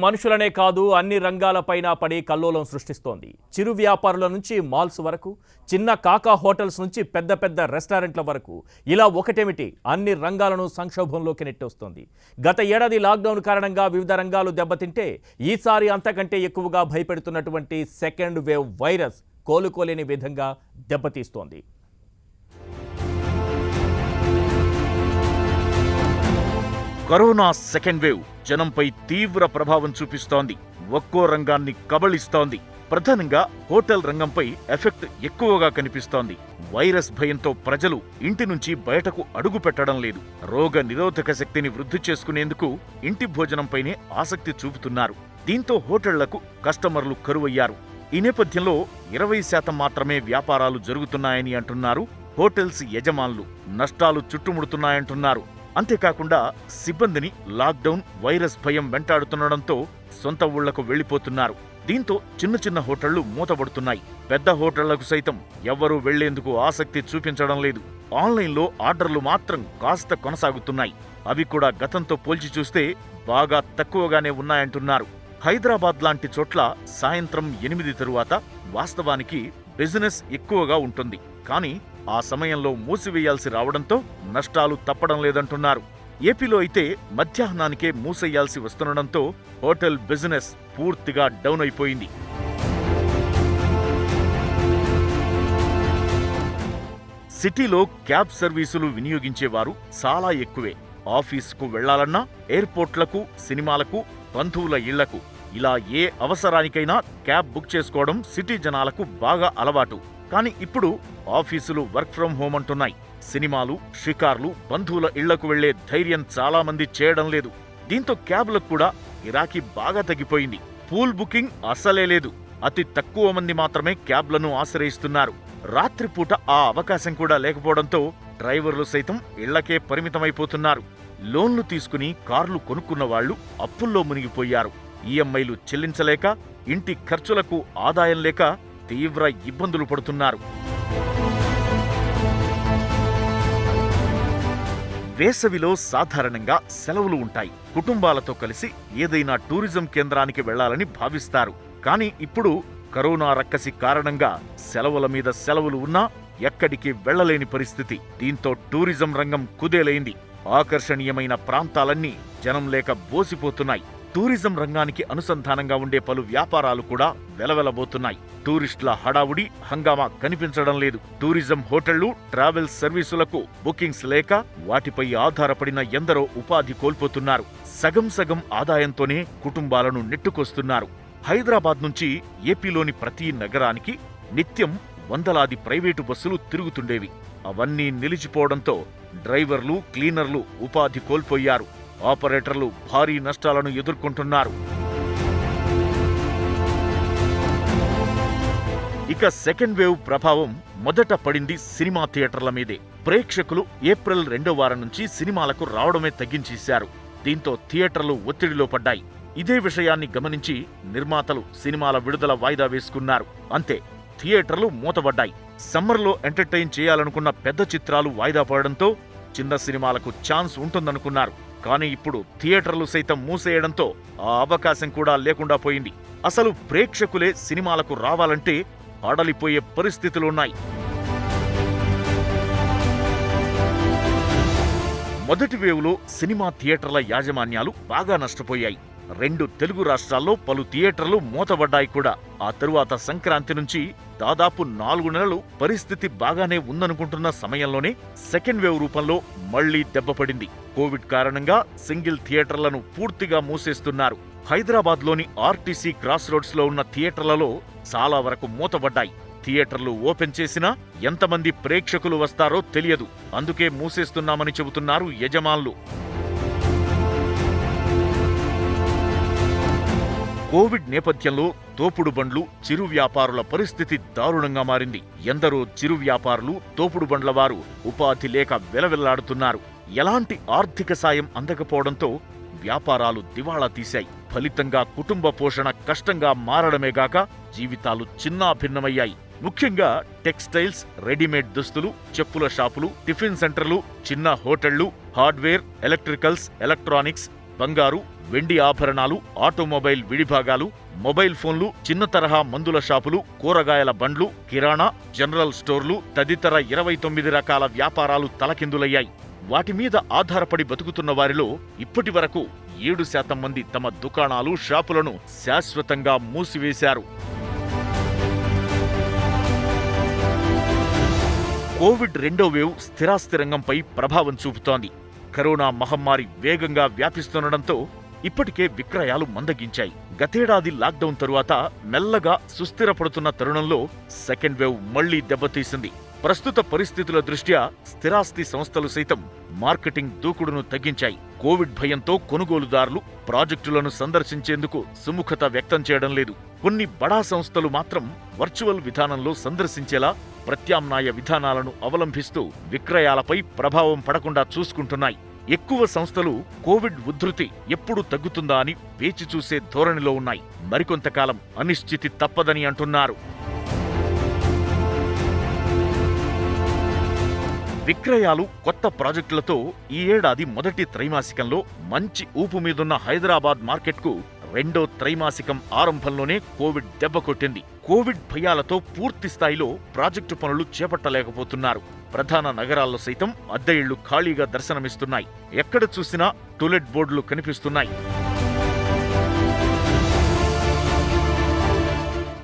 మనుషులనే కాదు అన్ని రంగాలపైన పడి కల్లోలం సృష్టిస్తోంది. చిరు వ్యాపారుల నుంచి మాల్స్ వరకు, చిన్న కాకా హోటల్స్ నుంచి పెద్ద పెద్ద రెస్టారెంట్ల వరకు ఇలా ఒకటేమిటి అన్ని రంగాలను సంక్షోభంలోకి నెట్టొస్తోంది. గత ఏడాది లాక్డౌన్ కారణంగా వివిధ రంగాలు దెబ్బతింటే ఈసారి అంతకంటే ఎక్కువగా భయపెడుతున్నటువంటి సెకండ్ వేవ్ వైరస్ కోలుకోలేని విధంగా దెబ్బతీస్తోంది. కరోనా సెకండ్ వేవ్ జనంపై తీవ్ర ప్రభావం చూపిస్తోంది. ఒక్కో రంగాన్ని కబళిస్తోంది. ప్రధానంగా హోటల్ రంగంపై ఎఫెక్ట్ ఎక్కువగా కనిపిస్తోంది. వైరస్ భయంతో ప్రజలు ఇంటి నుంచి బయటకు అడుగు పెట్టడం లేదు. రోగ నిరోధక శక్తిని వృద్ధి చేసుకునేందుకు ఇంటి భోజనంపైనే ఆసక్తి చూపుతున్నారు. దీంతో హోటళ్లకు కస్టమర్లు కరువయ్యారు. ఈ నేపథ్యంలో 20% మాత్రమే వ్యాపారాలు జరుగుతున్నాయని అంటున్నారు హోటల్స్ యజమానులు. నష్టాలు చుట్టుముడుతున్నాయంటున్నారు. అంతేకాకుండా సిబ్బందిని లాక్డౌన్ వైరస్ భయం వెంటాడుతుండడంతో సొంత ఊళ్లకు వెళ్లిపోతున్నారు. దీంతో చిన్న చిన్న హోటళ్లు మూతపడుతున్నాయి. పెద్ద హోటళ్లకు సైతం ఎవ్వరూ వెళ్లేందుకు ఆసక్తి చూపించడం లేదు. ఆన్లైన్లో ఆర్డర్లు మాత్రం కాస్త కొనసాగుతున్నాయి. అవి కూడా గతంతో పోల్చి చూస్తే బాగా తక్కువగానే ఉన్నాయంటున్నారు. హైదరాబాద్ లాంటి చోట్ల సాయంత్రం 8 తరువాత వాస్తవానికి బిజినెస్ ఎక్కువగా ఉంటుంది. కానీ ఆ సమయంలో మూసివేయాల్సి రావడంతో నష్టాలు తప్పడం లేదంటున్నారు. ఏపీలో అయితే మధ్యాహ్నానికే మూసేయాల్సి వస్తుండడంతో హోటల్ బిజినెస్ పూర్తిగా డౌన్ అయిపోయింది. సిటీలో క్యాబ్ సర్వీసులు వినియోగించేవారు చాలా ఎక్కువే. ఆఫీసుకు వెళ్లాలన్నా, ఎయిర్పోర్ట్లకు, సినిమాలకు, బంధువుల ఇళ్లకు ఇలా ఏ అవసరానికైనా క్యాబ్ బుక్ చేసుకోవడం సిటీ జనాలకు బాగా అలవాటు. కానీ ఇప్పుడు ఆఫీసులు వర్క్ ఫ్రం హోమ్ అంటున్నాయి. సినిమాలు, షికార్లు, బంధువుల ఇళ్లకు వెళ్లే ధైర్యం చాలా మంది చేయడం లేదు. దీంతో క్యాబ్లకు కూడా గిరాకీ బాగా తగ్గిపోయింది. పూల్ బుకింగ్ అసలే లేదు. అతి తక్కువ మంది మాత్రమే క్యాబ్లను ఆశ్రయిస్తున్నారు. రాత్రిపూట ఆ అవకాశం కూడా లేకపోవడంతో డ్రైవర్లు సైతం ఇళ్లకే పరిమితమైపోతున్నారు. లోన్లు తీసుకుని కార్లు కొనుక్కున్న వాళ్లు అప్పుల్లో మునిగిపోయారు. ఈఎంఐలు చెల్లించలేక, ఇంటి ఖర్చులకు ఆదాయం లేక తీవ్ర ఇబ్బందులు పడుతున్నారు. వేసవిలో సాధారణంగా సెలవులు ఉంటాయి. కుటుంబాలతో కలిసి ఏదైనా టూరిజం కేంద్రానికి వెళ్లాలని భావిస్తారు. కానీ ఇప్పుడు కరోనా రక్కసి కారణంగా సెలవుల మీద సెలవులు ఉన్నా ఎక్కడికి వెళ్లలేని పరిస్థితి. దీంతో టూరిజం రంగం కుదేలైంది. ఆకర్షణీయమైన ప్రాంతాలన్నీ జనం లేక బోసిపోతున్నాయి. టూరిజం రంగానికి అనుసంధానంగా ఉండే పలు వ్యాపారాలు కూడా వెలవెలబోతున్నాయి. టూరిస్టుల హడావుడి, హంగామా కనిపించడం లేదు. టూరిజం హోటళ్లు, ట్రావెల్ సర్వీసులకు బుకింగ్స్ లేక వాటిపై ఆధారపడిన ఎందరో ఉపాధి కోల్పోతున్నారు. సగం ఆదాయంతోనే కుటుంబాలను నెట్టుకొస్తున్నారు. హైదరాబాద్ నుంచి ఏపీలోని ప్రతి నగరానికి నిత్యం వందలాది ప్రైవేటు బస్సులు తిరుగుతుండేవి. అవన్నీ నిలిచిపోవడంతో డ్రైవర్లు, క్లీనర్లు ఉపాధి కోల్పోయారు. ఆపరేటర్లు భారీ నష్టాలను ఎదుర్కొంటున్నారు. ఇక సెకండ్ వేవ్ ప్రభావం మొదట పడింది సినిమా థియేటర్ల మీదే. ప్రేక్షకులు ఏప్రిల్ 2వ వారం నుంచి సినిమాలకు రావడమే తగ్గించేశారు. దీంతో థియేటర్లు ఒత్తిడిలో పడ్డాయి. ఇదే విషయాన్ని గమనించి నిర్మాతలు సినిమాల విడుదల వాయిదా వేసుకున్నారు. అంతే, థియేటర్లు మూతబడ్డాయి. సమ్మర్లో ఎంటర్టైన్ చేయాలనుకున్న పెద్ద చిత్రాలు వాయిదా పడడంతో చిన్న సినిమాలకు ఛాన్స్ ఉంటుందనుకున్నారు. కానీ ఇప్పుడు థియేటర్లు సైతం మూసేయడంతో ఆ అవకాశం కూడా లేకుండా పోయింది. అసలు ప్రేక్షకులే సినిమాలకు రావాలంటే ఆడలిపోయే పరిస్థితులున్నాయి. మొదటి వేవ్లో సినిమా థియేటర్ల యాజమాన్యాలు బాగా నష్టపోయాయి. 2 తెలుగు రాష్ట్రాల్లో పలు థియేటర్లు మూతబడ్డాయి కూడా. ఆ తరువాత సంక్రాంతి నుంచి దాదాపు 4 నెలలు పరిస్థితి బాగానే ఉందనుకుంటున్న సమయంలోనే సెకండ్ వేవ్ రూపంలో మళ్లీ దెబ్బపడింది. కోవిడ్ కారణంగా సింగిల్ థియేటర్లను పూర్తిగా మూసేస్తున్నారు. హైదరాబాద్లోని ఆర్టీసీ క్రాస్ రోడ్స్లో ఉన్న థియేటర్లలో చాలా వరకు మూతబడ్డాయి. థియేటర్లు ఓపెన్ చేసినా ఎంతమంది ప్రేక్షకులు వస్తారో తెలియదు. అందుకే మూసేస్తున్నామని చెబుతున్నారు యజమానులు. కోవిడ్ నేపథ్యంలో తోపుడు బండ్లు, చిరు వ్యాపారుల పరిస్థితి దారుణంగా మారింది. ఎందరో చిరు వ్యాపారులు, తోపుడు బండ్ల వారు ఉపాధి లేక వెలవెల్లాడుతున్నారు. ఎలాంటి ఆర్థిక సాయం అందకపోవడంతో వ్యాపారాలు దివాళా తీశాయి. ఫలితంగా కుటుంబ పోషణ కష్టంగా మారడమేగాక జీవితాలు చిన్నాభిన్నమయ్యాయి. ముఖ్యంగా టెక్స్టైల్స్, రెడీమేడ్ దుస్తులు, చెప్పుల షాపులు, టిఫిన్ సెంటర్లు, చిన్న హోటళ్లు, హార్డ్వేర్, ఎలక్ట్రికల్స్, ఎలక్ట్రానిక్స్, బంగారు, వెండి ఆభరణాలు, ఆటోమొబైల్ విడిభాగాలు, మొబైల్ ఫోన్లు, చిన్న తరహా మందుల షాపులు, కూరగాయల బండ్లు, కిరాణా, జనరల్ స్టోర్లు తదితర 29 రకాల వ్యాపారాలు తలకిందులయ్యాయి. వాటి మీద ఆధారపడి బతుకుతున్న వారిలో ఇప్పటి వరకు 7% మంది తమ దుకాణాలు, షాపులను శాశ్వతంగా మూసివేశారు. కోవిడ్ రెండో వేవ్ స్థిరాస్తి రంగంపై ప్రభావం చూపుతోంది. కరోనా మహమ్మారి వేగంగా వ్యాపిస్తుండటంతో ఇప్పటికే విక్రయాలు మందగించాయి. గతేడాది లాక్డౌన్ తరువాత మెల్లగా సుస్థిరపడుతున్న తరుణంలో సెకండ్ వేవ్ మళ్లీ దెబ్బతీసింది. ప్రస్తుత పరిస్థితుల దృష్ట్యా స్థిరాస్తి సంస్థలు సైతం మార్కెటింగ్ దూకుడును తగ్గించాయి. కోవిడ్ భయంతో కొనుగోలుదారులు ప్రాజెక్టులను సందర్శించేందుకు సుముఖత వ్యక్తం చేయడం లేదు. కొన్ని బడా సంస్థలు మాత్రం వర్చువల్ విధానంలో సందర్శించేలా ప్రత్యామ్నాయ విధానాలను అవలంబిస్తూ విక్రయాలపై ప్రభావం పడకుండా చూసుకుంటున్నాయి. ఎక్కువ సంస్థలు కోవిడ్ ఉధృతి ఎప్పుడు తగ్గుతుందా అని వేచి చూసే ధోరణిలో ఉన్నాయి. మరికొంతకాలం అనిశ్చితి తప్పదని అంటున్నారు. విక్రయాలు, కొత్త ప్రాజెక్టులతో ఈ ఏడాది మొదటి త్రైమాసికంలో మంచి ఊపు మీదున్న హైదరాబాద్ మార్కెట్కు రెండో త్రైమాసికం ఆరంభంలోనే కోవిడ్ దెబ్బకొట్టింది. కోవిడ్ భయాలతో పూర్తి స్థాయిలో ప్రాజెక్టు పనులు చేపట్టలేకపోతున్నారు. ప్రధాన నగరాల్లో సైతం అద్దె ఇళ్లు ఖాళీగా దర్శనమిస్తున్నాయి. ఎక్కడ చూసినా టూలెట్ బోర్డులు కనిపిస్తున్నాయి.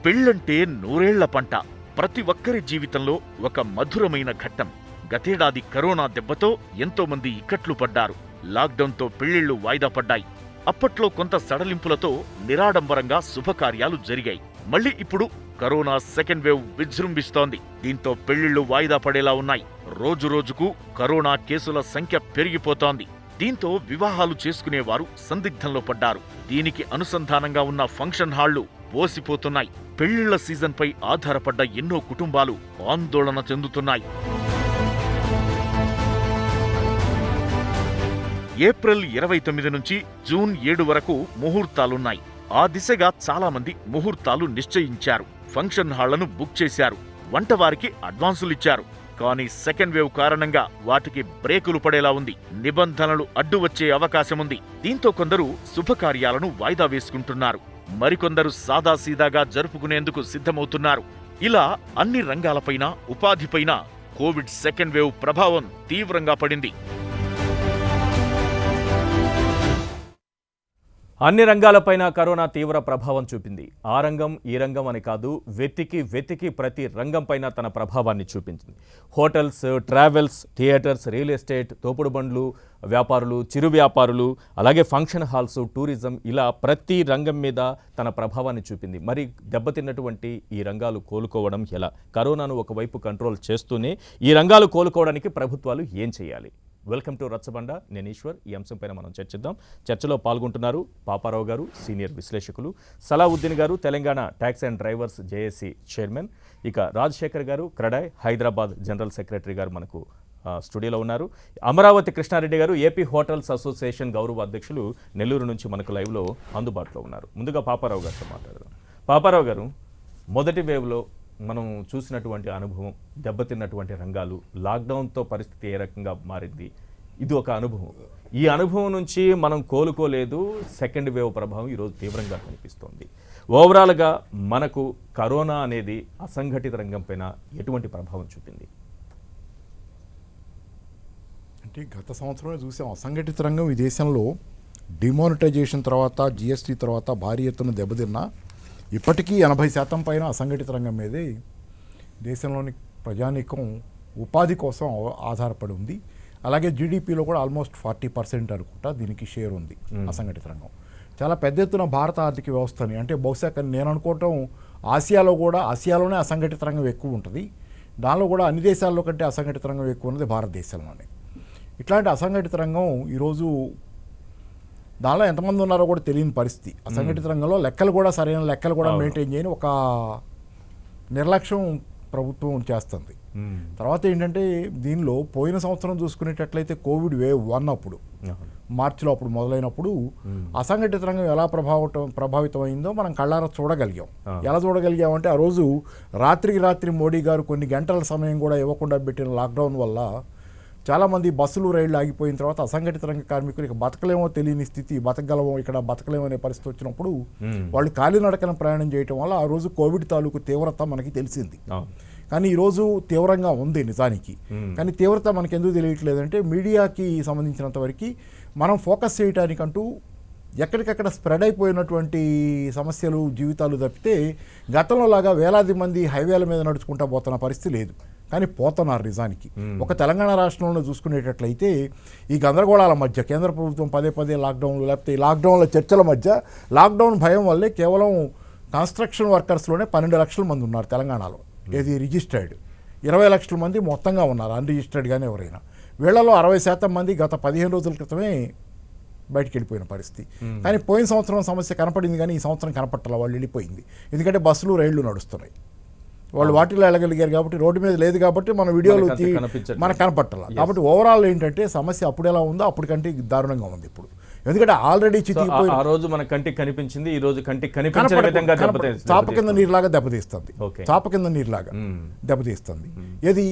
పెళ్లంటే నూరేళ్ల పంట. ప్రతి ఒక్కరి జీవితంలో ఒక మధురమైన ఘట్టం. గతేడాది కరోనా దెబ్బతో ఎంతో మంది ఇక్కట్లు పడ్డారు. లాక్డౌన్తో పెళ్లిళ్లు వాయిదా పడ్డాయి. అప్పట్లో కొంత సడలింపులతో నిరాడంబరంగా శుభకార్యాలు జరిగాయి. మళ్లీ ఇప్పుడు కరోనా సెకండ్ వేవ్ విజృంభిస్తోంది. దీంతో పెళ్లిళ్లు వాయిదా పడేలా ఉన్నాయి. రోజురోజుకు కరోనా కేసుల సంఖ్య పెరిగిపోతోంది. దీంతో వివాహాలు చేసుకునేవారు సందిగ్ధంలో పడ్డారు. దీనికి అనుసంధానంగా ఉన్న ఫంక్షన్ హాళ్లు బోసిపోతున్నాయి. పెళ్లిళ్ల సీజన్పై ఆధారపడ్డ ఎన్నో కుటుంబాలు ఆందోళన చెందుతున్నాయి. ఏప్రిల్ 29 నుంచి జూన్ 7 వరకు ముహూర్తాలున్నాయి. ఆ దిశగా చాలా మంది ముహూర్తాలు నిశ్చయించారు. ఫంక్షన్ హాళ్లను బుక్ చేశారు. వంటవారికి అడ్వాన్సులిచ్చారు. కానీ సెకండ్ వేవ్ కారణంగా వాటికి బ్రేకులు పడేలా ఉంది. నిబంధనలు అడ్డు వచ్చే అవకాశముంది. దీంతో కొందరు శుభకార్యాలను వాయిదా వేసుకుంటున్నారు. మరికొందరు సాదాసీదాగా జరుపుకునేందుకు సిద్ధమవుతున్నారు. ఇలా అన్ని రంగాలపైన, ఉపాధిపైన కోవిడ్ సెకండ్ వేవ్ ప్రభావం తీవ్రంగా పడింది. అన్ని రంగాలపైన కరోనా తీవ్ర ప్రభావం చూపింది. ఆ రంగం ఈ రంగం అని కాదు, వెతికి ప్రతి రంగంపైన తన ప్రభావాన్ని చూపించింది. Hotels, travels, theatres, real estate, తోపుడు బండ్లు వ్యాపారులు, చిరు వ్యాపారులు, అలాగే ఫంక్షన్ హాల్స్, టూరిజం, ఇలా ప్రతి రంగం మీద తన ప్రభావాన్ని చూపింది. మరి దెబ్బతిన్నటువంటి ఈ రంగాలు కోలుకోవడం ఎలా? కరోనాను ఒకవైపు కంట్రోల్ చేస్తూనే ఈ రంగాలు కోలుకోవడానికి ప్రభుత్వాలు ఏం చేయాలి? వెల్కమ్ టు రచ్చబండ. నేను ఈశ్వర్. ఈ అంశంపైన మనం చర్చిద్దాం. చర్చలో పాల్గొంటున్నారు పాపారావు గారు, సీనియర్ విశ్లేషకులు, సలావుద్దీన్ గారు, Telangana tax and drivers JAC chairman, ఇక రాజశేఖర్ గారు, క్రడాయ్ హైదరాబాద్ జనరల్ సెక్రటరీ గారు మనకు స్టూడియోలో ఉన్నారు. అమరావతి కృష్ణారెడ్డి గారు, ఏపీ హోటల్స్ అసోసియేషన్ గౌరవ అధ్యక్షులు, నెల్లూరు నుంచి మనకు లైవ్లో అందుబాటులో ఉన్నారు. ముందుగా పాపారావు గారితో మాట్లాడదాం. పాపారావు గారు, మొదటి వేవ్లో మనం చూసినటువంటి అనుభవం, దెబ్బతిన్నటువంటి రంగాలు, లాక్డౌన్తో పరిస్థితి ఏ రకంగా మారింది, ఇది ఒక అనుభవం. ఈ అనుభవం నుంచి మనం కోలుకోలేదు. సెకండ్ వేవ్ ప్రభావం ఈరోజు తీవ్రంగా కనిపిస్తోంది. ఓవరాల్గా మనకు కరోనా అనేది అసంఘటిత రంగం పైన ఎటువంటి ప్రభావం చూపింది? అంటే గత సంవత్సరమే చూసాం, అసంఘటిత రంగం ఈ దేశంలో డిమానిటైజేషన్ తర్వాత, జిఎస్టీ తర్వాత భారీ ఎత్తున దెబ్బతిన్నా ఇప్పటికీ 80% పైన అసంఘటిత రంగం మీదే దేశంలోని ప్రజానీకం ఉపాధి కోసం ఆధారపడి ఉంది. అలాగే జీడిపిలో కూడా ఆల్మోస్ట్ 40% అనుకుంటా దీనికి షేర్ ఉంది అసంఘటిత రంగం. చాలా పెద్ద ఎత్తున భారత ఆర్థిక వ్యవస్థని, అంటే బహుశా నేను అనుకోవటం ఆసియాలోనే అసంఘటిత రంగం ఎక్కువ ఉంటుంది. దానిలో కూడా అన్ని దేశాల్లో కంటే అసంఘటిత రంగం ఎక్కువ ఉన్నది భారతదేశంలోనే. ఇట్లాంటి అసంఘటిత రంగం ఈరోజు దానిలో ఎంతమంది ఉన్నారో కూడా తెలియని పరిస్థితి. అసంఘటిత రంగంలో లెక్కలు కూడా సరైన లెక్కలు కూడా మెయింటైన్ చేయని ఒక నిర్లక్ష్యం ప్రభుత్వం చేస్తుంది. తర్వాత ఏంటంటే దీనిలో పోయిన సంవత్సరం చూసుకునేటట్లయితే కోవిడ్ వేవ్ 1 అప్పుడు మార్చిలో అప్పుడు మొదలైనప్పుడు అసంఘటిత రంగం ఎలా ప్రభావితం అయిందో మనం కళ్ళారా చూడగలిగాం. ఎలా చూడగలిగామంటే ఆ రోజు రాత్రికి రాత్రి మోడీ గారు కొన్ని గంటల సమయం కూడా ఇవ్వకుండా పెట్టిన లాక్డౌన్ వల్ల చాలామంది బస్సులు రైళ్లు ఆగిపోయిన తర్వాత అసంఘటిత రంగ కార్మికులు ఇక బతకలేమో తెలియని స్థితి, బతకగలమో ఇక్కడ బతకలేమో అనే పరిస్థితి వచ్చినప్పుడు వాళ్ళు కాలినడకన ప్రయాణం చేయటం వల్ల ఆ రోజు కోవిడ్ తాలూకు తీవ్రత మనకి తెలిసింది. కానీ ఈరోజు తీవ్రంగా ఉంది నిజానికి. కానీ తీవ్రత మనకి ఎందుకు తెలియట్లేదంటే మీడియాకి సంబంధించినంత వరకు మనం ఫోకస్ చేయడానికంటూ ఎక్కడికక్కడ స్ప్రెడ్ అయిపోయినటువంటి సమస్యలు జీవితాలు తప్పితే గతంలో లాగా వేలాది మంది హైవేల మీద నడుచుకుంటా పోతున్న పరిస్థితి లేదు. కానీ పోతున్నారు నిజానికి. ఒక తెలంగాణ రాష్ట్రంలో చూసుకునేటట్లయితే ఈ గందరగోళాల మధ్య కేంద్ర ప్రభుత్వం పదే లాక్డౌన్లు లేకపోతే ఈ లాక్డౌన్ల చర్చల మధ్య లాక్డౌన్ భయం వల్లే కేవలం కన్స్ట్రక్షన్ వర్కర్స్లోనే 12 లక్షల మంది ఉన్నారు తెలంగాణలో. ఏది రిజిస్టర్డ్ 20 లక్షల మంది మొత్తంగా ఉన్నారు అన్రిజిస్టర్డ్గానే ఎవరైనా. వీళ్లలో 60% మంది గత 15 రోజుల క్రితమే బయటికి వెళ్ళిపోయిన పరిస్థితి. కానీ పోయిన సంవత్సరం సమస్య కనపడింది కానీ ఈ సంవత్సరం కనపట్టాల, వాళ్ళు వెళ్ళిపోయింది. ఎందుకంటే బస్సులు రైళ్లు నడుస్తున్నాయి, వాళ్ళు వాటిలో వెళ్ళగలిగారు కాబట్టి, రోడ్డు మీద లేదు కాబట్టి మన వీడియోలు మనకు కనపట్టాల. కాబట్టి ఓవరాల్ ఏంటంటే సమస్య అప్పుడు ఎలా ఉందో అప్పటికంటే దారుణంగా ఉంది ఇప్పుడు. ఎందుకంటే ఆల్రెడీ చితికిపోయి ఆ రోజు మన కంటికి కనిపించింది, ఈ రోజు కంటికి కనిపించే విధంగా చాప కింద నీరులాగా దెబ్బతీస్తుంది. చాప కింద నీరులాగా దెబ్బతీస్తుంది. ఏది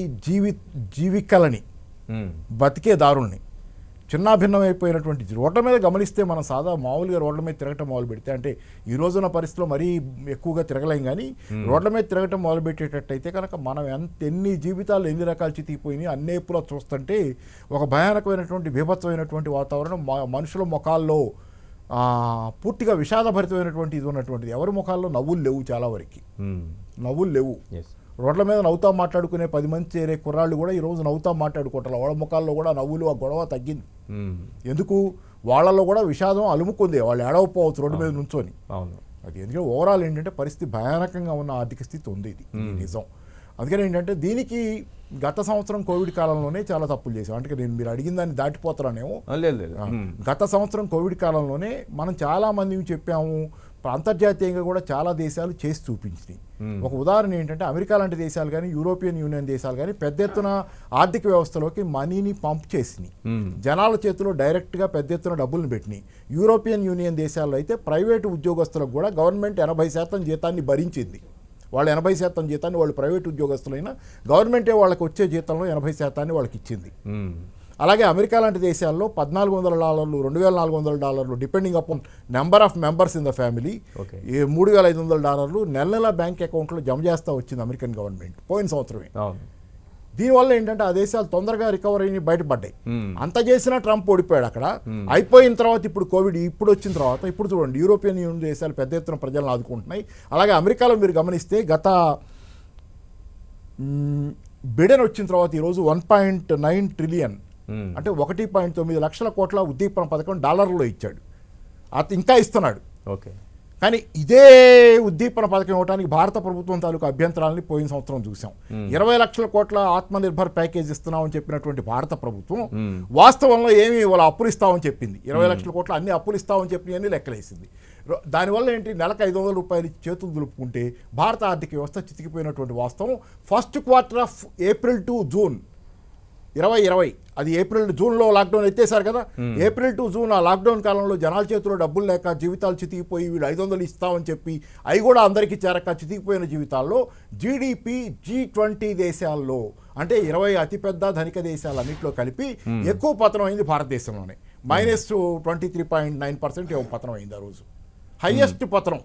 జీవికలని బతికే దారుల్ని చిన్నాభిన్నమైపోయినటువంటి రోడ్ల మీద గమనిస్తే మనం మామూలుగా రోడ్ల మీద తిరగటం మొదలు పెడితే, అంటే ఈ రోజున పరిస్థితిలో మరీ ఎక్కువగా తిరగలేం కానీ రోడ్ల మీద తిరగటం మొదలు పెట్టేటట్టయితే కనుక మనం ఎన్ని జీవితాలు ఎన్ని రకాలు చితికిపోయినాయి అన్నేపులో చూస్తుంటే ఒక భయానకమైనటువంటి బీభత్సమైనటువంటి వాతావరణం మనుషుల ముఖాల్లో పూర్తిగా విషాదభరితమైనటువంటి ఇది ఉన్నటువంటిది. ఎవరి ముఖాల్లో నవ్వులు లేవు, చాలా వరకు నవ్వులు లేవు. రోడ్ల మీద నవ్వుతా మాట్లాడుకునే 10 మంది చేరే కుర్రాళ్ళు కూడా ఈరోజు నవ్వుతా మాట్లాడుకుంటారు. వాళ్ళ ముఖాల్లో కూడా నవ్వులు, ఆ గొడవ తగ్గింది. ఎందుకు? వాళ్ళలో కూడా విషాదం అలుముకుంది, వాళ్ళు ఏడవపోవచ్చు రోడ్డు మీద నుంచొని. అది ఎందుకంటే ఓవరాల్ ఏంటంటే పరిస్థితి భయానకంగా ఉన్న ఆర్థిక స్థితి ఉంది, ఇది నిజం. అందుకని ఏంటంటే దీనికి గత సంవత్సరం కోవిడ్ కాలంలోనే చాలా తప్పులు చేసాం. అంటే నేను మీరు అడిగిన దాన్ని దాటిపోతారనేమో. గత సంవత్సరం కోవిడ్ కాలంలోనే మనం చాలా మంది చెప్పాము, అంతర్జాతీయంగా కూడా చాలా దేశాలు చేసి చూపించినాయి. ఒక ఉదాహరణ ఏంటంటే అమెరికా లాంటి దేశాలు కానీ యూరోపియన్ యూనియన్ దేశాలు కానీ పెద్ద ఎత్తున ఆర్థిక వ్యవస్థలోకి మనీని పంప్ చేసినాయి, జనాల చేతిలో డైరెక్ట్గా పెద్ద ఎత్తున డబ్బులను పెట్టినాయి. యూరోపియన్ యూనియన్ దేశాల్లో అయితే ప్రైవేటు ఉద్యోగస్తులకు కూడా గవర్నమెంట్ 80% జీతాన్ని భరించింది. వాళ్ళు 80% జీతాన్ని వాళ్ళు ప్రైవేట్ ఉద్యోగస్తులైనా గవర్నమెంటే వాళ్ళకి వచ్చే జీతంలో 80% వాళ్ళకి ఇచ్చింది. అలాగే అమెరికా లాంటి దేశాల్లో $1,400, $2,400 depending upon number of members in the family, $3,500 నెల బ్యాంక్ అకౌంట్లో జమ చేస్తూ వచ్చింది అమెరికన్ గవర్నమెంట్ పోయిన సంవత్సరమే. దీనివల్ల ఏంటంటే ఆ దేశాలు తొందరగా రికవర్ అయ్యి బయటపడ్డాయి. అంత చేసినా ట్రంప్ ఓడిపోయాడు అక్కడ. అయిపోయిన తర్వాత ఇప్పుడు కోవిడ్ ఇప్పుడు వచ్చిన తర్వాత ఇప్పుడు చూడండి యూరోపియన్ యూనియన్ దేశాలు పెద్ద ఎత్తున ప్రజలను ఆదుకుంటున్నాయి. అలాగే అమెరికాలో మీరు గమనిస్తే గత బిడెన్ వచ్చిన తర్వాత ఈరోజు $1.9 ట్రిలియన్ అంటే 1.9 లక్షల కోట్ల ఉద్దీపన పథకం డాలర్లో ఇచ్చాడు. అది ఇంకా ఇస్తున్నాడు. కానీ ఇదే ఉద్దీపన పథకం ఇవ్వడానికి భారత ప్రభుత్వం తాలూకు అభ్యంతరాలని పోయిన సంవత్సరం చూసాం. 20 లక్షల కోట్ల ఆత్మనిర్భర్ ప్యాకేజ్ ఇస్తున్నామని చెప్పినటువంటి భారత ప్రభుత్వం వాస్తవంలో ఏమి వాళ్ళ అప్పులు ఇస్తామని చెప్పింది. 20 లక్షల కోట్ల అన్ని అప్పులు ఇస్తామని చెప్పి అన్ని లెక్కలేసింది. దానివల్ల ఏంటి, నెలకు $500 చేతులు దులుపుకుంటే భారత ఆర్థిక వ్యవస్థ చితికిపోయినటువంటి వాస్తవం. First quarter of April to June 2020, అది జూన్లో లాక్డౌన్ ఎత్తేసారు కదా, ఏప్రిల్ టు జూన్ ఆ లాక్డౌన్ కాలంలో జనాల చేతిలో డబ్బులు లేక జీవితాలు చితికిపోయి వీళ్ళు 500 ఇస్తామని చెప్పి అవి కూడా అందరికీ చేరక చితికిపోయిన జీవితాల్లో జీడిపి G20 దేశాల్లో అంటే 20 అతిపెద్ద ధనిక దేశాలన్నింటిలో కలిపి ఎక్కువ పతనం అయింది భారతదేశంలోనే. -23.9% పతనం అయింది ఆ రోజు, హైయెస్ట్ పతనం.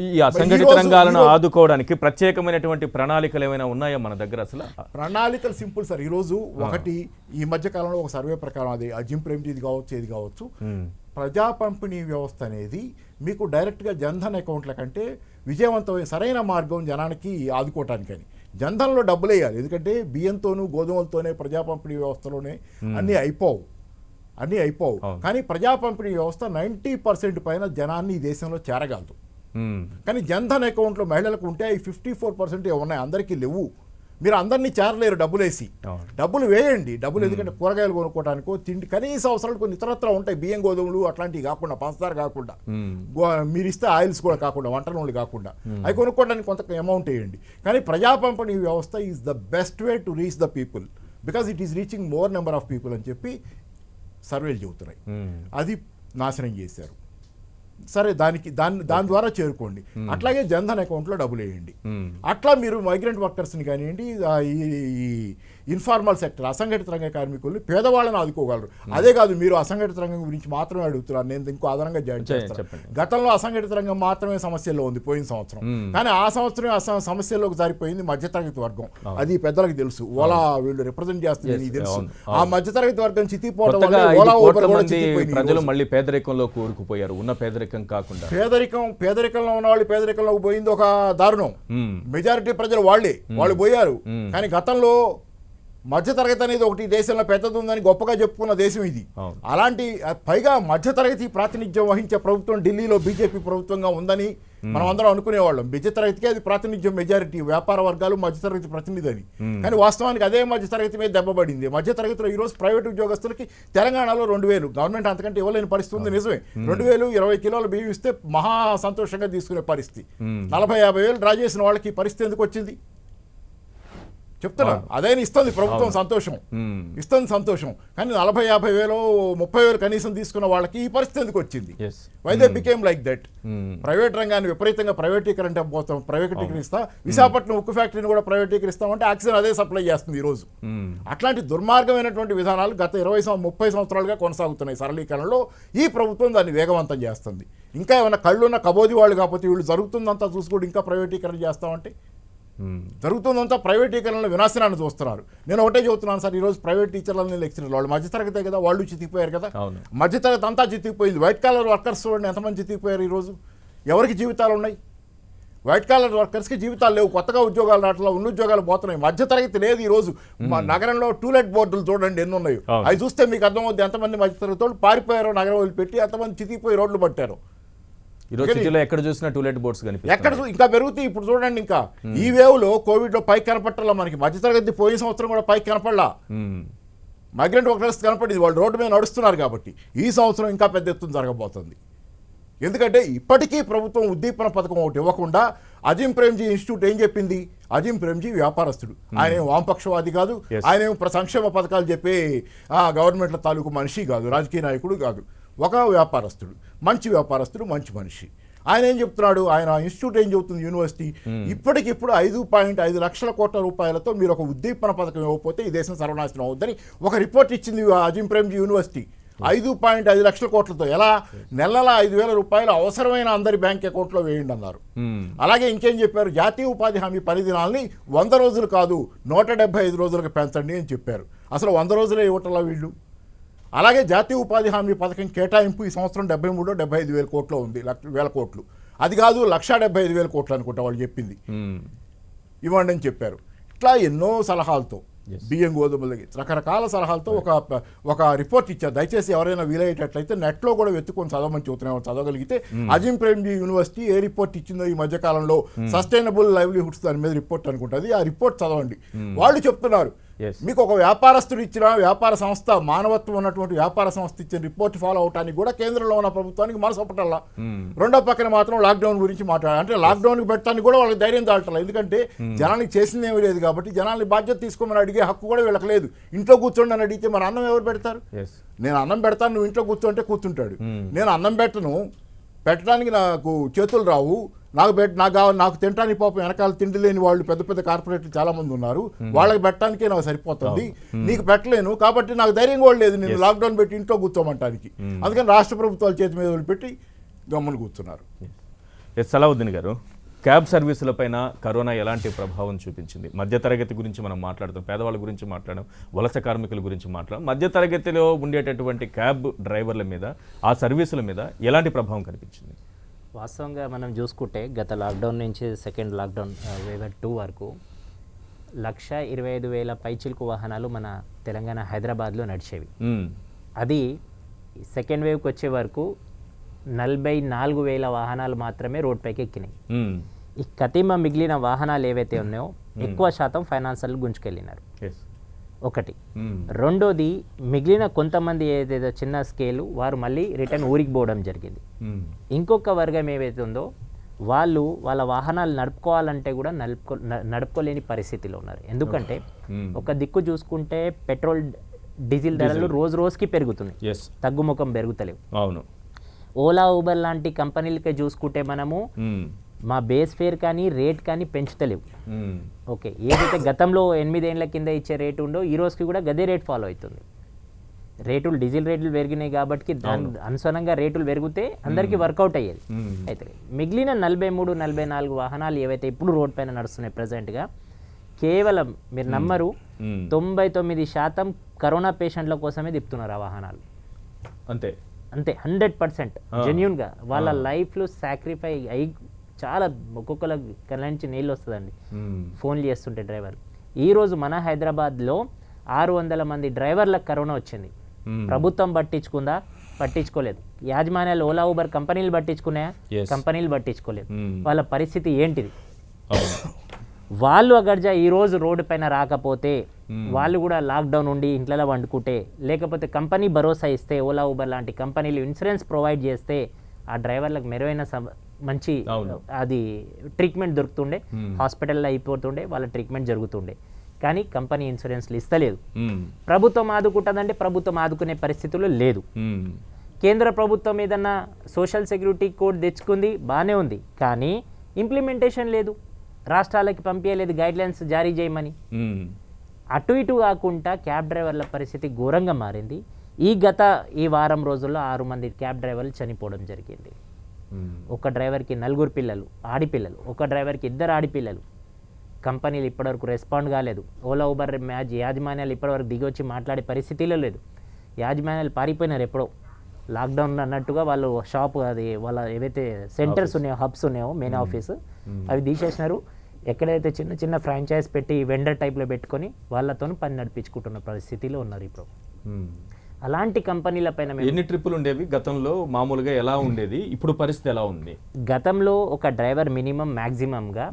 ఈ అసంఘటిత రంగాలను ఆదుకోవడానికి ప్రత్యేకమైనటువంటి ప్రణాళికలు ఏమైనా ఉన్నాయా మన దగ్గర? అసలు ప్రణాళికలు సింపుల్ సార్. ఈరోజు ఒకటి ఈ మధ్య కాలంలో ఒక సర్వే ప్రకారం అది అజిమ్ ప్రేమ్జీ ఇది కావచ్చు ఏది కావచ్చు, ప్రజా పంపిణీ వ్యవస్థ అనేది మీకు డైరెక్ట్గా జన్ధన్ అకౌంట్ల కంటే విజయవంతమైన సరైన మార్గం జనానికి ఆదుకోవటానికని. జన్ధన్లో డబ్బులు వేయాలి, ఎందుకంటే బియ్యంతోనూ గోధుమలతోనే ప్రజా పంపిణీ వ్యవస్థలోనే అన్నీ అయిపోవు. కానీ ప్రజా పంపిణీ వ్యవస్థ 90% పైన జనాన్ని ఈ దేశంలో చేరగలదు. కానీ జన్ధన్ అకౌంట్లో మహిళలకు ఉంటే అవి 54% ఉన్నాయి, అందరికీ లేవు. మీరు అందరినీ చేరలేరు డబ్బులు వేసి. డబ్బులు వేయండి, డబ్బులు ఎందుకంటే కూరగాయలు కొనుక్కోవడానికో తిండి కనీస అవసరాలు కొన్ని ఇతరత్ర ఉంటాయి, బియ్యం గోధుమలు అట్లాంటివి కాకుండా, పంచదార కాకుండా, మీరు ఇస్తే ఆయిల్స్ కూడా కాకుండా, వంట నూనెలు కాకుండా అవి కొనుక్కోవడానికి కొంత అమౌంట్ వేయండి. కానీ ప్రజా పంపిణీ వ్యవస్థ is the best way to reach the people because it is reaching more number of people అని చెప్పి సర్వేలు చెబుతున్నాయి. అది నాశనం చేశారు. సరే దాని ద్వారా చేరుకోండి. అట్లాగే జన్ధన్ అకౌంట్లో డబ్బులు వేయండి. అట్లా మీరు మైగ్రెంట్ వర్కర్స్ని కానివ్వండి, ఈ ఇన్ఫార్మల్ సెక్టర్ అసంఘటిత రంగ కార్మికుల్ని పేదవాళ్ళని ఆదుకోగలరు. అదే కాదు, మీరు అసంఘటిత రంగం గురించి మాత్రమే అడుగుతున్నారు, నేను ఇంకో అదనంగా జాయిన్ చేస్తాను. గతంలో అసంఘటిత రంగం మాత్రమే సమస్యల్లో ఉంది పోయిన సంవత్సరం, కానీ ఆ సంవత్సరం సమస్యల్లోకి జారిపోయింది మధ్యతరగతి వర్గం. అది పెద్దలకు తెలుసు, ఓలా వీళ్ళు రిప్రజెంట్ చేస్తుంది నీకు తెలుసు. ఆ మధ్యతరగతి వర్గం చితిపోవడం వల్ల ఓలా ఊబర్ కూడా చితిపోయింది. ప్రజలు మళ్ళీ పేదరికంలో కూరుకుపోయారు, ఉన్న పేదరికం కాకుండా. పేదరికంలో ఉన్న వాళ్ళు పేదరికంలోకి పోయింది ఒక దారుణం. మెజారిటీ ప్రజలు వాళ్ళు పోయారు. కానీ గతంలో మధ్యతరగతి అనేది ఒకటి దేశంలో పెద్దది ఉందని గొప్పగా చెప్పుకున్న దేశం ఇది. అలాంటి పైగా మధ్యతరగతి ప్రాతినిధ్యం వహించే ప్రభుత్వం ఢిల్లీలో బీజేపీ ప్రభుత్వంగా ఉందని మనం అందరం అనుకునేవాళ్ళం. మధ్యతరగతికి అది ప్రాతినిధ్యం మెజారిటీ, వ్యాపార వర్గాలు మధ్యతరగతి ప్రతినిధి అని. కానీ వాస్తవానికి అదే మధ్యతరగతి మీద దెబ్బపడింది. మధ్యతరగతిలో ఈరోజు ప్రైవేట్ ఉద్యోగస్తులకి తెలంగాణలో 2000 గవర్నమెంట్ అంతకంటే ఇవ్వలేని పరిస్థితి ఉంది, నిజమే. 2000 20 కిలోల బియ్యం ఇస్తే మహా సంతోషంగా తీసుకునే పరిస్థితి. 40-50 వేలు డ్రా చేసిన వాళ్ళకి ఈ పరిస్థితి ఎందుకు వచ్చింది చెప్తున్నాను. అదైనా ఇస్తుంది ప్రభుత్వం, సంతోషం ఇస్తుంది, సంతోషం. కానీ 40-50 వేలు 30 వేలు కనీసం తీసుకున్న వాళ్ళకి ఈ పరిస్థితి ఎందుకు వచ్చింది? Why they became like that? Private రంగాన్ని విపరీతంగా ప్రైవేటీకరిస్తా, విశాఖపట్నం ఉక్కు ఫ్యాక్టరీని కూడా ప్రైవేటీకరిస్తామంటే ఆక్సిజన్ అదే సప్లై చేస్తుంది ఈ రోజు. అట్లాంటి దుర్మార్గమైనటువంటి విధానాలు గత 20-30 సంవత్సరాలుగా కొనసాగుతున్నాయి. సరళీకరణలో ఈ ప్రభుత్వం దాన్ని వేగవంతం చేస్తుంది. ఇంకా ఏమైనా కళ్ళున్న కబోది వాళ్ళు కాకపోతే వీళ్ళు జరుగుతుందంతా చూసుకుంటూ ఇంకా ప్రైవేటీకరణ చేస్తామంటే జరుగుతుందంతా ప్రైవేటీకరణలో వినాశనాన్ని చూస్తున్నారు. నేను ఒకటే చెబుతున్నాను సార్, ఈరోజు ప్రైవేట్ టీచర్లని లెక్చరర్లు వాళ్ళు మధ్యతరగతే కదా, వాళ్ళు చితికిపోయారు కదా. మధ్యతరగతి అంతా చితికిపోయింది. వైట్ కాలర్ వర్కర్స్ చూడండి ఎంతమంది చితికిపోయారు ఈరోజు. ఎవరికి జీవితాలు ఉన్నాయి? వైట్ కాలర్ వర్కర్స్కి జీవితాలు లేవు, కొత్తగా ఉద్యోగాలు రావట్లా, ఉన్న ఉద్యోగాలు పోతున్నాయి. మధ్యతరగతి లేదు ఈరోజు. మా నగరంలో టూలెట్ బోర్డులు చూడండి ఎన్ని ఉన్నాయో, అవి చూస్తే మీకు అర్థమవుతుంది ఎంతమంది మధ్యతరగతి వాళ్ళు పారిపోయారో, నగరం వదిలిపెట్టి ఎంతమంది చితికిపోయి రోడ్లు పట్టారు. ఎక్కడ చూసినా టూలెట్ బోర్డ్స్ ఎక్కడ ఇంకా పెరుగుతాయి. ఇప్పుడు చూడండి, ఇంకా ఈ వేవ్ లో కోవిడ్ లో పైకి కనపట్టాల మనకి. మధ్యతరగతి పోయిన సంవత్సరం కూడా పైకి కనపడలా, మైగ్రెంట్ వర్కర్స్ కనపడింది, వాళ్ళు రోడ్డు మీద నడుస్తున్నారు. కాబట్టి ఈ సంవత్సరం ఇంకా పెద్ద ఎత్తున జరగబోతుంది. ఎందుకంటే ఇప్పటికీ ప్రభుత్వం ఉద్దీపన పథకం ఒకటి ఇవ్వకుండా అజిం ప్రేమ్జీ ఇన్స్టిట్యూట్ ఏం చెప్పింది? అజిం ప్రేమ్జీ వ్యాపారస్తుడు, ఆయన ఏం వామపక్షవాది కాదు, ఆయన ఏం సంక్షేమ పథకాలు చెప్పే గవర్నమెంట్ల తాలూకు మనిషి కాదు, రాజకీయ నాయకుడు కాదు. ఒక వ్యాపారస్తుడు, మంచి వ్యాపారస్తుడు, మంచి మనిషి. ఆయన ఏం చెప్తున్నాడు? ఆయన ఇన్స్టిట్యూట్ ఏం చెబుతుంది? యూనివర్సిటీ ఇప్పటికిప్పుడు 5.5 లక్షల కోట్ల రూపాయలతో మీరు ఒక ఉద్దీపన పథకం ఇవ్వకపోతే ఈ దేశం సర్వనాశనం అవుద్దని ఒక రిపోర్ట్ ఇచ్చింది అజిం ప్రేమ్జీ యూనివర్సిటీ. 5.5 లక్షల కోట్లతో ఎలా? నెల 5,000 రూపాయలు అవసరమైన అందరి బ్యాంక్ అకౌంట్లో వేయండి అన్నారు. అలాగే ఇంకేం చెప్పారు? జాతీయ ఉపాధి హామీ పని దినాల్ని 100 రోజులు కాదు 175 రోజులకు పెంచండి అని చెప్పారు. అసలు 100 రోజులే ఇవ్వటంలా వీళ్ళు. అలాగే జాతీయ ఉపాధి హామీ పథకం కేటాయింపు ఈ సంవత్సరం 73-75 వేల కోట్లు ఉంది, వేల కోట్లు. అది కాదు 175,000 కోట్లు అనుకుంటా వాళ్ళు చెప్పింది, ఇవ్వండి అని చెప్పారు. ఇట్లా ఎన్నో సలహాలతో, బియ్యం గోధుమలకి రకరకాల సలహాలతో ఒక రిపోర్ట్ ఇచ్చారు. దయచేసి ఎవరైనా వీలయ్యేటట్లయితే నెట్లో కూడా వెతుక్కొని చదవమని చూస్తున్నాం. చదవగలిగితే అజిం ప్రేమ్జీ యూనివర్సిటీ ఏ రిపోర్ట్ ఇచ్చిందో ఈ మధ్యకాలంలో, సస్టైనబుల్ లైవ్లీహుడ్స్ దాని మీద రిపోర్ట్ అనుకుంటుంది, ఆ రిపోర్ట్ చదవండి. వాళ్ళు చెప్తున్నారు మీకు ఒక వ్యాపారస్తుడు ఇచ్చిన వ్యాపార సంస్థ, మానవత్వం ఉన్నటువంటి వ్యాపార సంస్థ ఇచ్చిన రిపోర్ట్ ఫాలో అవడానికి కూడా కేంద్రంలో ఉన్న ప్రభుత్వానికి మనసొప్పటల్లా. రెండో పక్కన మాత్రం లాక్డౌన్ గురించి మాట్లాడాలి. అంటే లాక్డౌన్కి పెట్టడానికి కూడా వాళ్ళకి ధైర్యం చాలటల్లా. ఎందుకంటే జనానికి చేసింది ఏమీ లేదు కాబట్టి జనాన్ని బాధ్యత తీసుకోమని అడిగే హక్కు కూడా వీళ్ళకి లేదు. ఇంట్లో కూర్చోండి అని అడిగితే మరి అన్నం ఎవరు పెడతారు? నేను అన్నం పెడతాను, నువ్వు ఇంట్లో కూర్చోంటే కూర్చుంటాడు. నేను అన్నం పెట్టడానికి నాకు చేతులు రావు, నాకు తినడానికి పాపం వెనకాల తిండి లేని వాళ్ళు పెద్ద పెద్ద కార్పొరేట్లు చాలా మంది ఉన్నారు, వాళ్ళకి పెట్టడానికే నాకు సరిపోతుంది, నీకు పెట్టలేను కాబట్టి నాకు ధైర్యం కూడా లేదు నేను లాక్డౌన్ పెట్టి ఇంట్లో కూర్చోమంటానికి. అందుకని రాష్ట్ర ప్రభుత్వాల చేతి మీద వదిలిపెట్టి గమ్మున కూర్చున్నారు. సలావుద్దీన్ గారు, క్యాబ్ సర్వీసులపైన కరోనా ఎలాంటి ప్రభావం చూపించింది? మధ్యతరగతి గురించి మనం మాట్లాడుతాం, పేదవాళ్ళ గురించి మాట్లాడడం, వలస కార్మికుల గురించి మాట్లాడడం. మధ్యతరగతిలో ఉండేటటువంటి క్యాబ్ డ్రైవర్ల మీద, ఆ సర్వీసుల మీద ఎలాంటి ప్రభావం కనిపించింది? వాస్తవంగా మనం చూసుకుంటే గత లాక్డౌన్ నుంచి సెకండ్ లాక్డౌన్ వేవ్ 2 వరకు 125,000 పైచిలుకు వాహనాలు మన తెలంగాణ హైదరాబాద్లో నడిచేవి. అది సెకండ్ వేవ్కి వచ్చే వరకు 44,000 వాహనాలు మాత్రమే రోడ్పైకి ఎక్కినాయి. ఈ కతిమ మిగిలిన వాహనాలు ఏవైతే ఉన్నాయో ఎక్కువ శాతం ఫైనాన్సర్లు గుంజుకెళ్ళినారు. ఒకటి. రెండోది, మిగిలిన కొంతమంది ఏదైతే చిన్న స్కేలు వారు మళ్ళీ రిటర్న్ ఊరికి పోవడం జరిగింది. ఇంకొక వర్గం ఏవైతే ఉందో వాళ్ళు వాళ్ళ వాహనాలు నడుపుకోవాలంటే కూడా నడుపుకోలేని పరిస్థితిలో ఉన్నారు. ఎందుకంటే ఒక దిక్కు చూసుకుంటే పెట్రోల్ డీజిల్ ధరలు రోజు రోజుకి పెరుగుతున్నాయి, తగ్గుముఖం పెరుగుతలేవు. అవును. ఓలా ఊబర్ లాంటి కంపెనీలకే చూసుకుంటే మనము మా బేస్ ఫేర్ కానీ రేట్ కానీ పెంచుతలేవు. ఓకే, ఏదైతే గతంలో 8 ఏళ్ల కింద ఇచ్చే రేటు ఉందో ఈ రోజుకి కూడా గదే రేట్ ఫాలో అవుతుంది. రేటులు డీజిల్ రేట్లు పెరిగినాయి కాబట్టి దాని అనుసరంగా రేటులు పెరిగితే అందరికీ వర్కౌట్ అయ్యేది. అయితే మిగిలిన 43-44 వాహనాలు ఏవైతే ఇప్పుడు రోడ్ పైన నడుస్తున్నాయి ప్రజెంట్గా, కేవలం మీరు నమ్మరు 99% కరోనా పేషెంట్ల కోసమే తిప్పుతున్నారు ఆ వాహనాలు. అంతే 100% జెన్యున్గా వాళ్ళ లైఫ్లో సాక్రిఫై అయ్యి చాలా ఒక్కొక్కల కళ్ళ నుంచి నీళ్ళు వస్తుందండి ఫోన్లు చేస్తుంటే డ్రైవర్లు. ఈరోజు మన హైదరాబాద్లో 600 మంది డ్రైవర్లకు కరోనా వచ్చింది. ప్రభుత్వం పట్టించుకుందా? పట్టించుకోలేదు. యాజమాన్యాలు ఓలా ఊబర్ కంపెనీలు పట్టించుకున్నాయా? కంపెనీలు పట్టించుకోలేదు. వాళ్ళ పరిస్థితి ఏంటిది? వాళ్ళు అగర్జా ఈరోజు రోడ్డు పైన రాకపోతే వాళ్ళు కూడా లాక్డౌన్ ఉండి ఇంట్లో వండుకుంటే, లేకపోతే కంపెనీ భరోసా ఇస్తే ఓలా ఊబర్ లాంటి కంపెనీలు ఇన్సూరెన్స్ ప్రొవైడ్ చేస్తే ఆ డ్రైవర్లకు మెరుగైన మంచి అది ట్రీట్మెంట్ దొరుకుతుండే, హాస్పిటల్లో అయిపోతుండే, వాళ్ళ ట్రీట్మెంట్ జరుగుతుండే. కానీ కంపెనీ ఇన్సూరెన్స్లు ఇస్తలేదు. ప్రభుత్వం ఆదుకుంటుందంటే ప్రభుత్వం ఆదుకునే పరిస్థితుల్లో లేదు. కేంద్ర ప్రభుత్వం ఏదన్నా సోషల్ సెక్యూరిటీ కోడ్ తెచ్చుకుంది, బాగానే ఉంది, కానీ ఇంప్లిమెంటేషన్ లేదు. రాష్ట్రాలకి పంపించలేదు గైడ్లైన్స్ జారీ చేయమని. అటు ఇటు కాకుండా క్యాబ్ డ్రైవర్ల పరిస్థితి ఘోరంగా మారింది. ఈ వారం రోజుల్లో 6 మంది క్యాబ్ డ్రైవర్లు చనిపోవడం జరిగింది. ఒక డ్రైవర్కి 4 పిల్లలు, ఆడిపిల్లలు, ఒక డ్రైవర్కి 2 ఆడిపిల్లలు. కంపెనీలు ఇప్పటివరకు రెస్పాండ్ కాలేదు. ఓలా ఊబర్ యాజమాన్యాలు ఇప్పటివరకు దిగొచ్చి మాట్లాడే పరిస్థితిలో లేదు. యాజమాన్యాలు పారిపోయినారు ఎప్పుడో. లాక్డౌన్ అన్నట్టుగా వాళ్ళు షాప్, అది వాళ్ళ ఏవైతే సెంటర్స్ ఉన్నాయో, హబ్స్ ఉన్నాయో, మెయిన్ ఆఫీస్ అవి తీసేసినారు. ఎక్కడైతే చిన్న చిన్న ఫ్రాంచైజ్ పెట్టి వెండర్ టైప్లో పెట్టుకొని వాళ్ళతో పని నడిపించుకుంటున్న పరిస్థితిలో ఉన్నారు ఇప్పుడు. అలాంటి కంపెనీల పైన ఎన్ని ట్రిప్పులు ఉండేవి గతంలో? మామూలుగా ఎలా ఉండేది? ఇప్పుడు పరిస్థితి ఎలా ఉంది? గతంలో ఒక డ్రైవర్ మినిమం మ్యాక్సిమంగా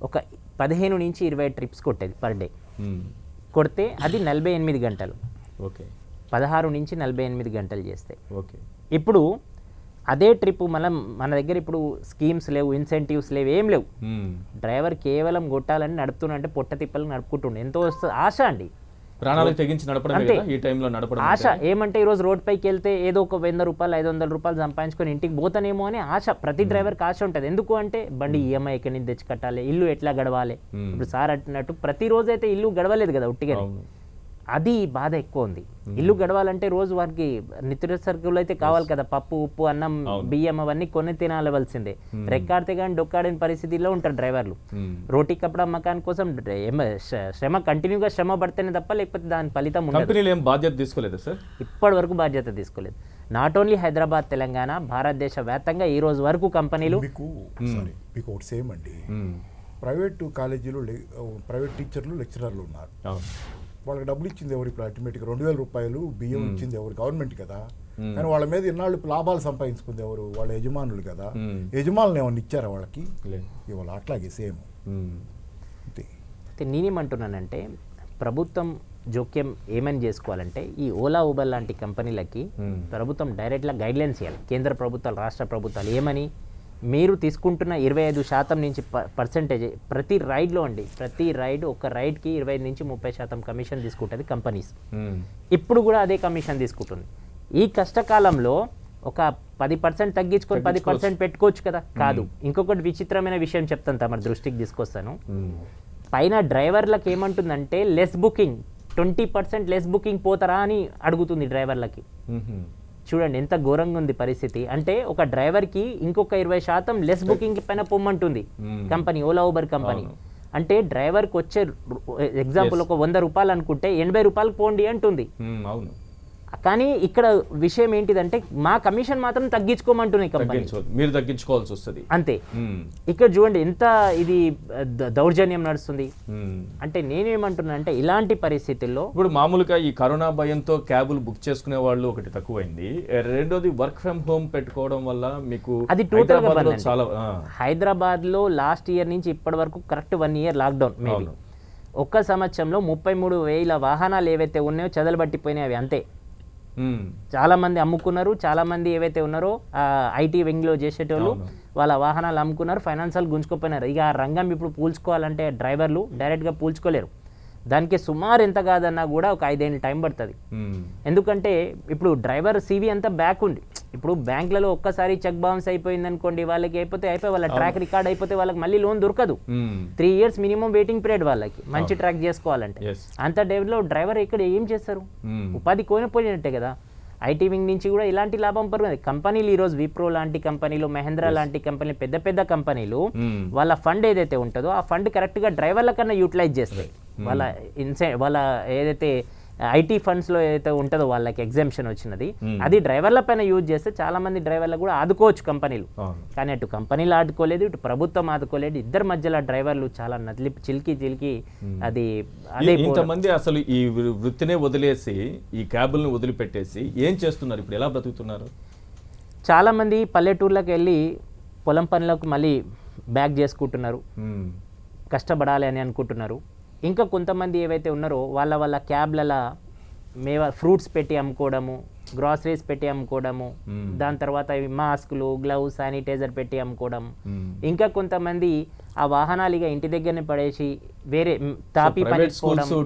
ఒక 15 నుంచి 20 ట్రిప్స్ కొట్టేది పర్ డే. కొడితే అది 48 గంటలు. ఓకే, 16 నుంచి 48 గంటలు చేస్తే. ఓకే, ఇప్పుడు అదే ట్రిప్ మన దగ్గర ఇప్పుడు స్కీమ్స్ లేవు, ఇన్సెంటివ్స్ లేవు, ఏం లేవు. డ్రైవర్ కేవలం కొట్టాలని నడుపుతున్నా అంటే పొట్ట తిప్పలు నడుపుకుంటుండే. ఎంతో వస్తుంది ఆశ అండి, ప్రాణాలకు తెగించి నడపడం ఈ టైంలో నడపడం ఆశ. ఏమంటే ఈరోజు రోడ్ పైకి వెళ్తే ఏదో ఒక 100 రూపాయలు 500 రూపాయలు సంపాదించుకొని ఇంటికి పోతానేమో అని ఆశ. ప్రతి డ్రైవర్కి ఆశ ఉంటుంది. ఎందుకు అంటే బండి ఈఎంఐ ఎక్కడి నుంచి తెచ్చి కట్టాలి, ఇల్లు ఎట్లా గడవాలి. ఇప్పుడు సార్ అంటున్నట్టు ప్రతిరోజు అయితే ఇల్లు గడవలేదు కదా ఉట్టిగా. అది బాధ ఎక్కువ ఉంది. ఇల్లు గడవాలంటే రోజు వారికి నిత్య సరుకులు అయితే కావాలి కదా, పప్పు, ఉప్పు, అన్నం, బియ్యం అవన్నీ కొని తినాలవలసిందే. రెక్కాడితే కానీ డొక్కాడిన పరిస్థితిలో ఉంటారు డ్రైవర్లు. రోటీ కప్పడం మకాన్ కోసం శ్రమ కంటిన్యూగా శ్రమ పడితేనే తప్ప లేకపోతే దాని ఫలితం ఉండదు. బాధ్యత తీసుకోలేదు సార్, ఇప్పటి వరకు బాధ్యత తీసుకోలేదు. నాట్ ఓన్లీ హైదరాబాద్, తెలంగాణ, భారతదేశ వ్యాప్తంగా ఈ రోజు వరకు కంపెనీలు మీకు ఒకటి సేమ్ అండి. ప్రైవేట్ కాలేజీలో ప్రైవేట్ టీచర్లు, లెక్చరర్లు ఉన్నారు. వాళ్ళకి డబ్బులు ఇచ్చింది ఎవరు? ఇప్పుడు అల్టిమేట్గా 2000 రూపాయలు బియ్యం ఇచ్చింది ఎవరు? గవర్నమెంట్ కదా. కానీ వాళ్ళ మీద ఇన్నాళ్ళు లాభాలు సంపాదించుకుంది ఎవరు? వాళ్ళ యజమానులు కదా. యజమానులు ఏమన్నా ఇచ్చారా వాళ్ళకి? ఇవాళ అట్లాగే సేమ్. అయితే నేనేమంటున్నానంటే ప్రభుత్వం జోక్యం ఏమని చేసుకోవాలంటే ఈ ఓలా ఊబర్ లాంటి కంపెనీలకి ప్రభుత్వం డైరెక్ట్గా గైడ్లైన్స్ ఇవ్వాలి. కేంద్ర ప్రభుత్వాలు, రాష్ట్ర ప్రభుత్వాలు ఏమని, మీరు తీసుకుంటున్న 25% నుంచి పర్సెంటేజ్ ప్రతి రైడ్లో అండి, ప్రతి రైడ్ ఒక రైడ్కి 25 నుంచి 30% కమిషన్ తీసుకుంటుంది కంపెనీస్. ఇప్పుడు కూడా అదే కమిషన్ తీసుకుంటుంది. ఈ కష్టకాలంలో ఒక 10% తగ్గించుకొని 10% పెట్టుకోవచ్చు కదా. కాదు, ఇంకొకటి విచిత్రమైన విషయం చెప్తాను, తమ దృష్టికి తీసుకొస్తాను. పైన డ్రైవర్లకు ఏమంటుందంటే లెస్ బుకింగ్, 20% లెస్ బుకింగ్ పోతారా అని అడుగుతుంది డ్రైవర్లకి. చూడండి ఎంత ఘోరంగా ఉంది పరిస్థితి. అంటే ఒక డ్రైవర్కి ఇంకొక 20% లెస్ బుకింగ్ పైన పొమ్మంటుంది కంపెనీ, ఓలా ఊబర్ కంపెనీ. అంటే డ్రైవర్కి వచ్చే ఎగ్జాంపుల్ ఒక 100 రూపాయలు అనుకుంటే 80 రూపాయలు పోండి అంటుంది. కానీ ఇక్కడ విషయం ఏంటిదంటే మా కమిషన్ మాత్రం తగ్గించుకోమంటున్నాయి కంపెనీ, మీరు తగ్గించుకోవాల్సి వస్తుంది అంతే. ఇక్కడ చూడండి ఎంత ఇది దౌర్జన్యం నడుస్తుంది. అంటే నేనేమంటున్నా అంటే ఇలాంటి పరిస్థితుల్లో ఇప్పుడు మామూలుగా ఈ కరోనా భయంతో క్యాబులు బుక్ చేసుకునే వాళ్ళు ఒకటి తక్కువైంది, రెండోది వర్క్ ఫ్రమ్ హోమ్ పెట్టుకోవడం వల్ల మీకు అది టోటల్ గా చాలా. హైదరాబాద్ లో లాస్ట్ ఇయర్ నుంచి ఇప్పటి వరకు కరెక్ట్ 1 ఇయర్ లాక్డౌన్. మేబీ ఒక్క సంవత్సరంలో 33,000 వాహనాలు ఏవైతే ఉన్నాయో చదలబట్టిపోయినాయి, అవి అంతే. చాలా మంది అమ్ముకున్నారు, చాలా మంది ఏవైతే ఉన్నారో ఐటీ వింగ్లో చేసేటోళ్ళు వాళ్ళ వాహనాలు అమ్ముకున్నారు, ఫైనాన్షియల్ గుంజుకోపోయినారు. ఇక ఆ రంగం ఇప్పుడు పూల్చుకోవాలంటే డ్రైవర్లు డైరెక్ట్గా పూల్చుకోలేరు. దానికి సుమారు ఎంత కాదన్నా కూడా ఒక 5 ఏళ్ళు టైం పడుతుంది. ఎందుకంటే ఇప్పుడు డ్రైవర్ CV అంతా బ్యాక్ ఉంది, ఇప్పుడు బ్యాంకులలో ఒక్కసారి చెక్ బౌన్స్ అయిపోయింది అనుకోండి, వాళ్ళకి అయిపోయి వాళ్ళ ట్రాక్ రికార్డ్ అయిపోతే వాళ్ళకి మళ్ళీ లోన్ దొరకదు. 3 years మినిమం వెయిటింగ్ పీరియడ్ వాళ్ళకి మంచి ట్రాక్ చేసుకోవాలంటే. అంత డెవలో డ్రైవర్ ఇక్కడ ఏం చేస్తారు? ఉపాధి కోల్పోయినట్టే కదా. ఐటీ వింగ్ నుంచి కూడా ఇలాంటి లాభం పడుతుంది. కంపెనీలు ఈరోజు విప్రో లాంటి కంపెనీలు, మహేంద్ర లాంటి కంపెనీలు, పెద్ద పెద్ద కంపెనీలు వాళ్ళ ఫండ్ ఏదైతే ఉంటుందో ఆ ఫండ్ కరెక్ట్గా డ్రైవర్ల కన్నా యూటిలైజ్ చేస్తాయి. వాళ్ళ ఏదైతే ఐటీ ఫండ్స్లో ఏదైతే ఉంటుందో వాళ్ళకి ఎగ్జామ్షన్ వచ్చినది అది డ్రైవర్ల పైన యూజ్ చేస్తే చాలా మంది డ్రైవర్లు కూడా ఆదుకోవచ్చు కంపెనీలు. కానీ అటు కంపెనీలు ఆదుకోలేదు, ఇటు ప్రభుత్వం ఆదుకోలేదు. ఇద్దరి మధ్యలో డ్రైవర్లు చాలా చిలికి అది అదే. ఇంతమంది అసలు ఈ వృత్తినే వదిలేసి ఈ క్యాబుల్ని వదిలిపెట్టేసి ఏం చేస్తున్నారు ఇప్పుడు? ఎలా బ్రతుకుతున్నారు? చాలా మంది పల్లెటూర్లకు వెళ్ళి పొలం పనులకు మళ్ళీ బ్యాక్ చేసుకుంటున్నారు, కష్టపడాలి అని అనుకుంటున్నారు. ఇంకా కొంతమంది ఏవైతే ఉన్నారో వాళ్ళ క్యాబ్లలో ఫ్రూట్స్ పెట్టి అమ్ముకోవడము, గ్రాసరీస్ పెట్టి అమ్ముకోవడము, దాని తర్వాత మాస్కులు, గ్లౌస్, శానిటైజర్ పెట్టి అమ్ముకోవడం. ఇంకా కొంతమంది ఆ వాహనాలు ఇక ఇంటి దగ్గరనే పడేసి వేరే తాపి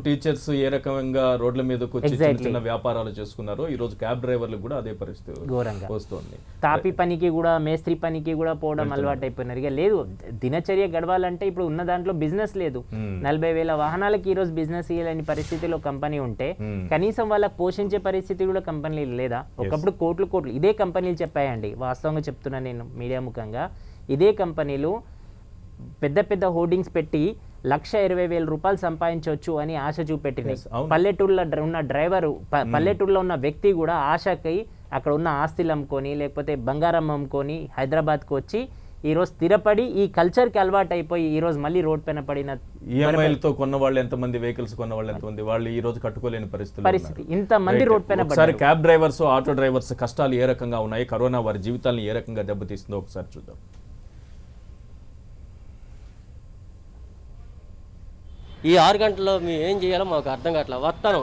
టీచర్స్ ఏ రకంగా రోడ్ల మీదకు చిన్న వ్యాపారాలు చేసుకున్నారో ఈ రోజు క్యాబ్ డ్రైవర్లు కూడా అదే పరిస్థితి ఘోరంగా వస్తుంది. తాపి పనికి కూడా, మేస్త్రి పనికి కూడా పోవడం అలవాటు అయిపోయినారు. ఇక లేదు, దినచర్య గడవాలంటే ఇప్పుడు ఉన్న దాంట్లో బిజినెస్ లేదు. 40,000 వాహనాలకి ఈ రోజు బిజినెస్ ఇవ్వలేని పరిస్థితిలో కంపెనీ ఉంటే కనీసం వాళ్ళకి పోషించే పరిస్థితి కూడా కంపెనీలు లేదా? ఒకప్పుడు కోట్లు ఇదే కంపెనీలు చెప్పాయండి, వాస్తవంగా చెప్తున్నా నేను మీడియా ముఖంగా. ఇదే కంపెనీలు పెద్ద పెద్ద హోర్డింగ్స్ పెట్టి 1,20,000 రూపాయలు సంపాదించవచ్చు అని ఆశ చూపెట్టినాయి. పల్లెటూరులో ఉన్న డ్రైవరు, పల్లెటూరులో ఉన్న వ్యక్తి కూడా ఆశకి అక్కడ ఉన్న ఆస్తులు అమ్ముకొని లేకపోతే బంగారం అమ్ముకొని హైదరాబాద్కి వచ్చి ఈరోజు స్థిరపడి ఈ కల్చర్కి అలవాటు అయిపోయి ఈరోజు మళ్ళీ రోడ్ పైన పడిన ఈఎంఐలతో కొన్న వాళ్ళు ఎంతమంది, వెహికల్స్ కొన్న వాళ్ళు ఎంతమంది, వాళ్ళు ఈ రోజు కట్టుకోలేని పరిస్థితి. ఇంతమంది రోడ్ పైన. ఒకసారి క్యాబ్ డ్రైవర్స్, ఆటో డ్రైవర్స్ కష్టాలు ఏ రకంగా ఉన్నాయి, కరోనా వారి జీవితాలను ఏ రకంగా దెబ్బతీస్తుందో ఒకసారి చూద్దాం. ఈ 6 గంటల్లో మేము ఏం చేయాలో మాకు అర్థం కావట్లేదు. వస్తాను,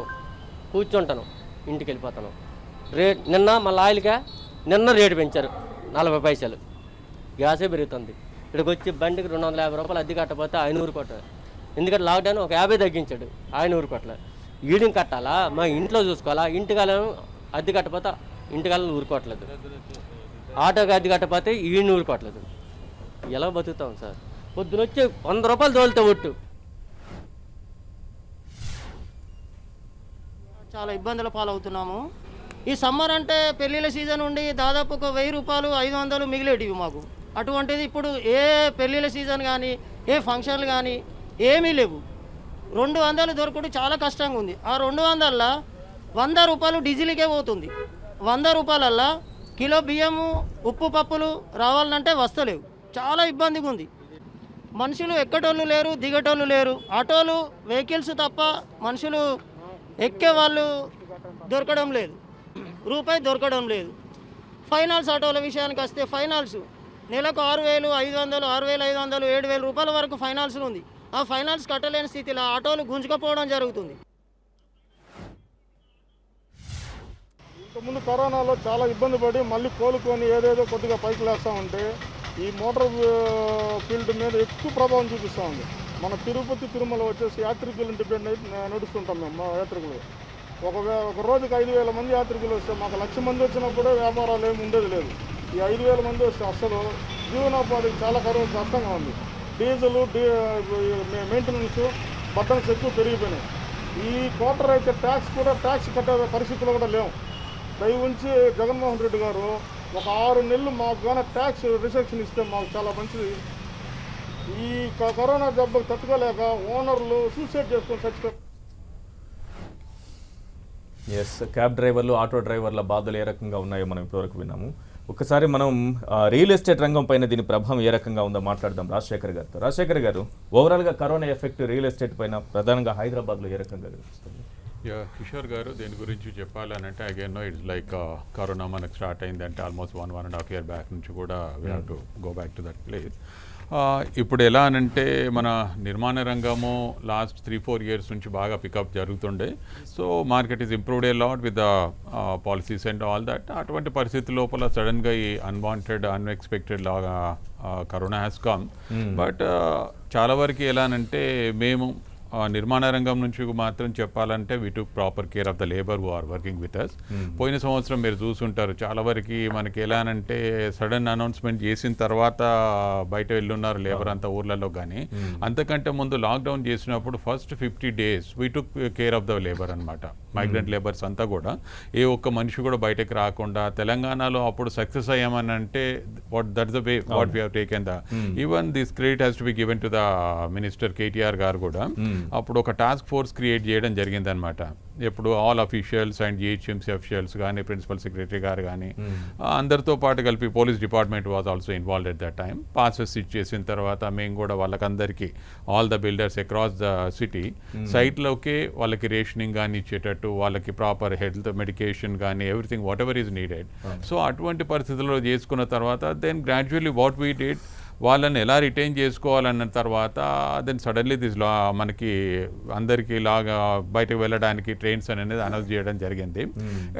కూర్చుంటాను, ఇంటికి వెళ్ళిపోతాను. నిన్న మళ్ళీ ఆయిల్గా రేటు పెంచారు 40 పైసలు. గ్యాసే పెరుగుతుంది. ఇక్కడికి వచ్చి బండికి 250 రూపాయలు అద్దె కట్టకపోతే 500 కొట్టాలి. ఎందుకంటే లాక్డౌన్ ఒక 50 తగ్గించాడు, 500 కొట్టాలి. ఈడిని కట్టాలా, మా ఇంట్లో చూసుకోవాలా. ఇంటికాలను అద్దె కట్టకపోతే ఇంటికాలను ఊరుకోవట్లేదు, ఆటోకి అద్దె కట్టకపోతే ఈడిని ఊరుకోవట్లేదు. ఎలా బతుకుతాం సార్? పొద్దున వచ్చి 100 రూపాయలు తోలితే ఒట్టు. చాలా ఇబ్బందుల పాలవుతున్నాము. ఈ సమ్మర్ అంటే పెళ్ళిళ్ళ సీజన్ ఉండి దాదాపు ఒక 1000 రూపాయలు 500 మిగిలేటివి మాకు. అటువంటిది ఇప్పుడు ఏ పెళ్ళిళ్ళ సీజన్ కానీ, ఏ ఫంక్షన్లు కానీ ఏమీ లేవు. 200 దొరకడం చాలా కష్టంగా ఉంది. ఆ 200ల్లో 100 రూపాయలు డీజిల్కే పోతుంది. 100 రూపాయలల్లో కిలో బియ్యము, ఉప్పు, పప్పులు రావాలంటే వస్తలేవు. చాలా ఇబ్బందిగా ఉంది. మనుషులు ఎక్కటోళ్ళు లేరు, దిగటోళ్ళు లేరు. ఆటోలు, వెహికల్స్ తప్ప మనుషులు ఎక్కే వాళ్ళు దొరకడం లేదు, రూపాయి దొరకడం లేదు. ఫైనాన్స్ ఆటోల విషయానికి వస్తే ఫైనాన్స్ నెలకు 6,500, 6,500, 7,000 రూపాయల వరకు ఫైనాన్స్ ఉంది. ఆ ఫైనాన్స్ కట్టలేని స్థితిలో ఆటోలు గుంజుకపోవడం జరుగుతుంది. ఇంతకుముందు కరోనాలో చాలా ఇబ్బంది పడి మళ్ళీ కోలుకొని ఏదేదో కొద్దిగా పైకి లేస్తూ ఉంటే ఈ మోటార్ ఫీల్డ్ మీద ఎక్కువ ప్రభావం చూపిస్తూ ఉంది. మన తిరుపతి, తిరుమల వచ్చేసి యాత్రికులు డిపెండ్ అయి నడుస్తుంటాం మేము. మా యాత్రికులు ఒక రోజుకి 5,000 మంది యాత్రికులు వస్తే మాకు 1,00,000 మంది వచ్చినప్పుడే వ్యాపారాలు ఏమి ఉండేది లేదు. ఈ 5,000 మంది వస్తే అసలు జీవనోపాధికి చాలా కష్టంగా ఉంది. డీజిల్, మెయింటెనెన్స్ బట్టన్స్ ఎక్కువ పెరిగిపోయినాయి. ఈ క్వార్టర్ అయితే ట్యాక్స్ కట్టే పరిస్థితుల్లో కూడా లేవు. దయ ఉంచి జగన్మోహన్ రెడ్డి గారు ఒక 6 నెలలు మాకు కానీ ట్యాక్స్ రిసెక్షన్ ఇస్తే మాకు చాలా మంచిది. ఈ కరోనా జబ్బుకు తట్టుకోలేక ఓనర్లు సూసైడ్ చేసుకొని చచ్చిపోయారు. క్యాబ్ డ్రైవర్లు, ఆటో డ్రైవర్ల బాధలు ఏ రకంగా ఉన్నాయో మనం ఇప్పటివరకు విన్నాము. ఒకసారి మనం రియల్ ఎస్టేట్ రంగం పైన దీని ప్రభావం ఏ రకంగా ఉందో మాట్లాడదాం రాజశేఖర్ గారితో. రాజశేఖర్ గారు, ఓవరాల్గా కరోనా ఎఫెక్ట్ రియల్ ఎస్టేట్ పైన ప్రధానంగా హైదరాబాద్లో ఏ రకంగా కనిపిస్తుంది? కిషోర్ గారు, దీని గురించి చెప్పాలనంటే అగైన్ ఇట్స్ లైక్ కరోనా మనకు స్టార్ట్ అయిందంటే ఆల్మోస్ట్ 1.5 year బ్యాక్ నుంచి కూడా we have to go back to that place. ఇప్పుడు ఎలా అనంటే మన నిర్మాణ రంగము లాస్ట్ 3-4 years నుంచి బాగా పికప్ జరుగుతుండే. So market is improved a lot with the policies and all that. అటువంటి పరిస్థితి లోపల సడన్గా ఈ అన్వాంటెడ్, అన్ఎక్స్పెక్టెడ్ లాగా కరోనా హ్యాస్ కమ్. బట్ చాలా వరకు ఎలా అనంటే మేము నిర్మాణ రంగం నుంచి మాత్రం చెప్పాలంటే we took proper care of the labour who are working with us. పోయిన సంవత్సరం మీరు చూసుంటారు చాలా వరకు మనకి ఎలా అంటే సడన్ అనౌన్స్మెంట్ చేసిన తర్వాత బయట వెళ్ళున్నారు లేబర్ అంతా ఊర్లలో. కానీ అంతకంటే ముందు లాక్డౌన్ చేసినప్పుడు first 50 days we took care of the labour అనమాట. మైగ్రెంట్ లేబర్స్ అంతా కూడా ఏ ఒక్క మనిషి కూడా బయటకు రాకుండా తెలంగాణలో అప్పుడు సక్సెస్ అయ్యామని అంటే that's the way what we have taken the even this credit has to be given to the minister KTR గారు కూడా అప్పుడు ఒక టాస్క్ ఫోర్స్ క్రియేట్ చేయడం జరిగింది అనమాట. ఎప్పుడు all officials and GHMC officials కానీ ప్రిన్సిపల్ సెక్రటరీ గారు కానీ అందరితో పాటు కలిపి police department was also involved at that time. Passes ఇచ్చేసిన తర్వాత మేము కూడా వాళ్ళకందరికీ all the builders across the city సైట్లోకే వాళ్ళకి రేషనింగ్ కానీ ఇచ్చేటట్టు, వాళ్ళకి ప్రాపర్ హెల్త్ మెడికేషన్ కానీ everything whatever is needed. So అటువంటి పరిస్థితుల్లో చేసుకున్న తర్వాత then gradually what we did, వాళ్ళని ఎలా రిటైన్ చేసుకోవాలన్న తర్వాత దెన్ సడన్లీ దిస్ మనకి అందరికీ లాగా బయటకు వెళ్ళడానికి ట్రైన్స్ అనేది అనౌన్స్ చేయడం జరిగింది.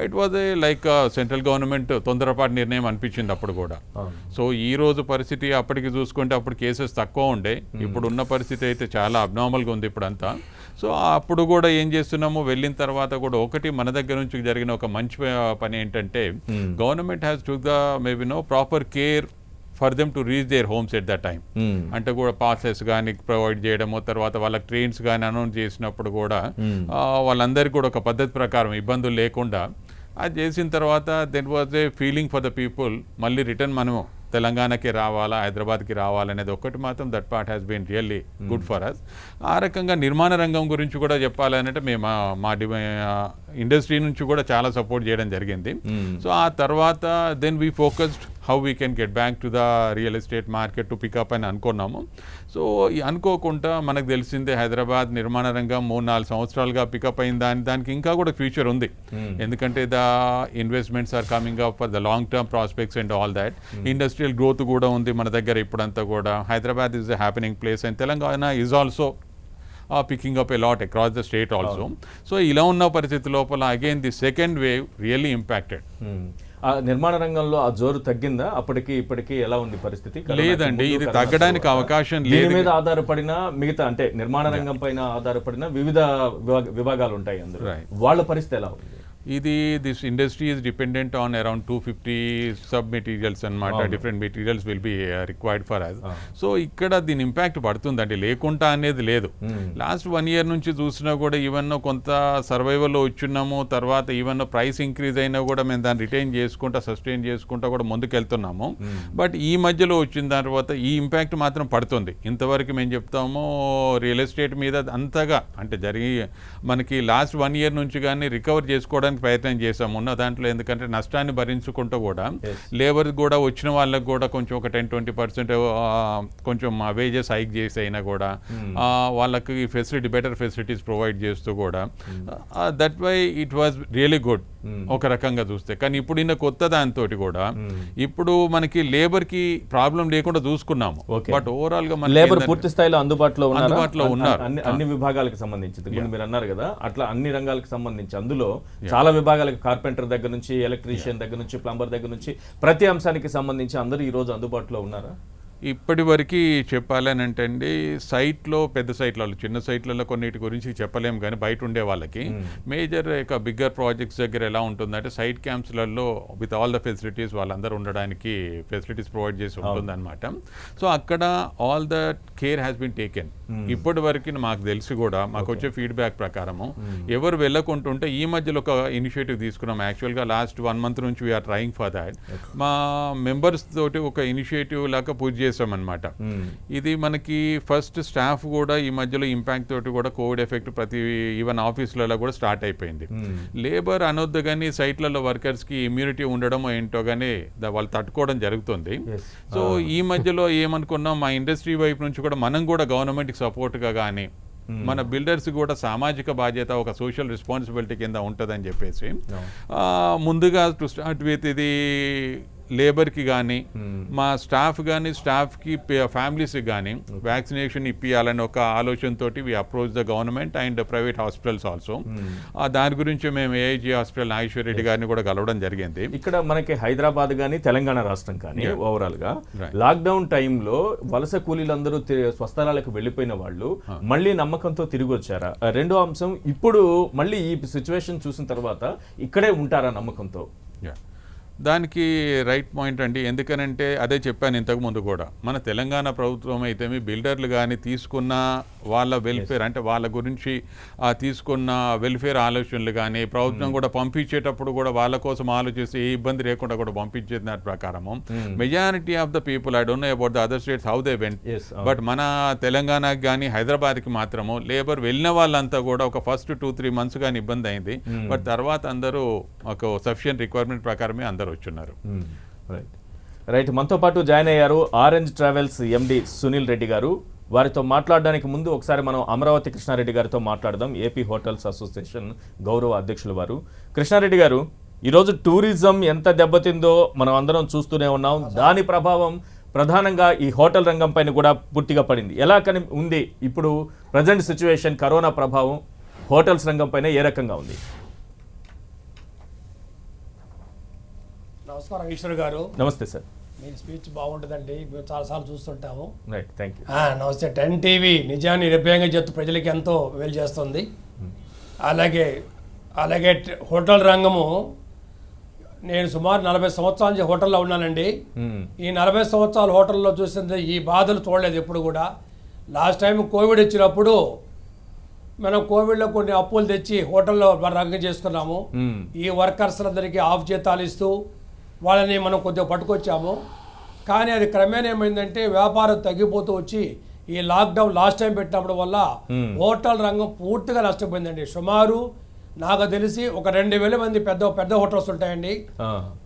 It was a like central government తొందరపాటు నిర్ణయం అనిపించింది అప్పుడు కూడా. సో ఈ రోజు పరిస్థితి అప్పటికి చూసుకుంటే అప్పుడు కేసెస్ తక్కువ ఉండే, ఇప్పుడు ఉన్న పరిస్థితి అయితే చాలా అబ్నార్మల్గా ఉంది ఇప్పుడంతా. సో అప్పుడు కూడా ఏం చేస్తున్నాము, వెళ్ళిన తర్వాత కూడా ఒకటి మన దగ్గర నుంచి జరిగిన ఒక మంచి పని ఏంటంటే government has took the maybe no proper care for them to reach their homes at the time. అంటే కూడా పాసెస్ కానీ ప్రొవైడ్ చేయడము, తర్వాత వాళ్ళకి ట్రైన్స్ కానీ అనౌన్స్ చేసినప్పుడు కూడా వాళ్ళందరికీ కూడా ఒక పద్ధతి ప్రకారం ఇబ్బందులు లేకుండా అది చేసిన తర్వాత then was a feeling for the people మళ్ళీ రిటర్న్ మనము తెలంగాణకి రావాలా, హైదరాబాద్కి రావాలనేది ఒకటి మాత్రం that part has been really good for us. ఆ రకంగా నిర్మాణ రంగం గురించి కూడా చెప్పాలంటే మేము మా ఇండస్ట్రీ నుంచి కూడా చాలా సపోర్ట్ చేయడం జరిగింది. సో ఆ తర్వాత then we focused how we can get back to the real estate market to pick up అని అనుకున్నాము. సో అనుకోకుండా మనకు తెలిసిందే హైదరాబాద్ నిర్మాణ రంగం 3-4 సంవత్సరాలుగా పికప్ అయిన దానికి ఇంకా కూడా ఫ్యూచర్ ఉంది. ఎందుకంటే the investments are coming up for the long term prospects and all that. Industrial growth కూడా ఉంది మన దగ్గర ఇప్పుడంతా కూడా. Hyderabad is a happening place and Telangana is also picking up a lot across the state also. So ఇలా ఉన్న పరిస్థితి లోపల again the second wave really impacted. ఆ నిర్మాణ రంగంలో ఆ జోరు తగ్గిందా? అప్పటికి ఇప్పటికి ఎలా ఉంది పరిస్థితి? లేదండి, ఇది తగ్గడానికి అవకాశం లేదు. దీని మీద ఆధారపడిన మిగతా అంటే నిర్మాణ రంగం పైన ఆధారపడిన వివిధ విభాగాలు ఉంటాయి అందులో, వాళ్ళ పరిస్థితి ఎలా ఉంది? This industry is dependent on around 250 sub materials అనమాట. Different materials will be required for us. So ఇక్కడ దీని ఇంపాక్ట్ పడుతుందండి, లేకుండా అనేది లేదు. లాస్ట్ 1 year నుంచి చూసినా కూడా ఈవెన్ కొంత సర్వైవల్లో వచ్చున్నాము. తర్వాత ఈవెన్ ప్రైస్ ఇంక్రీజ్ అయినా కూడా మేము దాన్ని రిటైన్ చేసుకుంటా సస్టైన్ చేసుకుంటా కూడా ముందుకెళ్తున్నాము. బట్ ఈ మధ్యలో వచ్చిన తర్వాత ఈ ఇంపాక్ట్ మాత్రం పడుతుంది. ఇంతవరకు మేము చెప్తాము రియల్ ఎస్టేట్ మీద అంతగా అంటే జరిగి మనకి లాస్ట్ 1 year నుంచి కానీ రికవర్ చేసుకోవడానికి ప్రయత్నం చేసాము ఉన్న దాంట్లో. ఎందుకంటే నష్టాన్ని భరించుకుంటూ కూడా లేబర్ కూడా వచ్చిన వాళ్ళకి కూడా కొంచెం ఒక 10-20% కొంచెం వేజెస్ హైక్ చేసి అయినా కూడా వాళ్ళకి బెటర్ ఫెసిలిటీస్ ప్రొవైడ్ చేస్తూ కూడా that why it was really good ఒక రకంగా చూస్తే. కానీ ఇప్పుడు ఇన్న కొత్త దాంతో కూడా ఇప్పుడు మనకి లేబర్ కి ప్రాబ్లం లేకుండా చూసుకున్నాము. బట్ ఓవరాల్ గా లేబర్ పూర్తి స్థాయిలో అందుబాటులో ఉన్నారు అన్ని విభాగాలకు సంబంధించి. మీరు అన్నారు కదా అట్లా అన్ని రంగాలకు సంబంధించి అందులో చాలా విభాగాలకు కార్పెంటర్ దగ్గర నుంచి ఎలక్ట్రీషియన్ దగ్గర నుంచి ప్లంబర్ దగ్గర నుంచి ప్రతి అంశానికి సంబంధించి అందరూ ఈ రోజు అందుబాటులో ఉన్నారా? ఇప్పటి వరకు చెప్పాలని అంటే అండి సైట్లో పెద్ద సైట్లలో చిన్న సైట్లలో కొన్నిటి గురించి చెప్పలేము. కానీ బయట ఉండే వాళ్ళకి మేజర్ ఇక బిగ్గర్ ప్రాజెక్ట్స్ దగ్గర ఎలా ఉంటుందంటే సైట్ క్యాంప్స్లలో విత్ ఆల్ ద ఫెసిలిటీస్ వాళ్ళందరూ ఉండడానికి ఫెసిలిటీస్ ప్రొవైడ్ చేసి ఉంటుందన్నమాట. సో అక్కడ all the care has been taken. ఇప్పటి వరకు మాకు తెలిసి కూడా మాకు వచ్చే ఫీడ్బ్యాక్ ప్రకారము ఎవరు వెళ్ళకుంటుంటే ఈ మధ్యలో ఒక ఇనిషియేటివ్ తీసుకున్నాం. యాక్చువల్గా లాస్ట్ 1 month నుంచి వీఆర్ ట్రయింగ్ ఫర్ దాట్. మా మెంబర్స్ తోటి ఒక ఇనిషియేటివ్ లాగా పూజ చేసామన్నమాట. ఇది మనకి ఫస్ట్ స్టాఫ్ కూడా ఈ మధ్యలో ఇంపాక్ట్ తోటి కూడా కోవిడ్ ఎఫెక్ట్ ప్రతి ఈవెన్ ఆఫీసులలో కూడా స్టార్ట్ అయిపోయింది. లేబర్ అనొద్దు కానీ సైట్లలో వర్కర్స్కి ఇమ్యూనిటీ ఉండడం ఏంటో కానీ వాళ్ళు తట్టుకోవడం జరుగుతుంది. సో ఈ మధ్యలో ఏమనుకున్నాం మా ఇండస్ట్రీ వైపు నుంచి కూడా మనం కూడా గవర్నమెంట్కి సపోర్ట్గా కానీ మన బిల్డర్స్ కూడా సామాజిక బాధ్యత ఒక సోషల్ రెస్పాన్సిబిలిటీ కింద ఉంటుందని చెప్పేసి ముందుగా టు స్టార్ట్ విత్ ఇది లేబర్కి కానీ మా స్టాఫ్కి ఫ్యామిలీస్కి కానీ వ్యాక్సినేషన్ ఇప్పియాలని ఒక ఆలోచనతోటి we approach the government and private hospitals also. దాని గురించి మేము ఏఐజీ హాస్పిటల్ నాగేశ్వర రెడ్డి గారిని కూడా కలవడం జరిగింది. ఇక్కడ మనకి హైదరాబాద్ కానీ తెలంగాణ రాష్ట్రం కానీ ఓవరాల్ గా లాక్డౌన్ టైంలో వలస కూలీలందరూ స్వస్థలాలకు వెళ్ళిపోయిన వాళ్ళు మళ్ళీ నమ్మకంతో తిరిగి వచ్చారా? రెండో అంశం, ఇప్పుడు మళ్ళీ ఈ సిచ్యువేషన్ చూసిన తర్వాత ఇక్కడే ఉంటారా నమ్మకంతో? దానికి రైట్ పాయింట్ అండి. ఎందుకనంటే అదే చెప్పాను ఇంతకుముందు కూడా, మన తెలంగాణ ప్రభుత్వం అయితే బిల్డర్లు కానీ తీసుకున్న వాళ్ళ వెల్ఫేర్ అంటే వాళ్ళ గురించి తీసుకున్న వెల్ఫేర్ ఆలోచనలు కానీ ప్రభుత్వం కూడా పంపించేటప్పుడు కూడా వాళ్ళ కోసం ఆలోచిస్తే ఏ ఇబ్బంది లేకుండా కూడా పంపించే దాని ప్రకారము majority of the people, I don't know about the other states how they went, but మన తెలంగాణకి కానీ హైదరాబాద్కి మాత్రము లేబర్ వెళ్ళిన వాళ్ళంతా కూడా ఒక ఫస్ట్ 2-3 months కానీ ఇబ్బంది అయింది. బట్ తర్వాత అందరూ ఒక సఫిషియంట్ రిక్వైర్మెంట్ ప్రకారమే అందరూ వచ్చున్నారు. రైట్, మనతో పాటు జాయిన్ అయ్యారు ఆరెంజ్ ట్రావెల్స్ ఎండి సునీల్ రెడ్డి గారు. వారితో మాట్లాడడానికి ముందు ఒకసారి మనం అమరావతి కృష్ణారెడ్డి గారితో మాట్లాడదాం, ఏపీ హోటల్స్ అసోసియేషన్ గౌరవ అధ్యక్షులు వారు. కృష్ణారెడ్డి గారు, ఈరోజు టూరిజం ఎంత దెబ్బతిందో మనం అందరం చూస్తూనే ఉన్నాం. దాని ప్రభావం ప్రధానంగా ఈ హోటల్ రంగం పైన కూడా పూర్తిగా పడింది. ఎలా ఉంది ఇప్పుడు ప్రజెంట్ సిచ్యువేషన్, కరోనా ప్రభావం హోటల్స్ రంగం పైన ఏ రకంగా ఉంది? నమస్కారం ఈశ్వర్ గారు. నమస్తే సార్. మీ స్పీచ్ బాగుంటుందండి, మేము చాలాసార్లు చూస్తుంటాము. Right, thank you. నమస్తే. 10 TV నిజాన్ని నిర్భయంగా చెప్తూ ప్రజలకి ఎంతో మేలు చేస్తుంది. అలాగే హోటల్ రంగము, నేను సుమారు 40 సంవత్సరాల నుంచి హోటల్లో ఉన్నానండి. ఈ 40 సంవత్సరాల హోటల్లో చూసింది ఈ బాధలు చూడలేదు ఎప్పుడు కూడా. లాస్ట్ టైం కోవిడ్ వచ్చినప్పుడు మనం కోవిడ్లో కొన్ని అప్పులు తెచ్చి హోటల్లో రంగం చేసుకున్నాము. ఈ వర్కర్స్ అందరికీ ఆఫ్ జీతాలు ఇస్తూ వాళ్ళని మనం కొద్దిగా పట్టుకొచ్చాము. కానీ అది క్రమేణా ఏమైందంటే వ్యాపారం తగ్గిపోతూ వచ్చి ఈ లాక్డౌన్ లాస్ట్ టైం పెట్టినప్పుడు వల్ల హోటల్ రంగం పూర్తిగా నష్టపోయిందండి. సుమారు నాకు తెలిసి ఒక 2,000 మంది పెద్ద హోటల్స్ ఉంటాయండి,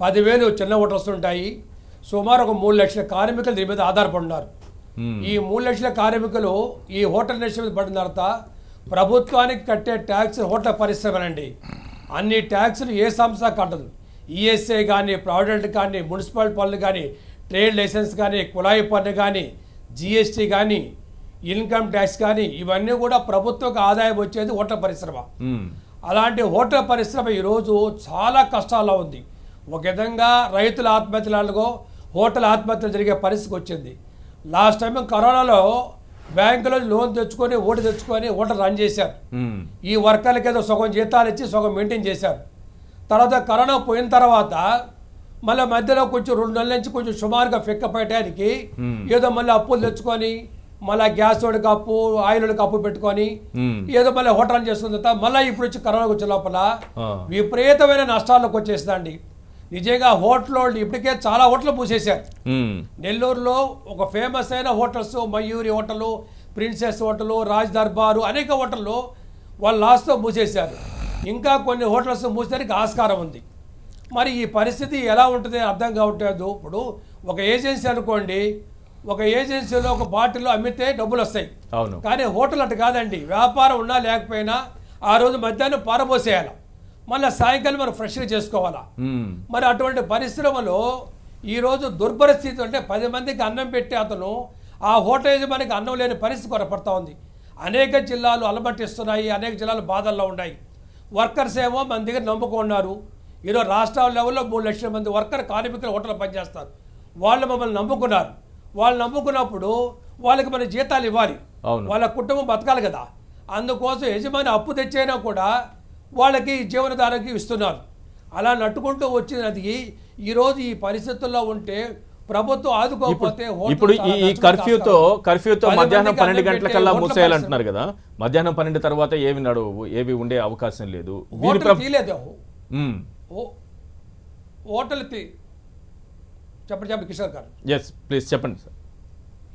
10,000 చిన్న హోటల్స్ ఉంటాయి. సుమారు ఒక 3 లక్షల కార్మికులు దీని మీద ఆధారపడినారు. ఈ 3 లక్షల కార్మికులు ఈ హోటల్ ఇండస్ట్రీ మీద పడిన తర్వాత ప్రభుత్వానికి కట్టే ట్యాక్స్ హోటల్ పరిశ్రమనండి. అన్ని ట్యాక్సులు ఏ సంస్థ కట్టదు. ఈఎస్ఐ కానీ, ప్రావిడెంట్ కానీ, మున్సిపల్ పన్ను కానీ, ట్రేడ్ లైసెన్స్ కానీ, కుళాయి పన్ను కానీ, జిఎస్టీ కానీ, ఇన్కమ్ ట్యాక్స్ కానీ, ఇవన్నీ కూడా ప్రభుత్వకు ఆదాయం వచ్చేది హోటల్ పరిశ్రమ. అలాంటి హోటల్ పరిశ్రమ ఈరోజు చాలా కష్టాల్లో ఉంది. ఒక విధంగా రైతుల ఆత్మహత్యలకు హోటల్ ఆత్మహత్యలు జరిగే పరిస్థితికి వచ్చింది. లాస్ట్ టైం కరోనాలో బ్యాంకులో లోన్ తెచ్చుకొని హోటల్ రన్ చేశారు. ఈ వర్కర్లకి ఏదో సగం జీతాలు ఇచ్చి సగం మెయింటైన్ చేశారు. తర్వాత కరోనా పోయిన తర్వాత మళ్ళీ మధ్యలో కొంచెం 2 నెలల నుంచి కొంచెం సుమారుగా ఫిక్కపేయడానికి ఏదో మళ్ళీ అప్పులు తెచ్చుకొని మళ్ళీ గ్యాస్ వాడికి అప్పు, ఆయిల్ వాడికి అప్పు పెట్టుకొని ఏదో మళ్ళీ హోటల్ చేసుకున్న తర్వాత మళ్ళీ ఇప్పుడు వచ్చి కరోనా వచ్చే లోపల విపరీతమైన నష్టాలకు వచ్చేసిందండి. నిజంగా హోటల్ ఇప్పటికే చాలా హోటల్ మూసేశారు. నెల్లూరులో ఒక ఫేమస్ అయిన hotels, Mayuri hotel, princess hotel, Raj Darbar, అనేక హోటళ్ళు వాళ్ళు లాస్ట్తో మూసేశారు. ఇంకా కొన్ని హోటల్స్ మూసేదానికి ఆస్కారం ఉంది. మరి ఈ పరిస్థితి ఎలా ఉంటుంది అర్థం కావట్లేదు. ఇప్పుడు ఒక ఏజెన్సీ అనుకోండి, ఒక ఏజెన్సీలో ఒక బాటిల్లో అమ్మితే డబ్బులు వస్తాయి. కానీ హోటల్ అటు కాదండి. వ్యాపారం ఉన్నా లేకపోయినా ఆ రోజు మధ్యాహ్నం పారబోసేయాలి, మళ్ళీ సాయంకాలం మనం ఫ్రెష్గా చేసుకోవాలా. మరి అటువంటి పరిశ్రమలో ఈరోజు దుర్భర స్థితి అంటే 10 మందికి అన్నం పెట్టే అతను ఆ హోటల్ యజమానికి అన్నం లేని పరిస్థితి కొరపడతా ఉంది. అనేక జిల్లాలు అలమటిస్తున్నాయి, అనేక జిల్లాలు బాధల్లో ఉన్నాయి. వర్కర్స్ ఏమో మన దగ్గర నమ్ముకున్నారు. ఈరోజు రాష్ట్రాల లెవెల్లో 3 లక్షల మంది కార్మికులు హోటల్లో పనిచేస్తారు. వాళ్ళు మమ్మల్ని నమ్ముకున్నారు. వాళ్ళు నమ్ముకున్నప్పుడు వాళ్ళకి మన జీతాలు ఇవ్వాలి, వాళ్ళ కుటుంబం బతకాలి కదా. అందుకోసం యజమాని అప్పు తెచ్చైనా కూడా వాళ్ళకి జీవనధారానికి ఇస్తున్నారు. అలా నట్టుకుంటూ వచ్చినది ఈరోజు ఈ పరిస్థితుల్లో ఉంటే ప్రభుత్వం ఆదుకోకపోతే ఇప్పుడు ఈ కర్ఫ్యూతో మధ్యాహ్నం 12 గంటలకల్లా మూసేయాలంటున్నారు కదా. మధ్యాహ్నం 12 తర్వాత ఏవి ఉండే అవకాశం లేదు. హోటల్ చెప్పండి కిషోర్ గారు. ఎస్ ప్లీజ్ చెప్పండి సార్.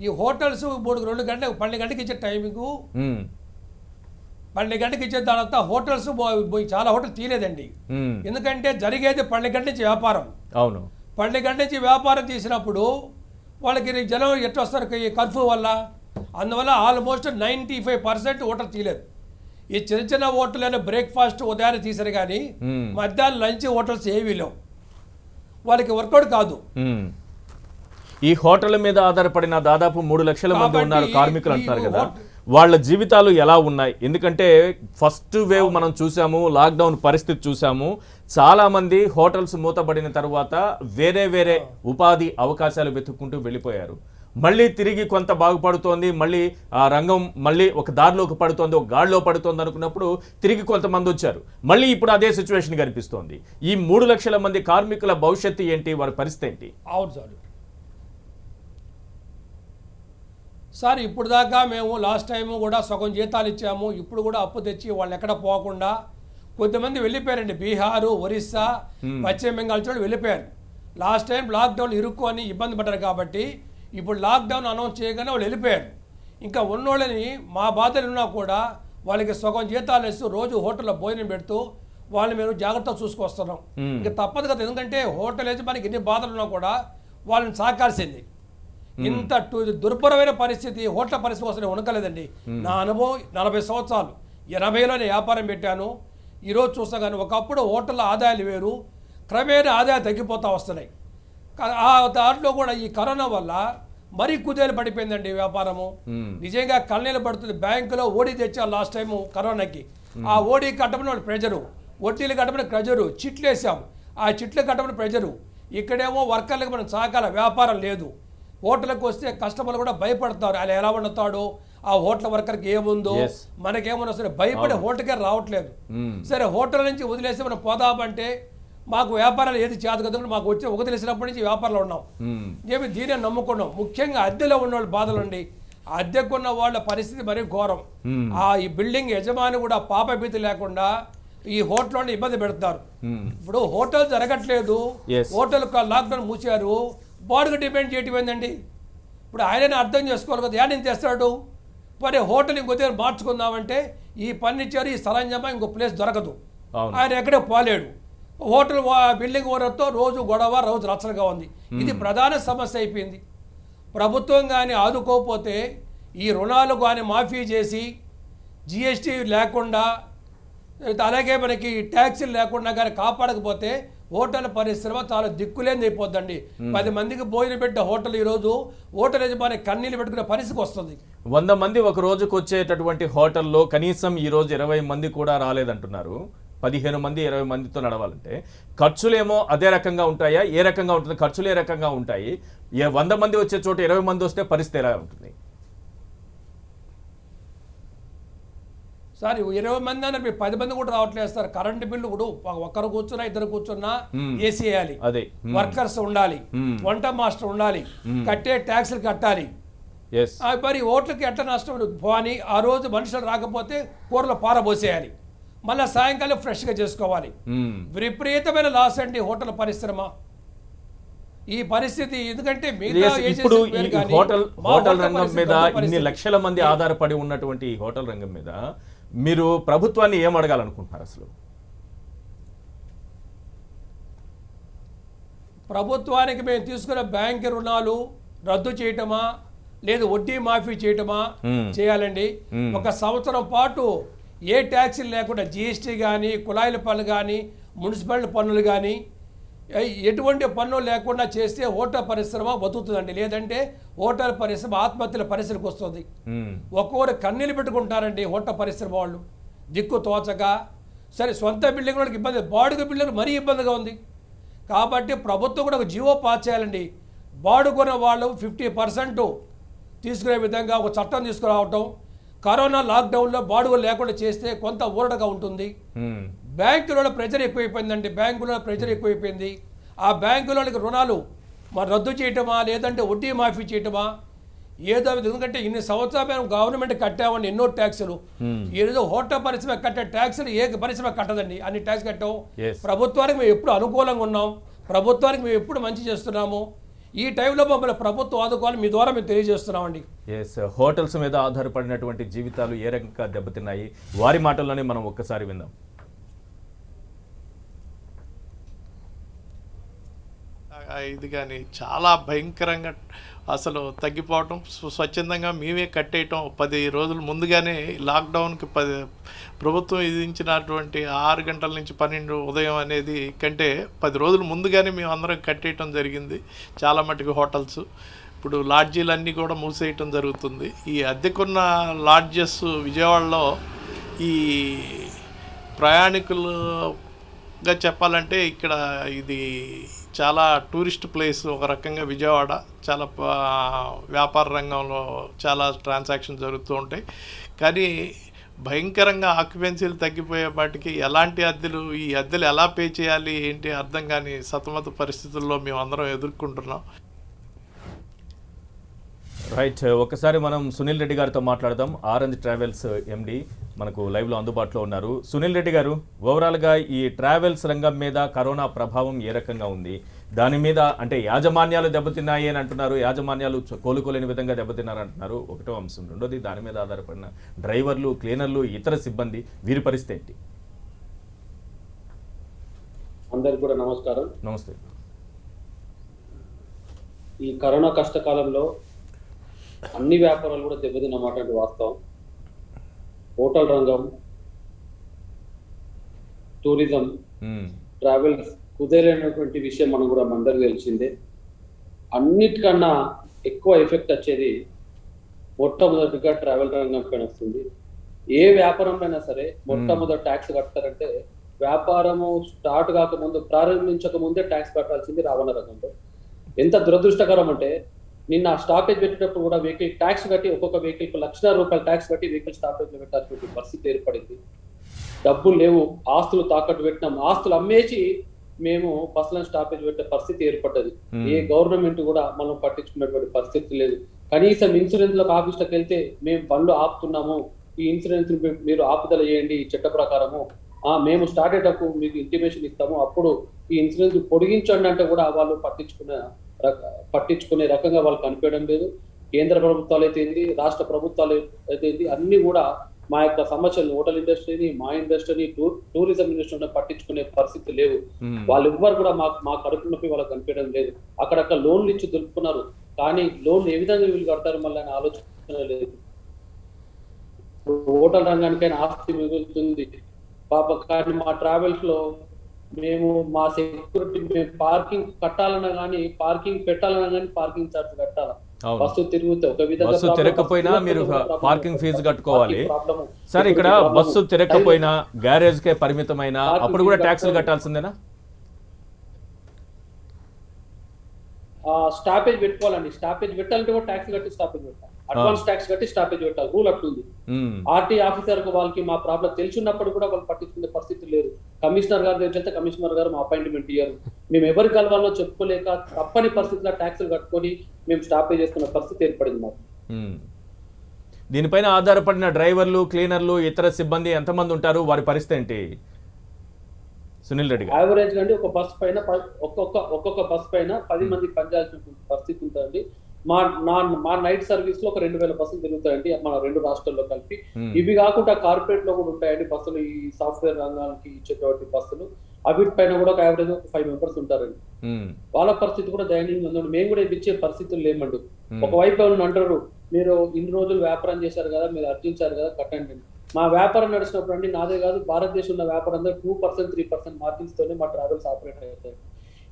ఈ హోటల్స్ 2 గంటలకు 12 గంటలకు ఇచ్చే టైమింగ్, 12 గంటలకు ఇచ్చే తర్వాత హోటల్స్ చాలా హోటల్ తీయలేదండి. ఎందుకంటే జరిగేది 12 గంటల నుంచి వ్యాపారం. అవును, 12 గంటల నుంచి వ్యాపారం తీసినప్పుడు వాళ్ళకి జనం ఎట్లా వస్తారు ఈ కర్ఫ్యూ వల్ల. అందువల్ల ఆల్మోస్ట్ 95% హోటల్ తీయలేదు. ఈ చిన్న హోటల్ అయినా బ్రేక్ఫాస్ట్ ఉదయాన్నే తీసారు కానీ మధ్యాహ్నం లంచ్ హోటల్స్ ఏవీ లేవు. వాళ్ళకి వర్కౌట్ కాదు. ఈ హోటల్ మీద ఆధారపడిన దాదాపు 3 లక్షల మంది కాబట్టి ఉన్నారు కార్మికులు ఈ అంటున్నారు కదా, హోట- వాళ్ళ జీవితాలు ఎలా ఉన్నాయి? ఎందుకంటే ఫస్ట్ వేవ్ మనం చూసాము, లాక్డౌన్ పరిస్థితి చూసాము, చాలా మంది హోటల్స్ మూతబడిన తర్వాత వేరే వేరే ఉపాధి అవకాశాలు వెతుక్కుంటూ వెళ్ళిపోయారు. మళ్ళీ తిరిగి కొంత బాగుపడుతోంది, మళ్ళీ ఆ రంగం మళ్ళీ ఒక దారిలోకి పడుతోంది, ఒక గాడిలో పడుతోంది అనుకున్నప్పుడు తిరిగి కొంతమంది వచ్చారు. మళ్ళీ ఇప్పుడు అదే సిచ్యువేషన్ కనిపిస్తోంది. ఈ 3 లక్షల మంది కార్మికుల భవిష్యత్తు ఏంటి, వారి పరిస్థితి ఏంటి? అవును సార్ ఇప్పుడు దాకా మేము లాస్ట్ టైము కూడా సగం జీతాలు ఇచ్చాము. ఇప్పుడు కూడా అప్పు తెచ్చి వాళ్ళు ఎక్కడ పోకుండా కొంతమంది వెళ్ళిపోయారండి. బీహారు, ఒరిస్సా, పశ్చిమ బెంగాల్ చోటు వెళ్ళిపోయారు. లాస్ట్ టైం లాక్డౌన్ ఇరుక్కొని ఇబ్బంది పడ్డారు కాబట్టి ఇప్పుడు లాక్డౌన్ అనౌన్స్ చేయగానే వాళ్ళు వెళ్ళిపోయారు. ఇంకా ఉన్నోళ్ళని మా బాధలు ఉన్నా కూడా వాళ్ళకి సగం జీతాలు ఇస్తూ రోజు హోటల్లో భోజనం పెడుతూ వాళ్ళని మేము జాగ్రత్తగా చూసుకొస్తున్నాం. ఇంకా తప్పదు కదా, ఎందుకంటే హోటల్ యజమానికి ఎన్ని బాధలు ఉన్నా కూడా వాళ్ళని సాకాల్సింది. ఇంత దుర్భరమైన పరిస్థితి హోటల్ పరిస్థితి కోసం ఉనకలేదండి. నా అనుభవం 40 సంవత్సరాలు, 80లో నేను వ్యాపారం పెట్టాను. ఈరోజు చూస్తా కానీ ఒకప్పుడు హోటల్లో ఆదాయాలు వేరు, క్రమేణా ఆదాయాలు తగ్గిపోతూ వస్తున్నాయి. ఆ దాంట్లో కూడా ఈ కరోనా వల్ల మరీ కుదేలు పడిపోయిందండి వ్యాపారము. నిజంగా కళ్ళనీళ్ళు పడుతుంది. బ్యాంకులో ఓడి తెచ్చాం లాస్ట్ టైము కరోనాకి. ఆ ఓడి కట్టమని ప్రెజరు, వడ్డీలు కట్టమని ప్రెజరు, చిట్లు వేసాం, ఆ చిట్లు కట్టమని ప్రెజరు. ఇక్కడేమో వర్కర్లకు మనం సహకార వ్యాపారం లేదు. హోటల్కి వస్తే కస్టమర్లు కూడా భయపడతారు, ఆయన ఎలా వండుతాడో, ఆ హోటల్ వర్కర్కి ఏముందో, మనకేమన్నా సరే భయపడి హోటల్కే రావట్లేదు. సరే హోటల్ నుంచి వదిలేసి మనం పోదామంటే మాకు వ్యాపారాలు ఏది చేత కదా, మాకు వచ్చి ఒక తెలిసినప్పటి నుంచి వ్యాపారంలో ఉన్నాం. ఏమి దీనే నమ్ముకున్నాం. ముఖ్యంగా అద్దెలో ఉన్న వాళ్ళ బాధలండి. అద్దెకున్న వాళ్ళ పరిస్థితి మరీ ఘోరం. ఈ బిల్డింగ్ యజమాని కూడా పాపభీతి లేకుండా ఈ హోటల్ ఇబ్బంది పెడతారు. ఇప్పుడు హోటల్ జరగట్లేదు, హోటల్ లాక్డౌన్ మూసారు, బాడుగ డిమాండ్ చేయటం ఏందండి? ఇప్పుడు ఆయననే అర్థం చేసుకోవాలి కదా, ఏడని తెస్తాడు. మరి హోటల్ ఇంకో దగ్గర మార్చుకుందామంటే ఈ ఫర్నిచర్, ఈ సరంజామా ఇంకో ప్లేస్ దొరకదు. ఆయన ఎక్కడే పోలేడు. హోటల్ బిల్డింగ్ ఓనర్తో రోజు గొడవ, రోజు రచ్చలుగా ఉంది. ఇది ప్రధాన సమస్య అయిపోయింది. ప్రభుత్వం కానీ ఆదుకోకపోతే, ఈ రుణాలు కానీ మాఫీ చేసి, జిఎస్టీ లేకుండా, అలాగే మనకి ట్యాక్సీలు లేకుండా కానీ కాపాడకపోతే హోటల్ పరిశ్రమ చాలా దిక్కులేని అయిపోద్దండి. 10 మందికి భోజనం పెట్టే హోటల్ ఈరోజు హోటల్ యజమాని కన్నీళ్ళు పెట్టుకునే పరిస్థితికి వస్తుంది. 100 మంది ఒక రోజుకు వచ్చేటటువంటి హోటల్లో కనీసం ఈ రోజు 20 మంది కూడా రాలేదంటున్నారు. 15 మంది 20 మందితో నడవాలంటే ఖర్చులేమో అదే రకంగా ఉంటాయా? ఏ రకంగా ఉంటుంది? ఖర్చులు ఏ రకంగా ఉంటాయి? 100 మంది వచ్చే చోట 20 మంది వస్తే పరిస్థితి ఎలా ఉంటుంది? సార్ 20 మంది అన్నారు, మీరు 10 మంది కూడా రావట్లేదు సార్. కరెంటు బిల్లు కూడా ఒక్కరు కూర్చున్నా, ఇద్దరు కూర్చున్నా ఏసీ వేయాలి, వర్కర్స్ ఉండాలి, వంట మాస్టర్ ఉండాలి, కట్టే ట్యాక్స్లు కట్టాలి. మరి ఓట్లకి ఎట్లా నష్టం పోని, ఆ రోజు మనుషులు రాకపోతే కూరలు పారబోసేయాలి, మళ్ళీ సాయంకాలం ఫ్రెష్గా చేసుకోవాలి. విపరీతమైన లాస్ అండి హోటల్ పరిశ్రమ. ఈ పరిస్థితి ఎందుకంటే ఇప్పుడు హోటల్ రంగం మీద ఇన్ని లక్షల మంది ఆధారపడి ఉన్నటువంటి ఈ హోటల్ రంగం మీద మీరు ప్రభుత్వాన్ని ఏం అడగాలనుకుంటున్నారు? అసలు ప్రభుత్వానికి మేము తీసుకున్న బ్యాంక్ రుణాలు రద్దు చేయటమా, లేదు వడ్డీ మాఫీ చేయటమా చేయాలండి. 1 సంవత్సరం పాటు ఏ ట్యాక్సీలు లేకుండా జిఎస్టీ కానీ, కుళాయిల పన్ను కానీ, మున్సిపల్ పన్నులు కానీ, ఎటువంటి పన్ను లేకుండా చేస్తే హోటల్ పరిశ్రమ బతుకుతుందండి. లేదంటే హోటల్ పరిశ్రమ ఆత్మహత్యల పరిస్థితికి వస్తుంది. ఒక్కొక్కరు కన్నీళ్ళు పెట్టుకుంటారండి హోటల్ పరిశ్రమ వాళ్ళు, దిక్కు తోచక. సరే సొంత బిల్డింగ్ వాళ్ళకి ఇబ్బంది, బాడుగ బిల్డింగ్ మరీ ఇబ్బందిగా ఉంది. కాబట్టి ప్రభుత్వం కూడా ఒక జీవో పాస్ చేయాలండి. బాడుకున్న వాళ్ళు 50% తీసుకునే విధంగా ఒక చట్టం తీసుకురావటం. కరోనా లాక్డౌన్లో బాడుగలు లేకుండా చేస్తే కొంత ఊరటగా ఉంటుంది. బ్యాంకులలో ప్రెజర్ ఎక్కువైపోయిందండి, బ్యాంకులలో ప్రెజర్ ఎక్కువైపోయింది. ఆ బ్యాంకులకి రుణాలు మరి రద్దు చేయటమా, లేదంటే వడ్డీ మాఫీ చేయటమా, ఏదో. ఎందుకంటే ఇన్ని సంవత్సరాలు మేము గవర్నమెంట్ కట్టామండి ఎన్నో ట్యాక్సులు. ఏదో హోటల్ పరిశ్రమ కట్టే ట్యాక్సులు ఏ పరిశ్రమ కట్టదండి, అన్ని ట్యాక్స్ కట్టాం. ప్రభుత్వానికి మేము ఎప్పుడు అనుకూలంగా ఉన్నాం, ప్రభుత్వానికి మేము ఎప్పుడు మంచి చేస్తున్నాము. ఈ టైంలో మమ్మల్ని ప్రభుత్వం ఆదుకోవాలి, మీ ద్వారా మేము తెలియజేస్తున్నామండి. హోటల్స్ మీద ఆధారపడినటువంటి జీవితాలు ఏ రకంగా దెబ్బతిన్నాయి, వారి మాటల్లోనే మనం ఒక్కసారి విందాం. ఇది కానీ చాలా భయంకరంగా అసలు తగ్గిపోవటం, స్వచ్ఛందంగా మేమే కట్టేయటం. 10 రోజుల ముందుగానే లాక్డౌన్కి ప్రభుత్వం విధించినటువంటి 6 గంటల నుంచి 12 ఉదయం అనేది కంటే 10 రోజుల ముందుగానే మేము అందరం కట్టేయటం జరిగింది. చాలా మటుకు హోటల్స్ ఇప్పుడు లాడ్జీలన్నీ కూడా మూసేయటం జరుగుతుంది. ఈ అద్దెకున్న లాడ్జెస్ విజయవాడలో ఈ ప్రయాణికులుగా చెప్పాలంటే ఇక్కడ ఇది చాలా టూరిస్ట్ ప్లేస్. ఒక రకంగా విజయవాడ చాలా వ్యాపార రంగంలో చాలా ట్రాన్సాక్షన్ జరుగుతూ ఉంటాయి. కానీ భయంకరంగా ఆక్యుపెన్సీలు తగ్గిపోయేపాటికి ఎలాంటి ఈ అద్దెలు ఎలా పే చేయాలి ఏంటి అర్థం కాని సతమత పరిస్థితుల్లో మేము అందరం ఎదుర్కొంటున్నాం. రైట్, ఒకసారి మనం సునీల్ రెడ్డి గారితో మాట్లాడదాం. ఆరెంజ్ ట్రావెల్స్ ఎండి మనకు లైవ్లో అందుబాటులో ఉన్నారు. సునీల్ రెడ్డి గారు, ఓవరాల్గా ఈ ట్రావెల్స్ రంగం మీద కరోనా ప్రభావం ఏ రకంగా ఉంది? దాని మీద అంటే యాజమాన్యాలు దెబ్బతిన్నాయి అని అంటున్నారు, యాజమాన్యాలు కోలుకోలేని విధంగా దెబ్బతిన్నారు అంటున్నారు, ఒకటో అంశం. రెండోది దాని మీద ఆధారపడిన డ్రైవర్లు, క్లీనర్లు, ఇతర సిబ్బంది, వీరి పరిస్థితి ఏంటి? అందరికి కూడా నమస్కారం. నమస్తే. ఈ కరోనా కష్టకాలంలో అన్ని వ్యాపారాలు కూడా దెబ్బతిన్నమాట వాస్తవం. హోటల్ రంగం, టూరిజం, ట్రావెల్స్ కుదేరైనటువంటి విషయం మనం కూడా అందరికి తెలిసిందే. అన్నిటికన్నా ఎక్కువ ఎఫెక్ట్ వచ్చేది మొట్టమొదటిగా ట్రావెల్ రంగం పైన వస్తుంది. ఏ వ్యాపారంలో సరే మొట్టమొదటి ట్యాక్స్ కట్టారంటే వ్యాపారము స్టార్ట్ కాకముందు, ప్రారంభించక ముందే ట్యాక్స్ కట్టాల్సింది రవాణా రంగంలో. ఎంత దురదృష్టకరం అంటే నిన్న స్టాపేజ్ పెట్టేటప్పుడు కూడా వెహికల్ ట్యాక్స్ కట్టి ఒక్కొక్క వెహికల్ ₹1,00,000 ట్యాక్స్ కట్టి వెహికల్ స్టాపేజ్ లో పెట్టాల్సిన పరిస్థితి ఏర్పడింది. డబ్బులు లేవు, ఆస్తులు తాకట్టు పెట్టినాం, ఆస్తులు అమ్మేసి మేము బస్సులను స్టాపేజ్ పెట్టే పరిస్థితి ఏర్పడ్డది. ఏ గవర్నమెంట్ కూడా మనం పట్టించుకున్నటువంటి పరిస్థితి లేదు. కనీసం ఇన్సూరెన్స్లకు ఆఫీస్లోకి వెళ్తే మేము బండ్లు ఆపుతున్నాము, ఈ ఇన్సూరెన్స్ మీరు ఆపుదల చేయండి ఈ చట్ట ప్రకారము, మేము స్టార్ట్ అయ్యేటప్పుడు మీకు ఇంటిమేషన్ ఇస్తాము, అప్పుడు ఈ ఇన్సూరెన్స్ పొడిగించండి అంటే కూడా వాళ్ళు పట్టించుకునే రకంగా వాళ్ళు కనిపించడం లేదు. కేంద్ర ప్రభుత్వాలు అయితే ఏంది, రాష్ట్ర ప్రభుత్వాలు అయితే ఏంది, అన్ని కూడా మా యొక్క సమస్యలు హోటల్ ఇండస్ట్రీని, మా ఇండస్ట్రీని, టూరిజం ఇండస్ట్రీని పట్టించుకునే పరిస్థితి లేవు. వాళ్ళు ఎవ్వరు కూడా మా కడుపు నొప్పి వాళ్ళకి కనిపించడం లేదు. అక్కడక్కడ లోన్లు ఇచ్చి దొరుకుతున్నారు, కానీ లోన్లు ఏ విధంగా వీళ్ళు కడతారు మళ్ళీ అనే ఆలోచన లేదు. హోటల్ రంగానికైనా ఆస్తి మిగులుతుంది పాప, కానీ మా ట్రావెల్స్ లో మేము మా సెక్యూరిటీ మేము పార్కింగ్ కట్టాలన్నా కానీ, పార్కింగ్ పెట్టాలన్నా కానీ పార్కింగ్ ఛార్జ్ కట్టాలా. బస్సు తిరుగుతే ఒక విధంగా, బస్సు తిరగకపోయినా మీరు పార్కింగ్ ఫీజు కట్టుకోవాలి. సార్, ఇక్కడ బస్సు తిరగకపోయినా గ్యారేజ్ కే పరిమితమైన అప్పుడు కూడా ట్యాక్సులు కట్టాల్సిందేనా? స్టాపేజ్ పెట్టుకోవాలండి. స్టాపేజ్ పెట్టాలంటే కూడా ట్యాక్స్ కట్టి స్టాపేజ్ పెట్టాలి, అడ్వాన్స్ ట్యాక్స్ కట్టి స్టాపేజ్ పెట్టాలి. రూల్ అట్లుంది. ఆర్టీ ఆఫీసర్ వాళ్ళకి మా ప్రాబ్లం తెలిసినప్పుడు కూడా వాళ్ళు పట్టించుకునే పరిస్థితి లేదు. కమిషనర్ గారు తెలిసి కమిషనర్ గారు మా అపాయింట్మెంట్ ఇయ్యారు. మేము ఎవరి కలవాలో చెప్పుకోలేక తప్పని పరిస్థితిలో ట్యాక్సులు కట్టుకొని మేము స్టాపేజ్ చేసుకున్న పరిస్థితి ఏర్పడింది మాకు. దీనిపైన ఆధారపడిన డ్రైవర్లు, క్లీనర్లు, ఇతర సిబ్బంది ఎంతమంది ఉంటారు? వారి పరిస్థితి ఏంటి సునీల్ రెడ్డి గారు? యావరేజ్ అండి ఒక బస్ పైన ఒక్కొక్క బస్ పైన 10 మంది పనిచేయాల్సిన పరిస్థితి ఉంటుందండి. మా నైట్ సర్వీస్ లో ఒక 2000 బస్సులు తిరుగుతాయండి మన 2 రాష్ట్రాల్లో కలిపి. ఇవి కాకుండా కార్పొరేట్ లో కూడా ఉంటాయండి బస్సులు, ఈ సాఫ్ట్వేర్ రంగానికి ఇచ్చేటువంటి బస్సులు. అవి పైన కూడా ఒక యావరేజ్ 5 మెంబర్స్ ఉంటారండి. వాళ్ళ పరిస్థితి కూడా దయనీయంగా ఉందండి. మేము కూడా ఇచ్చే పరిస్థితులు లేమండి. ఒకవైపు ఎవరు అంటారు, మీరు ఇన్ని రోజులు వ్యాపారం చేశారు కదా, మీరు అర్జించారు కదా, కట్టండి. మా వ్యాపారం నడిచినప్పుడు అండి, నాదే కాదు భారతదేశంలో వ్యాపారం 2%, 3% మార్జిన్స్ తోనే మా ట్రావెల్స్ ఆపరేట్ అవుతాయి.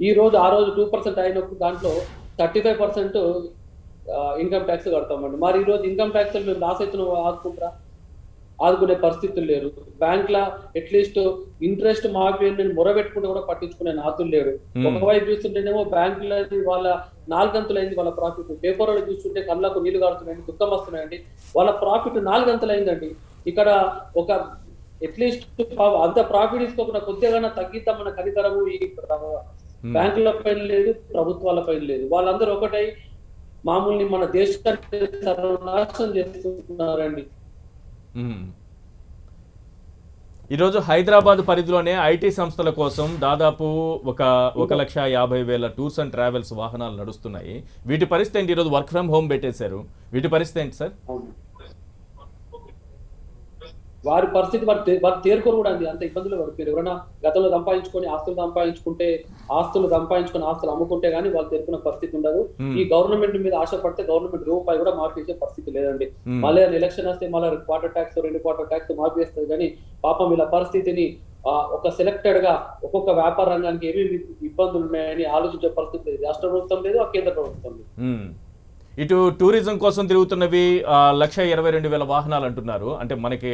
ఈ రోజు ఆ రోజు 2% అయినప్పుడు దాంట్లో 35% ఇన్కమ్ ట్యాక్స్ కడతామండి. మరి ఈ రోజు ఇన్కమ్ ట్యాక్స్ మేము లాస్ అవుతున్నా ఆదుకునే పరిస్థితులు లేరు. బ్యాంక్ లా అట్లీస్ట్ ఇంట్రెస్ట్ మాఫీ మొరబెట్టుకుంటే కూడా పట్టించుకునే నాతులు లేడు. ఒకవైపు చూస్తుంటేనేమో బ్యాంకుల వాళ్ళ 4 గంటలైంది వాళ్ళ ప్రాఫిట్. పేపర్లో చూస్తుంటే కళ్ళకు నీళ్లు కారుతున్నాయండి, దుఃఖం వస్తున్నాయండి. వాళ్ళ ప్రాఫిట్ 4 గంటలైందండి. ఇక్కడ ఒక అట్లీస్ట్ అంత ప్రాఫిట్ తీసుకోకుండా కొద్దిగా తగ్గిద్దామన్న కనికరము ఈ బ్యాంకుల పైన లేదు, ప్రభుత్వాల పైన లేదు. వాళ్ళందరూ ఒకటై మామూలు మన దేశాన్ని సర్వనాశనం చేస్తున్నారండి. ఈరోజు హైదరాబాద్ పరిధిలోనే ఐటీ సంస్థల కోసం దాదాపు 1,50,000 టూర్స్ అండ్ ట్రావెల్స్ వాహనాలు నడుస్తున్నాయి. వీటి పరిస్థితి ఏంటి? ఈరోజు వర్క్ ఫ్రమ్ హోమ్ పెట్టేశారు, వీటి పరిస్థితి ఏంటి సార్? వారి పరిస్థితి వారు తేరుకోరు కూడా అండి, అంత ఇబ్బందులు పడిపోయారు. ఎవరైనా గతంలో సంపాదించుకొని ఆస్తులు సంపాదించుకొని ఆస్తులు అమ్ముకుంటే గానీ వాళ్ళు తేరుకున్న పరిస్థితి ఉండదు. ఈ గవర్నమెంట్ మీద ఆశపడితే గవర్నమెంట్ రూపాయి కూడా మార్పు చేసే పరిస్థితి లేదండి. మళ్ళీ ఎలక్షన్ వస్తే మళ్ళీ క్వార్టర్ ట్యాక్స్ 2 క్వార్టర్ ట్యాక్స్ మార్పు చేస్తుంది. కానీ పాపం వీళ్ళ పరిస్థితిని ఒక సెలెక్టెడ్ గా ఒక్కొక్క వ్యాపార రంగానికి ఏమేమి ఇబ్బందులు ఉన్నాయని ఆలోచించే పరిస్థితి లేదు. రాష్ట్ర ప్రభుత్వం లేదు, కేంద్ర ప్రభుత్వం లేదు. ఇటు టూరిజం కోసం తిరుగుతున్నవి 1,22,000 వాహనాలు అంటున్నారు. అంటే మనకి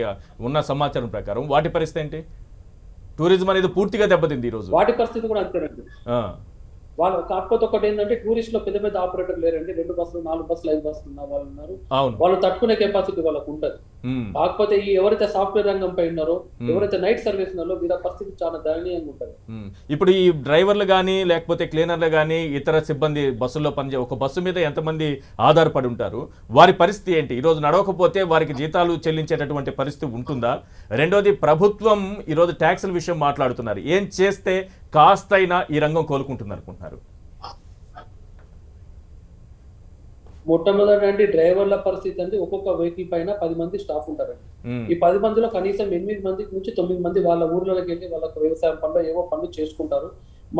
ఉన్న సమాచారం ప్రకారం వాటి పరిస్థితి ఏంటి? టూరిజం అనేది పూర్తిగా దెబ్బతింది ఈరోజు. వాటి పరిస్థితి కూడా అంతేనండి. వాళ్ళు కాకపోతే ఒకటి ఏంటంటే టూరిస్ట్ లో పెద్ద పెద్ద ఆపరేటర్ లేరండి. 2 బస్సులు 4 బస్సులు 5 బస్సులు ఉన్న వాళ్ళు ఉన్నారు. వాళ్ళు తట్టుకునే కెపాసిటీ వాళ్ళకు ఉంటది. కాకపోతే ఈ ఎవరైతే సాఫ్ట్వేర్ రంగం పై ఉన్నారో, ఎవరైతే నైట్ సర్వీస్ ఉన్నారో వీళ్ళ పరిస్థితి చాలా దయనీయంగా ఉంటది. ఇప్పుడు ఈ డ్రైవర్లు కానీ లేకపోతే క్లీనర్లు కానీ ఇతర సిబ్బంది బస్సుల్లో ఒక బస్సు మీద ఎంతమంది ఆధారపడి ఉంటారు? వారి పరిస్థితి ఏంటి? ఈరోజు నడవకపోతే వారికి జీతాలు చెల్లించేటటువంటి పరిస్థితి ఉంటుందా? రెండోది, ప్రభుత్వం ఈరోజు ట్యాక్సుల విషయం మాట్లాడుతున్నారు. ఏం చేస్తే కాస్తైనా ఈ రంగం కోలుకుంటుంది అనుకుంటున్నారు? మొట్టమొదటి అంటే డ్రైవర్ల పరిస్థితి అంటే ఒక్కొక్క వెహికల్ పైన 10 మంది స్టాఫ్ ఉంటారండి. ఈ 10 మందిలో కనీసం 8 మంది నుంచి 9 మంది వాళ్ళ ఊర్లోకి వెళ్ళి వాళ్ళకి వ్యవసాయం పనులు ఏవో పనులు చేసుకుంటారు.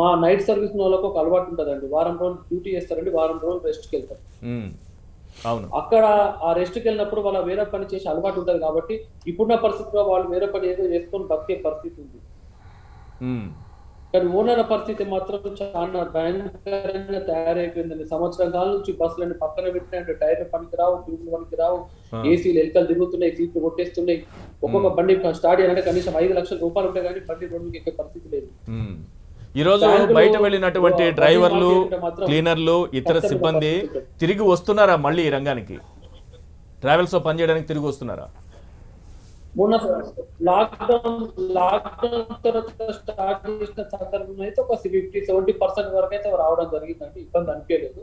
మా నైట్ సర్వీస్ వాళ్ళకు ఒక అలవాటు ఉంటుందండి. వారం రోజులు డ్యూటీ చేస్తారండి, వారం రోజులు రెస్ట్కి వెళ్తారు. అక్కడ ఆ రెస్ట్కి వెళ్ళినప్పుడు వాళ్ళ వేరే పని చేసి అలవాటు ఉంటుంది. కాబట్టి ఇప్పుడున్న పరిస్థితిలో వాళ్ళు వేరే పని ఏదో చేసుకొని బతికే పరిస్థితి ఉంది. కానీ ఓనర్ల పరిస్థితి మాత్రం చాలా భయంకరంగా తయారైపోయిందండి. సంవత్సరం కాలం నుంచి బస్సులన్నీ పక్కన పెట్టినాయంటే టైర్లు పనికి రావు, ట్యూబ్లు పనికి రావు, ఏసీలు ఎలకలు తిరుగుతున్నాయి, సీట్లు కొట్టేస్తున్నాయి. ఒక్కొక్క బండి స్టార్ట్ చేయాలంటే కనీసం 5 లక్షల రూపాయలు ఉంటాయి కానీ బండి రోడ్డుకి ఎక్కే పరిస్థితి లేదు. ఈ రోజు బయట వెళ్ళినటువంటి డ్రైవర్లు, క్లీనర్లు, ఇతర సిబ్బంది తిరిగి వస్తున్నారా మళ్ళీ ఈ రంగానికి? ట్రావెల్స్ లో పనిచేయడానికి తిరిగి వస్తున్నారా? మొన్న లాక్డౌన్ తర్వాత స్టార్ట్ చేసిన సందర్భంలో అయితే ఒక 50-70% వరకు అయితే రావడం జరిగిందంటే ఇబ్బంది అనిపించలేదు.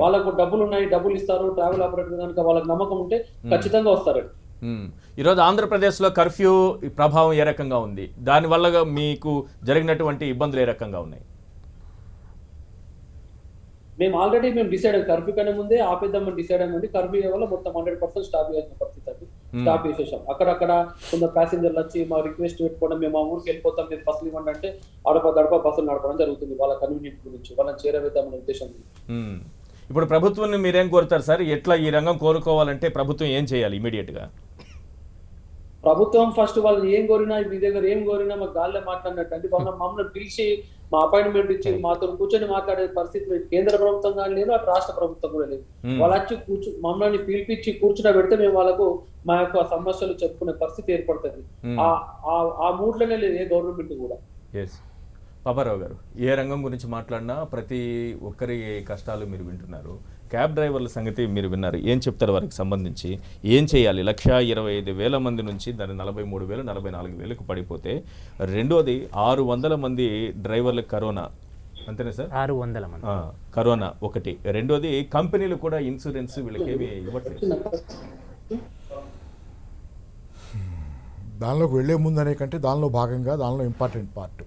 వాళ్ళకు డబ్బులు ఉన్నాయి, డబ్బులు ఇస్తారు. ట్రావెల్ ఆపరేటర్ కనుక వాళ్ళకి నమ్మకం ఉంటే ఖచ్చితంగా వస్తారండి. ఈరోజు ఆంధ్రప్రదేశ్లో కర్ఫ్యూ ప్రభావం ఏ రకంగా ఉంది? దానివల్ల మీకు జరిగినటువంటి ఇబ్బందులు ఏ రకంగా ఉన్నాయి? మేము ఆల్రెడీ డిసైడ్ అయ్యాం. కర్ఫ్యూ కన్నా ముందే ఆపేద్దామని డిసైడ్ అయ్యింది. కర్ఫ్యూ వల్ల మొత్తం 100% స్టాప్ చేసిన పరిస్థితి అండి. స్టాప్ చేసేసాం. అక్కడక్కడ కొంత ప్యాసింజర్లు వచ్చి మా రిక్వెస్ట్ పెట్టుకోవడం, మేము మా ఊరికి వెళ్ళిపోతాం, మీరు బస్సులు ఇవ్వండి అంటే అడప బస్సులు నడపడం జరుగుతుంది. వాళ్ళ కన్వీనియంట్ గురించి వాళ్ళని చేరవేద్దామనే ఉద్దేశం. ఇప్పుడు ప్రభుత్వాన్ని మీరేం కోరుతారు సార్? ఎట్లా ఈ రంగం కోరుకోవాలంటే ప్రభుత్వం ఏం చేయాలి ఇమీడియట్ గా? ప్రభుత్వం ఫస్ట్ వాళ్ళని ఏం కోరినా, మీ దగ్గర ఏం కోరినా మాకు గాల్లో మాట్లాడినట్టు అంటే మమ్మల్ని పిలిచి మా అపాయింట్మెంట్ ఇచ్చి మాతో కూర్చొని మాట్లాడే పరిస్థితి కేంద్ర ప్రభుత్వం కానీ లేదు, అటు రాష్ట్ర ప్రభుత్వం కూడా లేదు. వాళ్ళు వచ్చి మమ్మల్ని పిలిపించి కూర్చుని పెడితే మేము వాళ్ళకు మా యొక్క సమస్యలు చెప్పుకునే పరిస్థితి ఏర్పడుతుంది. ఆ మూడ్లోనే లేదు ఏ గవర్నమెంట్ కూడా. పాపారావు గారు, ఏ రంగం గురించి మాట్లాడినా ప్రతి ఒక్కరి కష్టాలు మీరు వింటున్నారు. క్యాబ్ డ్రైవర్ల సంగతి మీరు విన్నారు. ఏం చెప్తారు వారికి సంబంధించి? ఏం చేయాలి? 1,25,000 మంది నుంచి దాన్ని 43,000, 44,000కు పడిపోతే, రెండోది 600 మంది డ్రైవర్లకు కరోనా, అంతేనా సార్? 600 మంది కరోనా ఒకటి. రెండోది కంపెనీలు కూడా ఇన్సూరెన్స్ వీళ్ళకేమి ఇవ్వట్లేదు. దానిలోకి వెళ్లే ముందు అనే కంటే దానిలో భాగంగా దానిలో ఇంపార్టెంట్ పార్ట్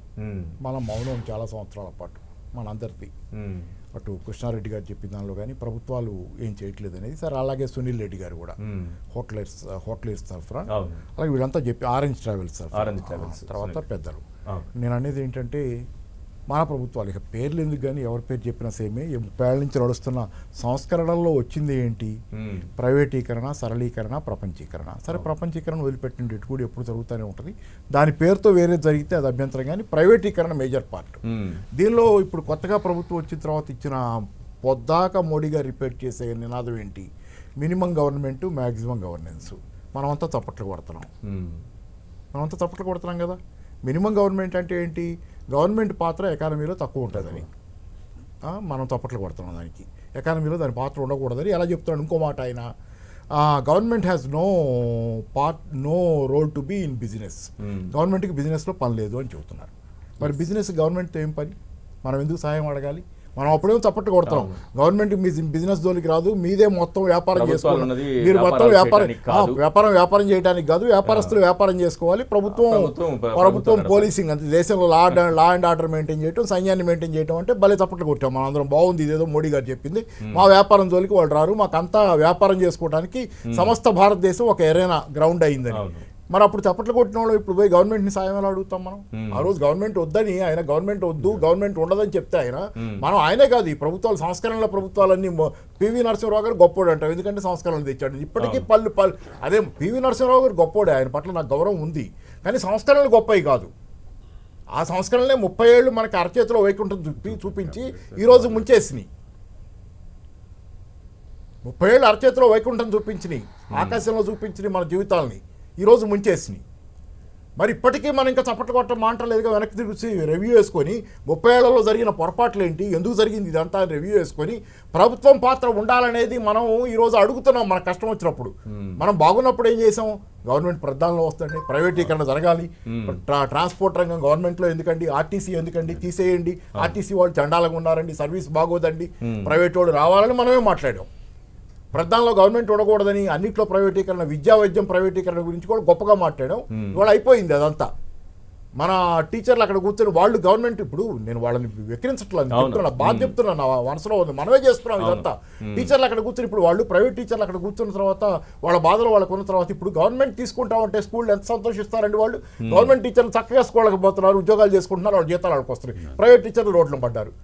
మనం మౌనం చాలా సంవత్సరాల పాటు మనందరిది. అటు కృష్ణారెడ్డి గారు చెప్పిన దానిలో కానీ ప్రభుత్వాలు ఏం చేయట్లేదు అనేది సార్. అలాగే సునీల్ రెడ్డి గారు కూడా హోటలర్స్ తరఫున, అలాగే వీళ్ళంతా చెప్పి ఆరెంజ్ ట్రావెల్స్ తర్వాత పెద్దలు. నేను అనేది ఏంటంటే మన ప్రభుత్వాలు, ఇక పేర్లు ఎందుకు కానీ ఎవరి పేరు చెప్పినా సేమే, 30 ఏళ్ళ నుంచి నడుస్తున్న సంస్కరణల్లో వచ్చింది ఏంటి? ప్రైవేటీకరణ, సరళీకరణ, ప్రపంచీకరణ. సరే, ప్రపంచీకరణ వదిలిపెట్టిన ఇటు కూడా ఎప్పుడు జరుగుతూనే ఉంటుంది. దాని పేరుతో వేరే జరిగితే అది అభ్యంతరం, కానీ ప్రైవేటీకరణ మేజర్ పార్ట్. దీనిలో ఇప్పుడు కొత్తగా ప్రభుత్వం వచ్చిన తర్వాత ఇచ్చిన పొద్దాక మోడీ గారు రిపేర్ చేసే నినాదం ఏంటి? Minimum government, maximum governance. మనమంతా చప్పట్లు కొడుతున్నాం కదా. మినిమం గవర్నమెంట్ అంటే ఏంటి? గవర్నమెంట్ పాత్ర ఎకానమీలో తక్కువ ఉంటుందని మనం చప్పట్లు కొడుతున్నాం. దానికి ఎకానమీలో దాని పాత్ర ఉండకూడదని ఎలా చెప్తున్నాడు? ఇంకో మాట ఆయన, government has no role to be in business. గవర్నమెంట్కి బిజినెస్లో పని లేదు అని చెబుతున్నారు. మరి బిజినెస్ గవర్నమెంట్తో ఏం పని? మనం ఎందుకు సహాయం అడగాలి? మనం అప్పుడేమో చప్పట్లు కొడతాం. గవర్నమెంట్ మీ బిజినెస్ జోలికి రాదు, మీదే మొత్తం వ్యాపారం చేసుకోవాలి. మీరు మొత్తం వ్యాపారం చేయడానికి కాదు, వ్యాపారస్తులు వ్యాపారం చేసుకోవాలి. ప్రభుత్వం పోలీసింగ్ అంతే. దేశంలో లా అండ్ ఆర్డర్ మెయింటైన్ చేయడం, సైన్యాన్ని మెయింటైన్ చేయడం అంటే భలే చప్పట్లు కొట్టాం మనం అందరం. బాగుంది, ఇదేదో మోడీ గారు చెప్పింది. మా వ్యాపారం జోలికి వాళ్ళు రారు, మాకంతా వ్యాపారం చేసుకోవడానికి సమస్త భారతదేశం ఒక ఎరేనా గ్రౌండ్ అయిందని. మరి అప్పుడు చప్పట్లు కొట్టిన వాళ్ళు ఇప్పుడు పోయి గవర్నమెంట్ని సాయం ఎలా అడుగుతాం మనం? ఆ రోజు గవర్నమెంట్ వద్దని ఆయన గవర్నమెంట్ వద్దు, గవర్నమెంట్ ఉండదని చెప్తే మనం ఆయనే కాదు ఈ ప్రభుత్వాలు సంస్కరణల ప్రభుత్వాలన్నీ పివి నరసింహరావు గారు గొప్పోడు అంటాం, ఎందుకంటే సంస్కరణలు తెచ్చాడు. ఇప్పటికీ పళ్ళు అదే పివి నరసింహరావు గారు గొప్పోడే, ఆయన పట్ల నాకు గౌరవం ఉంది. కానీ సంస్కరణలు గొప్పవి కాదు. ఆ సంస్కరణలే 30 ఏళ్ళు మనకి అరచేతిలో వైకుంఠం చూపించి ఈరోజు ముంచేసినాయి. 30 ఏళ్ళు అరచేతిలో వైకుంఠం చూపించినాయి, ఆకాశంలో చూపించినాయి మన జీవితాలని, ఈరోజు ముంచేసినాయి. మరి ఇప్పటికీ మనం ఇంకా చప్పట్లు కొట్ట మాంటలేదుగా, వెనక్కి తిరిగి రివ్యూ వేసుకొని 30 ఏళ్లలో జరిగిన పొరపాట్లు ఏంటి, ఎందుకు జరిగింది ఇదంతా రివ్యూ వేసుకొని ప్రభుత్వం పాత్ర ఉండాలనేది మనం ఈరోజు అడుగుతున్నాం. మన కష్టం వచ్చినప్పుడు మనం బాగున్నప్పుడు ఏం చేసాం? గవర్నమెంట్ ప్రధానంలో వస్తుంది, ప్రైవేటీకరణ జరగాలి, ట్రాన్స్పోర్ట్ రంగం గవర్నమెంట్లో ఎందుకండి, ఆర్టీసీ ఎందుకండి, తీసేయండి, ఆర్టీసీ వాళ్ళు చండాలంగా ఉన్నారండి, సర్వీస్ బాగోదండి, ప్రైవేట్ వాళ్ళు రావాలని మనమే మాట్లాడాం. ప్రధానంలో గవర్నమెంట్ ఉండకూడదని, అన్నింటిలో ప్రైవేటీకరణ, విద్యా వైద్యం ప్రైవేటీకరణ గురించి కూడా గొప్పగా మాట్లాడాం. ఇవాళ అయిపోయింది అదంతా. మన టీచర్లు అక్కడ కూర్చొని వాళ్ళు గవర్నమెంట్, ఇప్పుడు నేను వాళ్ళని వెక్కిరించట్లేదు, చెప్తున్నా, బాధ చెప్తున్నా, నా మనసులో ఉంది, మనమే చేస్తున్నాం ఇదంతా. టీచర్లు అక్కడ కూర్చొని ఇప్పుడు వాళ్ళు ప్రైవేట్ టీచర్లు అక్కడ కూర్చున్న తర్వాత వాళ్ళ బాధలు వాళ్ళకు ఉన్న తర్వాత ఇప్పుడు గవర్నమెంట్ తీసుకుంటామంటే స్కూళ్ళు ఎంత సంతోషిస్తారండి వాళ్ళు. గవర్నమెంట్ టీచర్లు చక్కగా స్కూళ్ళకి పోతున్నారు, ఉద్యోగాలు చేసుకుంటున్నారు, వాళ్ళ జీతాలు వాళ్ళకి వస్తున్నాయి. ప్రైవేట్ టీచర్లు రోడ్లు పడ్డారు.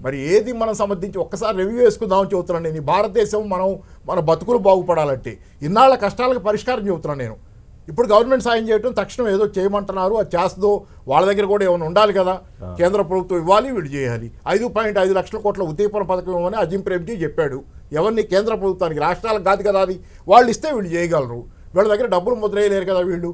మరి ఏది మనం సంబంధించి ఒక్కసారి రివ్యూ వేసుకుందామని చెబుతున్నాను నేను. ఈ భారతదేశం మన బతుకులు బాగుపడాలంటే ఇన్నాళ్ళ కష్టాలకు పరిష్కారం చెబుతున్నాను నేను. ఇప్పుడు గవర్నమెంట్ సాయం చేయటం తక్షణం ఏదో చేయమంటున్నారు, అది చేస్తుందో వాళ్ళ దగ్గర కూడా ఏమైనా ఉండాలి కదా. కేంద్ర ప్రభుత్వం ఇవ్వాలి, వీళ్ళు చేయాలి. 5.5 లక్షల కోట్ల ఉద్దీపన పథకం ఇవ్వమని అజిం ప్రేమ్జీ చెప్పాడు. ఎవరిని? కేంద్ర ప్రభుత్వానికి, రాష్ట్రాలకు కాదు కదా అది. వాళ్ళు ఇస్తే వీళ్ళు చేయగలరు, వీళ్ళ దగ్గర డబ్బులు ముద్రేయలేరు కదా వీళ్ళు.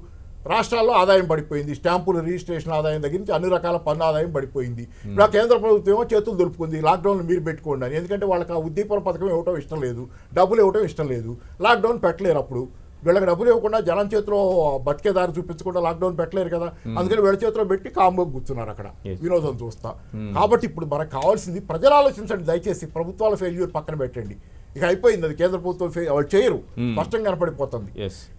రాష్ట్రాల్లో ఆదాయం పడిపోయింది, స్టాంపులు రిజిస్ట్రేషన్ ఆదాయం దగ్గర నుంచి అన్ని రకాల పన్ను ఆదాయం పడిపోయింది. ఇప్పుడు ఆ కేంద్ర ప్రభుత్వం ఏమో చేతులు దులుపుకుంది, లాక్డౌన్లు మీరు పెట్టుకోండి అని. ఎందుకంటే వాళ్ళకి ఆ ఉద్దీపన పథకం ఇవ్వటం ఇష్టం లేదు, డబ్బులు ఇవ్వటం ఇష్టం లేదు, లాక్డౌన్ పెట్టలేరు. అప్పుడు వీళ్ళకి డబ్బులు ఇవ్వకుండా జనం చేతిలో బతికేదారి చూపించకుండా లాక్డౌన్ పెట్టలేరు కదా, అందుకని వీళ్ళ చేతిలో పెట్టి కామ్గా కూర్చున్నారు అక్కడ వినోదం చూస్తా. కాబట్టి ఇప్పుడు మనకు కావాల్సింది ప్రజలు ఆలోచించండి దయచేసి. ప్రభుత్వాల ఫెయిల్యూర్ పక్కన పెట్టండి, ఇక అయిపోయింది అది. కేంద్ర ప్రభుత్వం వాళ్ళు చేయరు, స్పష్టంగా కనపడిపోతుంది.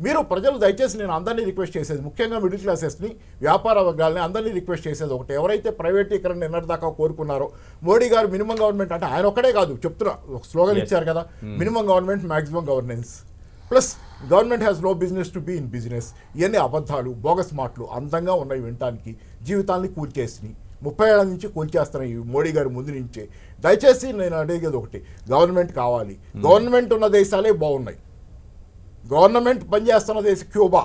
మీరు ప్రజలు దయచేసి, నేను అందరినీ రిక్వెస్ట్ చేసేది, ముఖ్యంగా మిడిల్ క్లాసెస్ని, వ్యాపార వర్గాలని అందరినీ రిక్వెస్ట్ చేసేది ఒకటి, ఎవరైతే ప్రైవేటీకరణ నిన్నటిదాకా కోరుకున్నారో, మోడీ గారు మినిమం గవర్నమెంట్ అంటే ఆయన ఒక్కడే కాదు చెప్తున్నా, ఒక స్లోగన్ ఇచ్చారు కదా, minimum government maximum governance plus government has no business to be in business. ఇవన్నీ అబద్ధాలు, బోగస్ మాటలు, అందంగా ఉన్నాయి వినటానికి, జీవితాన్ని కూల్చేసినాయి. 30 ఏళ్ల నుంచి కూల్చేస్తున్నాయి మోడీ గారు ముందు నుంచే. దయచేసి నేను అడిగేది ఒకటి, గవర్నమెంట్ కావాలి. గవర్నమెంట్ ఉన్న దేశాలే బాగున్నాయి. గవర్నమెంట్ పనిచేస్తున్న దేశం క్యూబా,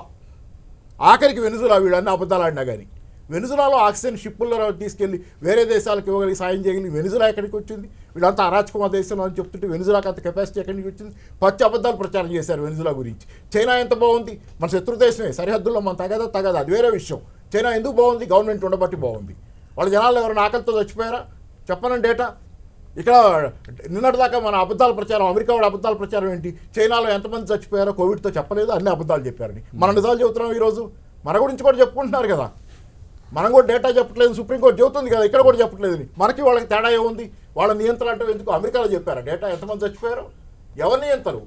ఆఖరికి వెనుజులా, వీళ్ళన్నీ అబద్ధాలు ఆడినా కానీ. వెనుజులాలో ఆక్సిజన్ షిప్పుల్లో తీసుకెళ్ళి వేరే దేశాలకు ఇవ్వగలిగి సాయం చేయగలిగి వెనుజులా ఎక్కడికి వచ్చింది? వీళ్ళంతా అరాచకమా దేశం అని చెప్తుంటే వెనుజులాకి అంత కెపాసిటీ ఎక్కడి నుంచి వచ్చింది? పచ్చి అబద్ధాలు ప్రచారం చేశారు వెనుజులా గురించి. చైనా ఎంత బాగుంది, మన శత్రు దేశమే, సరిహద్దుల్లో మన తగదా అది వేరే విషయం. చైనా ఎందుకు బాగుంది? గవర్నమెంట్ ఉండబట్టి బాగుంది. వాళ్ళ జనాలు ఎవరైనా ఆకలితో చచ్చిపోయారా? చెప్పనండి డేటా. ఇక్కడ నిన్నటిదాకా మన అబద్ధాల ప్రచారం, అమెరికా వాడు అబద్ధాల ప్రచారం ఏంటి? చైనాలో ఎంతమంది చచ్చిపోయారో కోవిడ్తో చెప్పలేదు, అన్ని అబద్ధాలు చెప్పారని. మన నిజాలు చెబుతున్నాం ఈరోజు. మన గురించి కూడా చెప్పుకుంటున్నారు కదా, మనం కూడా డేటా చెప్పట్లేదు, సుప్రీంకోర్టు చెబుతుంది కదా, ఇక్కడ కూడా చెప్పట్లేదని. మనకి వాళ్ళకి తేడా ఏముంది? వాళ్ళ నియంత్రణ అంటే ఎందుకు? అమెరికాలో చెప్పారా డేటా ఎంతమంది చచ్చిపోయారు? ఎవరు నియంత్రణ?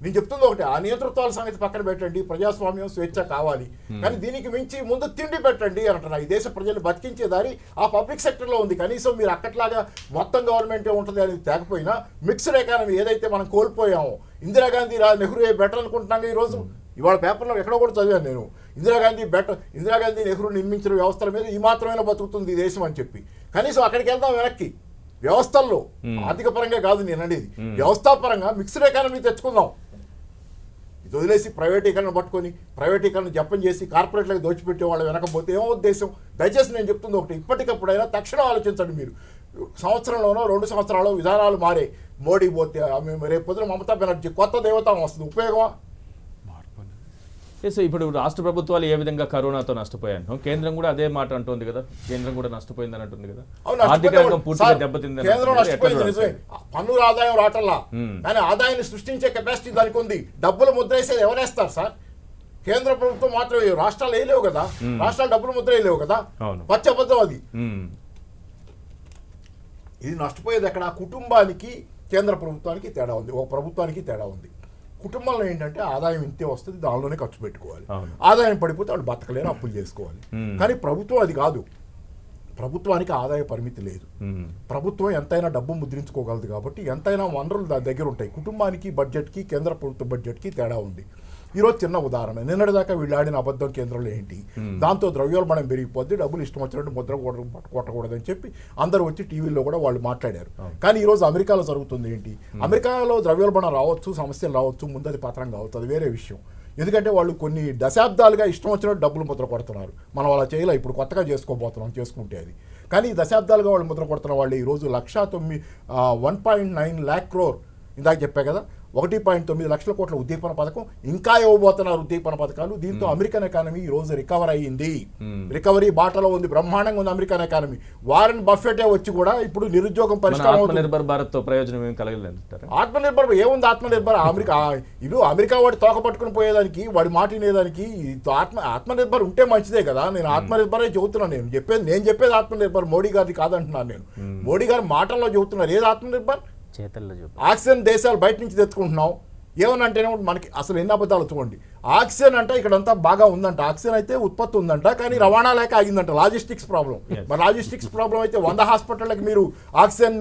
నేను చెప్తుంది ఒకటి, ఆ నియంతృత్వాల సంగతి పక్కన పెట్టండి, ప్రజాస్వామ్యం స్వేచ్ఛ కావాలి, కానీ దీనికి మించి ముందు తిండి పెట్టండి అంటున్నా. ఈ దేశ ప్రజలు బతికించే దారి ఆ పబ్లిక్ సెక్టర్లో ఉంది. కనీసం మీరు అక్కట్లాగా మొత్తం గవర్నమెంటే ఉంటుంది అనేది తేకపోయినా మిక్స్డ్ ఎకానమీ ఏదైతే మనం కోల్పోయామో, ఇందిరాగాంధీ నెహ్రూ బెటర్ అనుకుంటున్నాం ఈరోజు. ఇవాళ పేపర్లో ఎక్కడో కూడా చదివాను నేను, ఇందిరాగాంధీ నెహ్రూ నిర్మించిన వ్యవస్థల మీద ఈ మాత్రమే బతుకుతుంది ఈ దేశం అని చెప్పి. కనీసం అక్కడికి వెళ్దాం వెనక్కి, వ్యవస్థల్లో, ఆర్థిక పరంగా కాదు నేను అనేది, వ్యవస్థాపరంగా మిక్స్డ్ ఎకానమీ తెచ్చుకుందాం. ఇది వదిలేసి ప్రైవేటీకరణ పట్టుకొని ప్రైవేటీకరణ జపం చేసి కార్పొరేట్లకు దోచిపెట్టే వాళ్ళు వెనకపోతే ఏమో ఉద్దేశం? దయచేసి నేను చెప్తుంది ఒకటి, ఇప్పటికప్పుడైనా తక్షణం ఆలోచించండి మీరు. సంవత్సరంలోనో 2 సంవత్సరాలు విధానాలు మారే, మోడీ పోతే రేపు పొద్దున మమతా బెనర్జీ కొత్త దేవత వస్తుంది, ఉపయోగమా? సో ఇప్పుడు రాష్ట్ర ప్రభుత్వాలు ఏ విధంగా కరోనాతో నష్టపోయాను, కేంద్రం కూడా అదే మాట అంటుంది కదా, కేంద్రం కూడా నష్టపోయిందని అంటుంది కదా, ఆర్థిక రంగం పూర్తిగా దెబ్బతింది. కేంద్రం నష్టపోయింది నిజమే, పన్నుల ఆదాయం రావటంలా, కానీ ఆదాయాన్ని సృష్టించే కెపాసిటీ దానికి ఉంది. డబ్బులు ముద్రేసేది ఎవరేస్తారు సార్? కేంద్ర ప్రభుత్వం మాత్రం, రాష్ట్రాలు వేయలేవు కదా, రాష్ట్రాలు డబ్బులు ముద్ర వేయలేవు కదా, పచ్చి అబద్ధం అది. ఇది నష్టపోయేది ఎక్కడ? కుటుంబానికి కేంద్ర ప్రభుత్వానికి తేడా ఉంది, ఒక ప్రభుత్వానికి తేడా ఉంది. కుటుంబంలో ఏంటంటే ఆదాయం ఇంతే వస్తుంది, దానిలోనే ఖర్చు పెట్టుకోవాలి. ఆదాయం పడిపోతే వాళ్ళు బతకలేరు, అప్పులు చేసుకోవాలి. కానీ ప్రభుత్వం అది కాదు, ప్రభుత్వానికి ఆదాయ పరిమితి లేదు. ప్రభుత్వం ఎంతైనా డబ్బు ముద్రించుకోగలదు కాబట్టి ఎంతైనా వనరులు దాని దగ్గర ఉంటాయి. కుటుంబానికి బడ్జెట్కి కేంద్ర ప్రభుత్వ బడ్జెట్కి తేడా ఉంది. ఈరోజు చిన్న ఉదాహరణ, నిన్నటిదాకా వీళ్ళు ఆడిన అబద్ధం కేంద్రంలో ఏంటి, దాంతో ద్రవ్యోల్బణం పెరిగిపోద్ది, డబ్బులు ఇష్టం వచ్చినట్టు ముద్ర కొట్టకూడదని చెప్పి అందరూ వచ్చి టీవీలో కూడా వాళ్ళు మాట్లాడారు. కానీ ఈరోజు అమెరికాలో జరుగుతుంది ఏంటి, అమెరికాలో ద్రవ్యోల్బణం రావచ్చు, సమస్యలు రావచ్చు, ముందది పత్రం కావచ్చు, అది వేరే విషయం. ఎందుకంటే వాళ్ళు కొన్ని దశాబ్దాలుగా ఇష్టం వచ్చినట్టు డబ్బులు ముద్ర కొడుతున్నారు. మనం అలా చేయలే, ఇప్పుడు కొత్తగా చేసుకుంటే అది. కానీ దశాబ్దాలుగా వాళ్ళు ముద్ర కొడుతున్న వాళ్ళు ఈరోజు 1.9 lakh crore, ఇందాక చెప్పా కదా, 1.9 లక్షల కోట్ల ఉద్దీపన పథకం, ఇంకా ఇవ్వబోతున్నారు ఉద్దీపన పథకాలు. దీంతో అమెరికన్ ఎకానమీ ఈ రోజు రికవర్ అయ్యింది, రికవరీ బాటలో ఉంది, బ్రహ్మాండంగా ఉంది అమెరికన్ ఎకానమీ. వారెన్ బఫెటే వచ్చి కూడా ఇప్పుడు నిరుద్యోగం పరిష్కారం, ఆత్మనిర్భర్ భారత్ తో ప్రయోజనం ఏం కలగలేదు. ఆత్మనిర్భర్ ఏముంది, ఆత్మనిర్భర్ అమెరికా వాడి తోక పట్టుకుని పోయేదానికి, వాడి మాట వినేదానికి ఆత్మనిర్భర్ ఉంటే మంచిదే కదా. నేను ఆత్మనిర్భరే చెబుతున్నాను, నేను చెప్పేది ఆత్మనిర్భర్, మోడీ గారిది కాదంటున్నాను నేను. మోడీ గారి మాటల్లో చెబుతున్నారు, ఏది ఆత్మనిర్భర్, చేతల్లో ఆక్సిజన్ దేశాలు బయట నుంచి తెచ్చుకుంటున్నాం. ఏమనంటేనే మనకి అసలు ఎన్ని అబద్ధాలు చూడండి. ఆక్సిజన్ అంటే ఇక్కడంతా బాగా ఉందంట, ఆక్సిజన్ అయితే ఉత్పత్తి ఉందంట, కానీ రవాణా లేక ఆగిందంట, లాజిస్టిక్స్ ప్రాబ్లం. మరి లాజిస్టిక్స్ ప్రాబ్లం అయితే 100 హాస్పిటళ్ళకి మీరు ఆక్సిజన్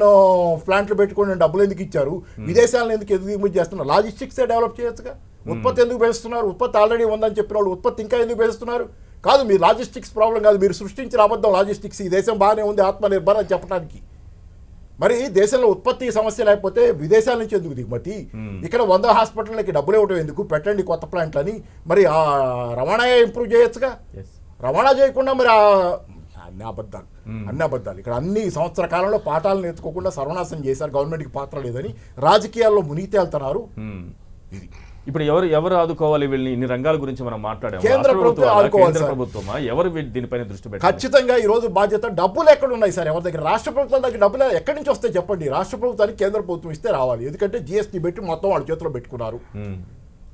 ప్లాంట్లు పెట్టుకుని డబ్బులు ఎందుకు ఇచ్చారు, విదేశాలను ఎందుకు ఎదుగు చేస్తున్నారు? లాజిస్టిక్సే డెవలప్ చేయొచ్చుగా. ఉత్పత్తి ఎందుకు పెంచుతున్నారు? ఉత్పత్తి ఆల్రెడీ ఉందని చెప్పిన వాళ్ళు ఉత్పత్తి ఇంకా ఎందుకు పెంచుతున్నారు? కాదు, మీరు లాజిస్టిక్స్ ప్రాబ్లం కాదు, మీరు సృష్టించిన అబద్ధం లాజిస్టిక్స్. ఈ దేశం బాగానే ఉంది ఆత్మనిర్భర్ అని చెప్పడానికి. మరి దేశంలో ఉత్పత్తి సమస్య లేకపోతే విదేశాల నుంచి ఎందుకు దిగుమతి? ఇక్కడ 100 హాస్పిటళ్ళకి డబ్బులు ఇవ్వడం ఎందుకు? పెట్టండి కొత్త ప్లాంట్లని. మరి ఆ రవాణా ఇంప్రూవ్ చేయొచ్చుగా. రవాణా చేయకుండా మరి అన్ని అబద్ధాలు. ఇక్కడ అన్ని సంవత్సర కాలంలో పాఠాలు నేర్చుకోకుండా సర్వనాశనం చేశారు. గవర్నమెంట్కి పాత్ర లేదని రాజకీయాల్లో మునిగి తేలుతున్నారు. ఇది ఇప్పుడు ఎవరు ఆదుకోవాలి వీళ్ళని? ఇన్ని రంగాల గురించి మనం మాట్లాడాము. కేంద్ర ప్రభుత్వం ఆదుకోవాలి. ప్రభుత్వమా ఎవరు దీనిపైన దృష్టి పెట్టాలి? ఖచ్చితంగా ఈ రోజు బాధ్యత. డబ్బులు ఎక్కడ ఉన్నాయి సార్ ఎవరి దగ్గర? రాష్ట్ర ప్రభుత్వం దగ్గర డబ్బులు ఎక్కడి నుంచి వస్తాయి చెప్పండి? రాష్ట్ర ప్రభుత్వానికి కేంద్ర ప్రభుత్వం ఇస్తే రావాలి. ఎందుకంటే జిఎస్టీ పెట్టి మొత్తం వాళ్ళ చేతిలో పెట్టుకున్నారు.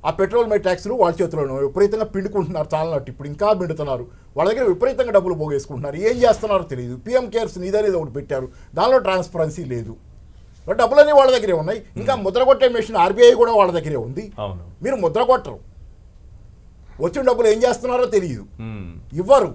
ఆ పెట్రోల్ మీద ట్యాక్స్లు వాళ్ళ చేతిలో విపరీతంగా పిండుకుంటున్నారు. చాలన్నట్టు ఇప్పుడు ఇంకా పిండుతున్నారు. వాళ్ళ దగ్గర విపరీతంగా డబ్బులు పోగేసుకుంటున్నారు. ఏం చేస్తున్నారో తెలియదు. పిఎం కేర్స్ నిధనేది ఒకటి పెట్టారు, దానిలో ట్రాన్స్పరెన్సీ లేదు. డబ్బులన్నీ వాళ్ళ దగ్గరే ఉన్నాయి. ఇంకా ముద్ర కొట్టే మెషిన్ ఆర్బీఐ కూడా వాళ్ళ దగ్గరే ఉంది. మీరు ముద్ర కొట్టరు, వచ్చిన డబ్బులు ఏం చేస్తున్నారో తెలియదు, ఇవ్వరు.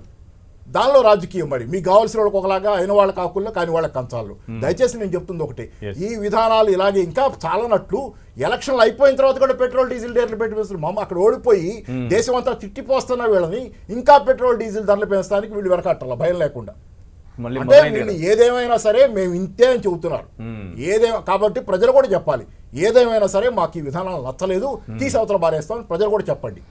దానిలో రాజకీయం. మరి మీకు కావాల్సిన వాళ్ళకి ఒకలాగా, అయిన వాళ్ళ కాకుండా కాని వాళ్ళకి కంచాలు. దయచేసి నేను చెప్తుంది ఒకటే, ఈ విధానాలు ఇలాగే ఇంకా చాలనట్లు ఎలక్షన్లు అయిపోయిన తర్వాత కూడా పెట్రోల్ డీజిల్ ధరలు పెట్టి మామ అక్కడ ఓడిపోయి దేశం అంతా తిట్టిపోస్తున్న వీళ్ళని ఇంకా పెట్రోల్ డీజిల్ ధరలు పెంచడానికి వీళ్ళు వెనకట్టాల భయం లేకుండా. అంటే వీళ్ళు ఏదేమైనా సరే మేము ఇంతే అని చెబుతున్నారు. కాబట్టి ప్రజలు కూడా చెప్పాలి, ఏదేమైనా సరే మాకు ఈ విధానాలు నచ్చలేదు, తీసి అవతల బారేస్తామని ప్రజలు కూడా చెప్పండి.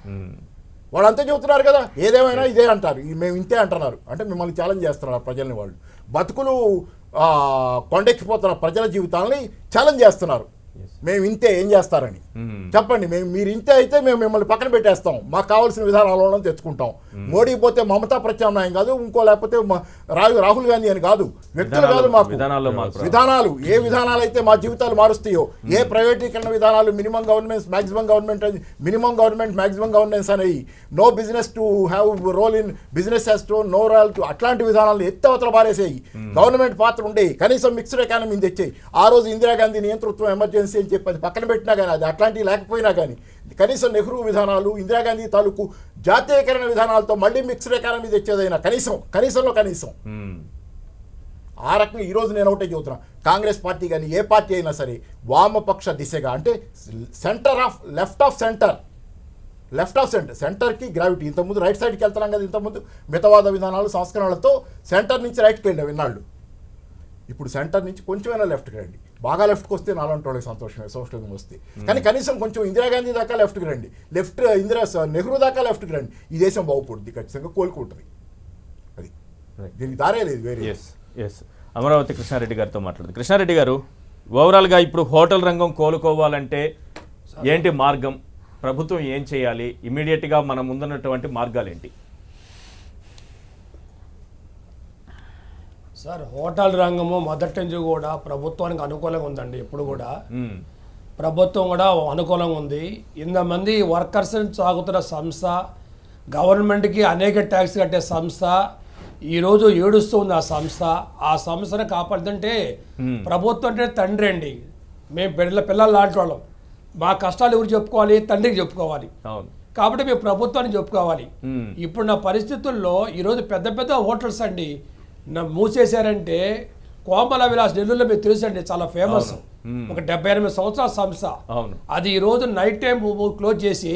వాళ్ళు అంతే చెబుతున్నారు కదా, ఏదేమైనా ఇదే అంటారు, మేము ఇంతే అంటున్నారు. అంటే మిమ్మల్ని ఛాలెంజ్ చేస్తున్నారు ప్రజల్ని. వాళ్ళు బతుకులు కొండెక్కిపోతున్న ప్రజల జీవితాలని ఛాలెంజ్ చేస్తున్నారు. మేము ఇంతే, ఏం చేస్తారని చెప్పండి. మీరు ఇంతే అయితే మేము మిమ్మల్ని పక్కన పెట్టేస్తాం, మాకు కావాల్సిన విధానాలను తెచ్చుకుంటాం. మోడీ పోతే మమతా ప్రత్యామ్నాయం కాదు, ఇంకో లేకపోతే రాహుల్ గాంధీ అని కాదు, వ్యక్తులు కాదు, మాకు విధానాలు. ఏ విధానాలు అయితే మా జీవితాలు మారుస్తాయో, ఏ ప్రైవేటీకరణ విధానాలు, మినిమం గవర్నమెంట్ మ్యాక్సిమం గవర్నెన్స్ అనేవి, no business to have role in business has to no role to, అట్లాంటి విధానాలు ఎత్తవతల పారేసేయి. గవర్నమెంట్ పాత్ర ఉండేవి, కనీసం మిక్స్డ్ ఎకానమీ తెచ్చేయి. ఆ రోజు ఇందిరాగాంధీ నియంతృత్వం ఎమర్జెన్సీ అని చెప్పి అది పక్కన పెట్టినా కానీ, అది అట్లాంటివి లేకపోయినా కానీ, కనీసం నెహ్రూ విధానాలు, ఇందిరాగాంధీ తాలూకు జాతీయకరణ విధానాలతో మళ్ళీ మిక్స్డ్ ఎకానమీ తెచ్చేదైనా కనీసంలో కనీసం ఆ రకంగా ఈరోజు నేను ఒకటే చెబుతున్నా, కాంగ్రెస్ పార్టీ కానీ ఏ పార్టీ అయినా సరే వామపక్ష దిశగా, అంటే లెఫ్ట్ ఆఫ్ సెంటర్కి గ్రావిటీ. ఇంతకుముందు రైట్ సైడ్కి వెళ్తున్నాం కదా, ఇంతకుముందు మితవాద విధానాలు సంస్కరణలతో సెంటర్ నుంచి రైట్కి వెళ్ళాం ఇన్నాళ్ళు. ఇప్పుడు సెంటర్ నుంచి కొంచెమైనా లెఫ్ట్కి రండి. బాగా లెఫ్ట్కి వస్తే నాలాంటి వాళ్ళకి సంతోషమే, సోషలిజం వస్తే. కానీ కనీసం కొంచెం ఇందిరాగాంధీ దాకా లెఫ్ట్కి రండి, నెహ్రూ దాకా లెఫ్ట్కి రండి. ఈ దేశం బాగుపడుద్ది, ఖచ్చితంగా కోలుకుంటుంది. అది దీనికి దారే లేదు వేరే. అమరావతి కృష్ణారెడ్డి గారితో మాట్లాడుతుంది. కృష్ణారెడ్డి గారు, ఓవరాల్గా ఇప్పుడు హోటల్ రంగం కోలుకోవాలంటే ఏంటి మార్గం? ప్రభుత్వం ఏం చేయాలి? ఇమీడియట్గా మన ముందున్నటువంటి మార్గాలు ఏంటి? సార్, హోటల్ రంగము మొదటి నుంచి కూడా ప్రభుత్వానికి అనుకూలంగా ఉందండి. ఇప్పుడు కూడా ప్రభుత్వం కూడా అనుకూలంగా ఉంది. ఇంతమంది వర్కర్స్ సాగుతున్న సంస్థ, గవర్నమెంట్కి అనేక ట్యాక్స్ కట్టే సంస్థ ఈరోజు ఏడుస్తూ ఉంది. ఆ సంస్థను కాపాడుతుంటే ప్రభుత్వం అంటే తండ్రి అండి. మేము పిల్లలు లాంటి వాళ్ళం. మా కష్టాలు ఎవరు చెప్పుకోవాలి? తండ్రికి చెప్పుకోవాలి. కాబట్టి మేము ప్రభుత్వానికి చెప్పుకోవాలి. ఇప్పుడున్న పరిస్థితుల్లో ఈరోజు పెద్ద పెద్ద హోటల్స్ అండి మూసేశారంటే, కోమల విలాస్ నెల్లూరులో మీకు తెలుసండి, చాలా ఫేమస్, ఒక 78 సంవత్సరాల సంస్థ. అది ఈరోజు నైట్ టైం క్లోజ్ చేసి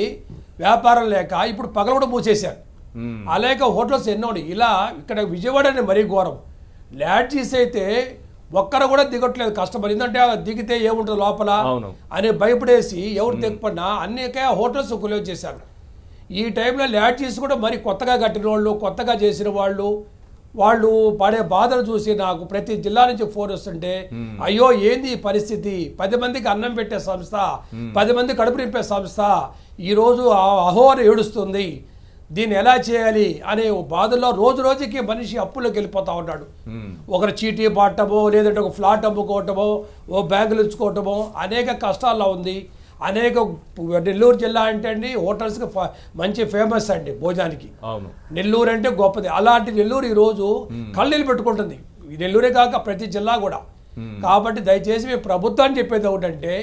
వ్యాపారం లేక ఇప్పుడు పగలు కూడా మూసేశారు. అలాగే హోటల్స్ ఎన్నో ఉన్నాయి. ఇలా ఇక్కడ విజయవాడ అనేది మరీ ఘోరం. లాడ్జీస్ అయితే ఒక్కరు కూడా దిగట్లేదు కస్టమర్. ఎందుకంటే దిగితే ఏముంటుంది లోపల అని భయపడేసి ఎవరు దిగపడినా అన్నికే హోటల్స్ క్లోజ్ చేశారు. ఈ టైంలో లాడ్జీస్ కూడా మరి కొత్తగా కట్టిన వాళ్ళు, కొత్తగా చేసిన వాళ్ళు పడే బాధలు చూసి నాకు ప్రతి జిల్లా నుంచి ఫోన్ వస్తుంటే అయ్యో ఏంది ఈ పరిస్థితి, 10 మందికి అన్నం పెట్టే సంస్థ, 10 మంది కడుపు నింపే సంస్థ ఈరోజు అహోర ఏడుస్తుంది, దీన్ని ఎలా చేయాలి అనే బాధల్లో రోజు రోజుకి మనిషి అప్పుల్లోకి వెళ్ళిపోతా ఉన్నాడు. ఒకరు చీటీ పట్టమో, లేదంటే ఒక ఫ్లాట్ అమ్ముకోవటమో, ఓ బ్యాంకులు ఇచ్చుకోవటమో అనేక కష్టాల్లో ఉంది. అనేక నెల్లూరు జిల్లా అంటే అండి హోటల్స్కి మంచి ఫేమస్ అండి భోజనానికి. నెల్లూరు అంటే గొప్పది. అలాంటి నెల్లూరు ఈరోజు కళ్ళీళ్ళు పెట్టుకుంటుంది. ఈ నెల్లూరే కాక ప్రతి జిల్లా కూడా. కాబట్టి దయచేసి మీ ప్రభుత్వాన్ని చెప్పేది ఒకటంటే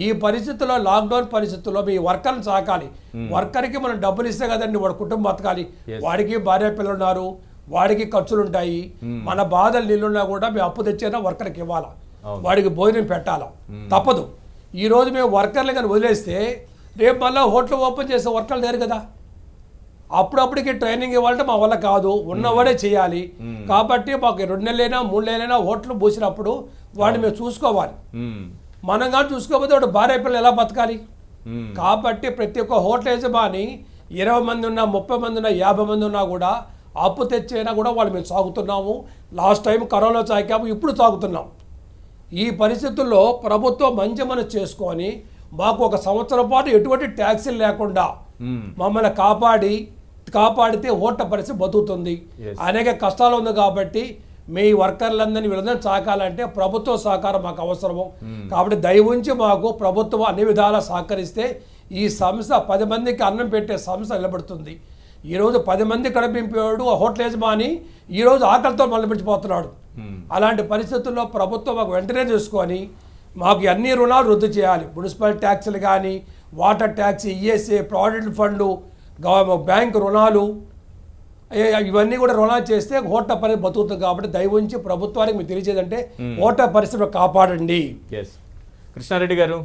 ఈ పరిస్థితుల్లో, లాక్డౌన్ పరిస్థితుల్లో మీ వర్కర్ని సాకాలి. వర్కర్కి మనం డబ్బులు ఇస్తే కదండి వాడి కుటుంబం బతకాలి. వాడికి భార్య పిల్లలు ఉన్నారు, వాడికి ఖర్చులు ఉంటాయి. మన బాధలు నీళ్ళున్నా కూడా మేము అప్పు తెచ్చైనా వర్కర్కి ఇవ్వాలా, వాడికి భోజనం పెట్టాలా, తప్పదు. ఈరోజు మేము వర్కర్లు కానీ వదిలేస్తే రేపు మళ్ళీ హోటల్ ఓపెన్ చేసే వర్కర్లు లేరు కదా. అప్పుడప్పటికి ట్రైనింగ్ ఇవ్వాలంటే మా వల్ల కాదు, ఉన్నవాడే చేయాలి. కాబట్టి మాకు 2 నెలలైనా 3 నెలలైనా హోటల్ పూసినప్పుడు వాడిని మేము చూసుకోవాలి. మనం కానీ చూసుకోకపోతే వాడు భార్య పిల్లలు ఎలా బతకాలి? కాబట్టి ప్రతి ఒక్క హోటల్ యజమాని 20 మంది ఉన్నా, 30 మంది ఉన్నా, 50 మంది ఉన్నా కూడా అప్పు తెచ్చైనా కూడా వాళ్ళు మేము సాగుతున్నాము. లాస్ట్ టైం కరోనా సాగాము, ఇప్పుడు సాగుతున్నాం. ఈ పరిస్థితుల్లో ప్రభుత్వం మంచి మనసు చేసుకొని మాకు 1 సంవత్సరం పాటు ఎటువంటి ట్యాక్సీలు లేకుండా మమ్మల్ని కాపాడితే ఓట్ల పరిస్థితి బతుకుతుంది. అనేక కష్టాలు ఉంది కాబట్టి మీ వర్కర్లందరినీ వీళ్ళందరినీ సాకాలంటే ప్రభుత్వ సహకారం మాకు అవసరము. కాబట్టి దయవుంచి మాకు ప్రభుత్వం అన్ని విధాలా సహకరిస్తే ఈ సంస్థ 10 మందికి అన్నం పెట్టే సంస్థ నిలబడుతుంది. ఈరోజు 10 మంది కడుపింపేవాడు హోటల్ యజమాని ఈరోజు ఆకలితో మళ్ళీపోతున్నాడు. అలాంటి పరిస్థితుల్లో ప్రభుత్వం మాకు వెంటనే చూసుకొని మాకు అన్ని రుణాలు రద్దు చేయాలి. మున్సిపల్ ట్యాక్సులు కానీ, water tax, ESA, provident fund, bank రుణాలు, ఇవన్నీ కూడా రుణాలు చేస్తే హోటల్ పరిస్థితి బతుకుతుంది. కాబట్టి దయవుంచి ప్రభుత్వానికి మీరు తెలియజేదంటే హోటల్ పరిస్థితిని కాపాడండి. కృష్ణారెడ్డి గారు,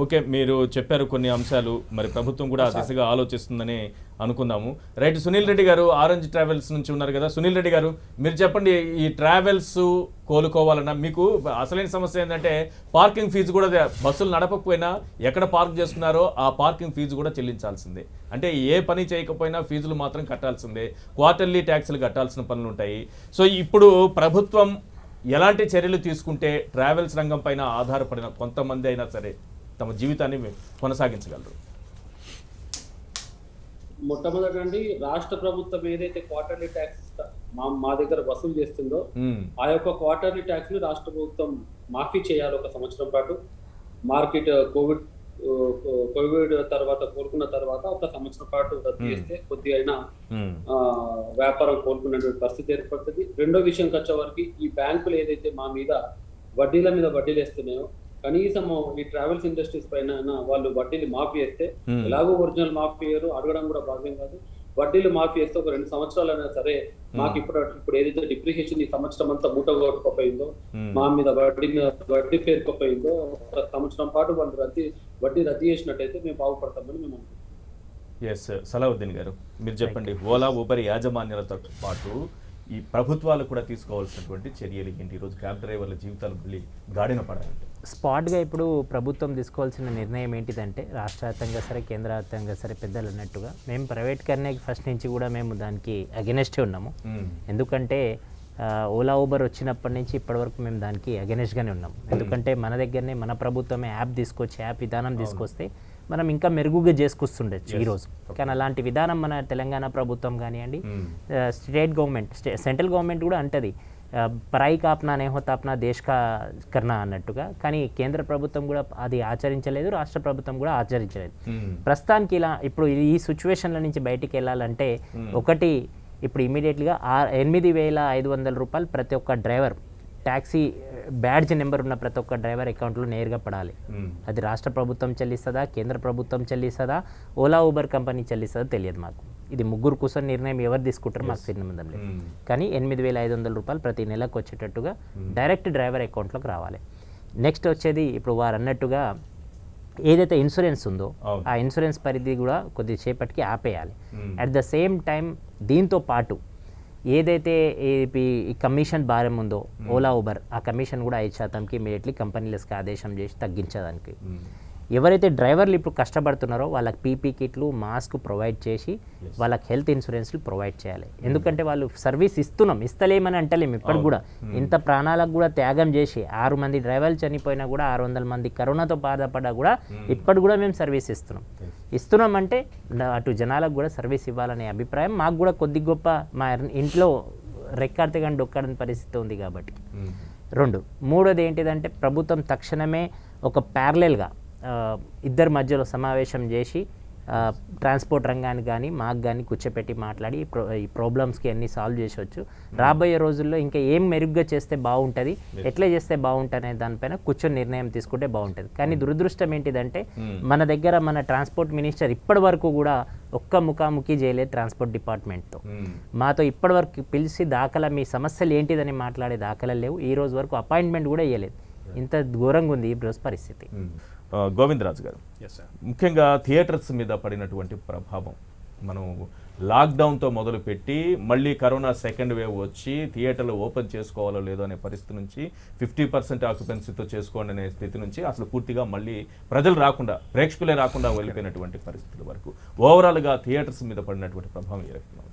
ఓకే, మీరు చెప్పారు కొన్ని అంశాలు, మరి ప్రభుత్వం కూడా దిశగా ఆలోచిస్తుందని అనుకుందాము. రైట్, సునీల్ రెడ్డి గారు ఆరెంజ్ ట్రావెల్స్ నుంచి ఉన్నారు కదా. సునీల్ రెడ్డి గారు, మీరు చెప్పండి, ఈ ట్రావెల్స్ కోలుకోవాలన్నా మీకు అసలైన సమస్య ఏంటంటే పార్కింగ్ ఫీజు కూడా బస్సులు నడపకపోయినా ఎక్కడ పార్క్ చేసుకున్నారో ఆ పార్కింగ్ ఫీజు కూడా చెల్లించాల్సిందే. అంటే ఏ పని చేయకపోయినా ఫీజులు మాత్రం కట్టాల్సిందే. క్వార్టర్లీ ట్యాక్సులు కట్టాల్సిన పనులు ఉంటాయి. సో ఇప్పుడు ప్రభుత్వం ఎలాంటి చర్యలు తీసుకుంటే ట్రావెల్స్ రంగం పైన ఆధారపడిన కొంతమంది అయినా సరే తమ జీవితాన్ని కొనసాగించగలరు? మొట్టమొదటి అండి, రాష్ట్ర ప్రభుత్వం ఏదైతే క్వార్టర్లీ ట్యాక్స్ మా దగ్గర వసూలు చేస్తుందో ఆ యొక్క క్వార్టర్లీ ట్యాక్స్ ని రాష్ట్ర ప్రభుత్వం మాఫీ చేయాలి 1 సంవత్సరం పాటు. మార్కెట్ కోవిడ్ తర్వాత కోలుకున్న తర్వాత 1 సంవత్సరం పాటు రద్దు చేస్తే కొద్దిగా అయినా వ్యాపారం కోలుకున్నటువంటి పరిస్థితి ఏర్పడుతుంది. రెండో విషయం వచ్చే వరకు ఈ బ్యాంకులు ఏదైతే మా మీద వడ్డీల మీద వడ్డీలు వేస్తున్నాయో కనీసం ఈ ట్రావెల్స్ ఇండస్ట్రీస్ పైన వాళ్ళు వడ్డీలు మాఫీ చేస్తే, ఎలాగో ఒరిజినల్ మాఫీ అయ్యారు, అడగడం కూడా భాగ్యం కాదు, వడ్డీలు మాఫీ చేస్తే 1 2 సంవత్సరాలైనా సరే మాకు ఇప్పుడు ఏదైతే డిప్రిసియేషన్ ఈ సంవత్సరం అంతా మూట కొట్టుకోపోయిందో, మా మీద వడ్డీ పేరుకోపోయిందో 1 సంవత్సరం పాటు వాళ్ళు వడ్డీ రద్దు చేసినట్టయితే మేము బాగుపడతామని మేము అనుకుంటున్నాం. ఎస్, సలావుద్దీన్ గారు, మీరు చెప్పండి, ఓలా ఊబర్ యాజమాన్యాలతో పాటు ఈ ప్రభుత్వాలు కూడా తీసుకోవాల్సినటువంటి చర్యలు ఏంటి? ఈరోజు క్యాబ్ డ్రైవర్ల జీవితాలు మళ్ళీ గాడిన పడాలంటే స్పాట్గా ఇప్పుడు ప్రభుత్వం తీసుకోవాల్సిన నిర్ణయం ఏంటిదంటే, రాష్ట్ర వ్యాప్తంగా సరే కేంద్ర వ్యాప్తంగా సరే పెద్దలు అన్నట్టుగా మేము ప్రైవేట్ కర్నేకి ఫస్ట్ నుంచి కూడా మేము దానికి అగెనెస్టే ఉన్నాము. ఎందుకంటే ఓలా ఊబర్ వచ్చినప్పటి నుంచి ఇప్పటివరకు మేము దానికి అగెనెస్ట్గానే ఉన్నాము. ఎందుకంటే మన దగ్గరనే మన ప్రభుత్వమే యాప్ విధానం తీసుకొస్తే మనం ఇంకా మెరుగుగా చేసుకొస్తుండొచ్చు ఈరోజు. కానీ అలాంటి విధానం మన తెలంగాణ ప్రభుత్వం కానివ్వండి, స్టేట్ గవర్నమెంట్, సెంట్రల్ గవర్నమెంట్ కూడా అంటది పరాయి కా అప్నా నే హోతా అప్నా దేశ్ కా కర్నా అన్నట్టుగా. కానీ కేంద్ర ప్రభుత్వం కూడా అది ఆచరించలేదు, రాష్ట్ర ప్రభుత్వం కూడా ఆచరించలేదు. ప్రస్తుతానికి ఇలా ఇప్పుడు ఈ సిచ్యువేషన్ల నుంచి బయటికి వెళ్ళాలంటే ఒకటి, ఇప్పుడు ఇమీడియట్గా 8,500 రూపాయలు ప్రతి ఒక్క డ్రైవర్ ట్యాక్సీ బ్యాడ్జ్ నెంబర్ ఉన్న ప్రతి ఒక్క డ్రైవర్ అకౌంట్లో నేరుగా పడాలి. అది రాష్ట్ర ప్రభుత్వం చెల్లిస్తుందా, కేంద్ర ప్రభుత్వం చెల్లిస్తుందా, ఓలా ఊబర్ కంపెనీ చెల్లిస్తుందా తెలియదు మాకు. ఇది ముగ్గురు కూర్చొని నిర్ణయం ఎవరు తీసుకుంటారో మాకు సంబంధం లేదు. కానీ 8,500 రూపాయలు ప్రతి నెలకు వచ్చేటట్టుగా డైరెక్ట్ డ్రైవర్ అకౌంట్లోకి రావాలి. నెక్స్ట్ వచ్చేది ఇప్పుడు వారు అన్నట్టుగా ఏదైతే ఇన్సూరెన్స్ ఉందో ఆ ఇన్సూరెన్స్ పరిధి కూడా కొద్దిసేపటికి ఆపేయాలి. అట్ ద సేమ్ టైం దీంతో పాటు ఏదైతే ఈ కమిషన్ భారం ఉందో ఓలా ఊబర్, ఆ కమిషన్ కూడా 5%కి ఇమీడియట్లీ కంపెనీలకి ఆదేశం చేసి తగ్గించడానికి. ఎవరైతే డ్రైవర్లు ఇప్పుడు కష్టపడుతున్నారో వాళ్ళకి పీపీ కిట్లు, మాస్క్ ప్రొవైడ్ చేసి వాళ్ళకి హెల్త్ ఇన్సూరెన్స్లు ప్రొవైడ్ చేయాలి. ఎందుకంటే వాళ్ళు సర్వీస్ ఇస్తలేమని అంటలేము ఇప్పటికి కూడా. ఇంత ప్రాణాలకు కూడా త్యాగం చేసి 6 మంది డ్రైవర్లు చనిపోయినా కూడా 600 మంది కరోనాతో బాధపడ్డా కూడా ఇప్పటి కూడా మేము సర్వీస్ ఇస్తున్నామంటే అటు జనాలకు కూడా సర్వీస్ ఇవ్వాలనే అభిప్రాయం మాకు కూడా కొద్ది గొప్ప మా ఇంట్లో రెక్కాడితే కానీ డొక్కాడని పరిస్థితి ఉంది కాబట్టి. 2, మూడోది ఏంటిదంటే ప్రభుత్వం తక్షణమే ఒక ప్యారలెల్గా ఇద్దరి మధ్యలో సమావేశం చేసి ట్రాన్స్పోర్ట్ రంగానికి కానీ మాకు కానీ కూర్చోపెట్టి మాట్లాడి ఈ ప్రాబ్లమ్స్కి అన్నీ సాల్వ్ చేసవచ్చు. రాబోయే రోజుల్లో ఇంకా ఏం మెరుగ్గా చేస్తే బాగుంటుంది, ఎట్లా చేస్తే బాగుంటుంది అనే దానిపైన కూర్చొని నిర్ణయం తీసుకుంటే బాగుంటుంది. కానీ దురదృష్టం ఏంటిదంటే మన దగ్గర మన ట్రాన్స్పోర్ట్ మినిస్టర్ ఇప్పటి వరకు కూడా ఒక్క ముఖాముఖి చేయలేదు ట్రాన్స్పోర్ట్ డిపార్ట్మెంట్తో. మాతో ఇప్పటి వరకు పిలిచి దాఖలా మీ సమస్యలు ఏంటిదని మాట్లాడే దాఖలా లేవు. ఈ రోజు వరకు అపాయింట్మెంట్ కూడా ఇవ్వలేదు. ఇంత ఘోరంగా ఉంది ఈ రోజు పరిస్థితి. గోవిందరాజు గారు, ముఖ్యంగా థియేటర్స్ మీద పడినటువంటి ప్రభావం, మనం లాక్డౌన్తో మొదలుపెట్టి మళ్ళీ కరోనా సెకండ్ వేవ్ వచ్చి థియేటర్లు ఓపెన్ చేసుకోవాలో లేదో అనే పరిస్థితి నుంచి 50% ఆక్యుపెన్సీతో చేసుకోండి అనే స్థితి నుంచి అసలు పూర్తిగా మళ్ళీ ప్రజలు రాకుండా, ప్రేక్షకులే రాకుండా వెళ్ళిపోయినటువంటి పరిస్థితుల వరకు ఓవరాల్గా థియేటర్స్ మీద పడినటువంటి ప్రభావం ఏ రకంగా ఉంది?